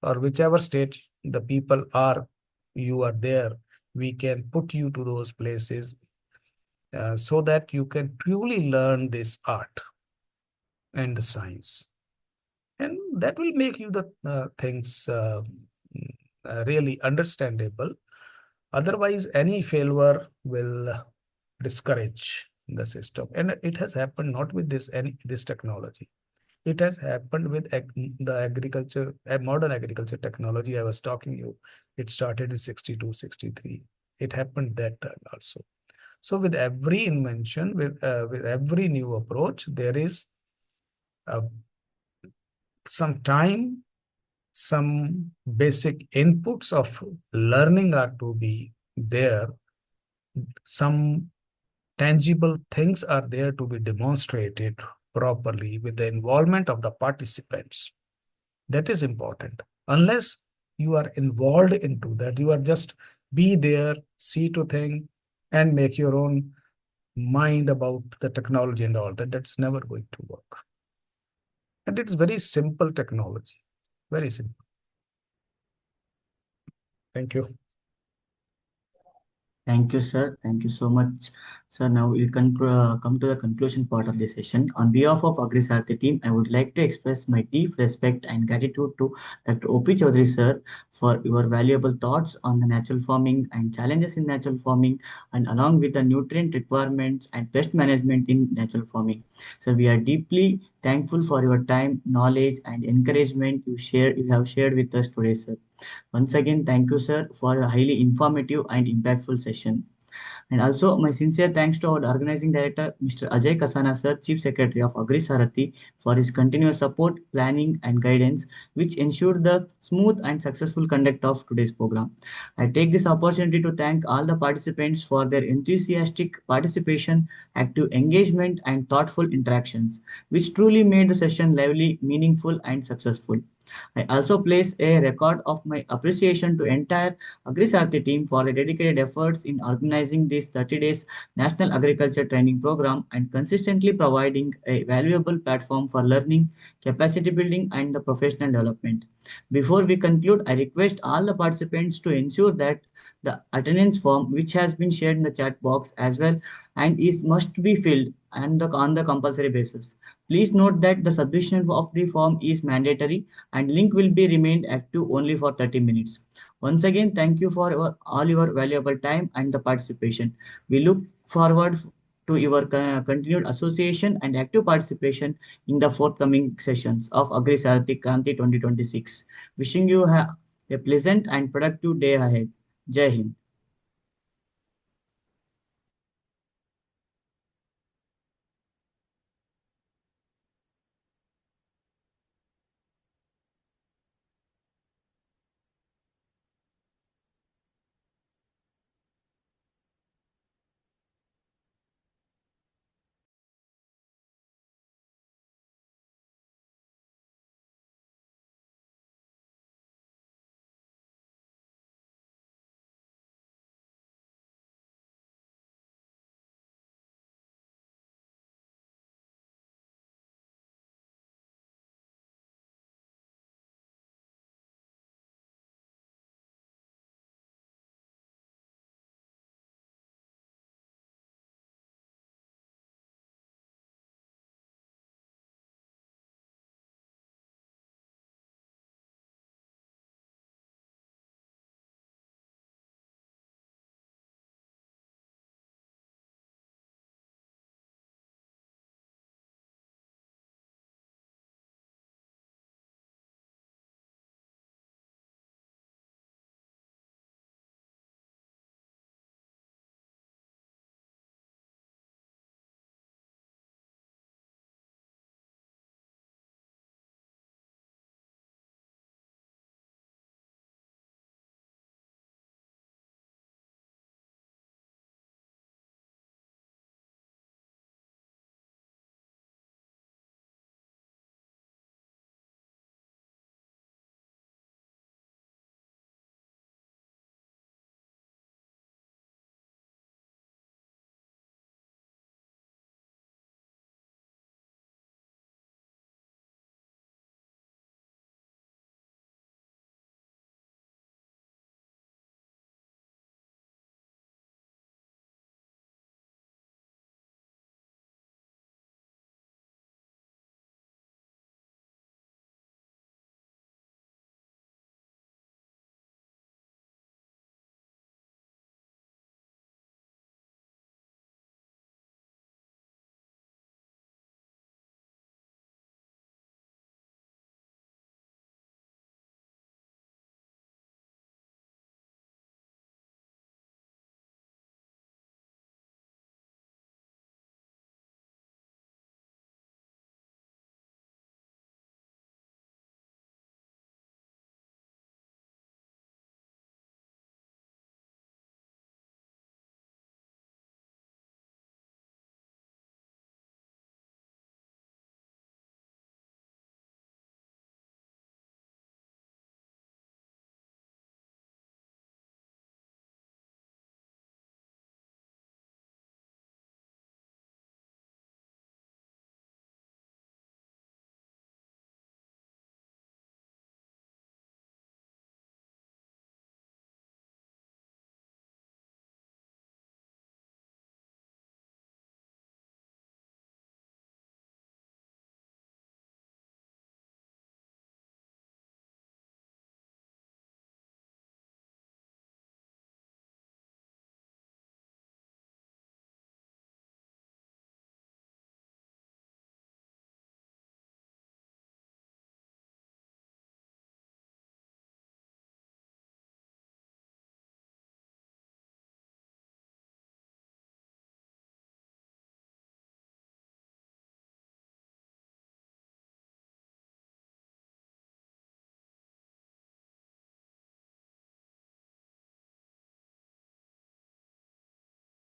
or whichever state the people are, you are there. We can put you to those places so that you can truly learn this art and the science. And that will make you the things really understandable. Otherwise, any failure will discourage the system. And it has happened not with this technology. It has happened with the agriculture, modern agriculture technology I was talking you. It started in 62, 63. It happened that time also. So with every invention, with every new approach, there is some time, some basic inputs of learning are to be there. Some tangible things are there to be demonstrated properly with the involvement of the participants. That is important. Unless you are involved into that, you are just be there, see to thing, and make your own mind about the technology and all that. That's never going to work. And it's very simple technology. Very simple. Thank you. Thank you, sir. Thank you so much. So now we'll come to the conclusion part of this session. On behalf of Agri SAARTHI team, I would like to express my deep respect and gratitude to Dr. O.P. Chaudhary, sir, for your valuable thoughts on the natural farming and challenges in natural farming, and along with the nutrient requirements and pest management in natural farming. So we are deeply thankful for your time, knowledge, and encouragement you have shared with us today, sir. Once again, thank you, sir, for a highly informative and impactful session. And also, my sincere thanks to our organizing director, Mr. Ajay Kasana, sir, Chief Secretary of Agri Sarathi, for his continuous support, planning, and guidance, which ensured the smooth and successful conduct of today's program. I take this opportunity to thank all the participants for their enthusiastic participation, active engagement, and thoughtful interactions, which truly made the session lively, meaningful, and successful. I also place a record of my appreciation to entire AgriSarthi team for their dedicated efforts in organizing this 30 days National Agriculture Training Program and consistently providing a valuable platform for learning, capacity building, and the professional development. Before we conclude, I request all the participants to ensure that the attendance form, which has been shared in the chat box as well, and is must be filled on the compulsory basis. Please note that the submission of the form is mandatory and link will be remained active only for 30 minutes. Once again, thank you for all your valuable time and the participation. We look forward to your continued association and active participation in the forthcoming sessions of Agri Sarathi Kranti 2026. Wishing you a pleasant and productive day ahead. Jai Hind.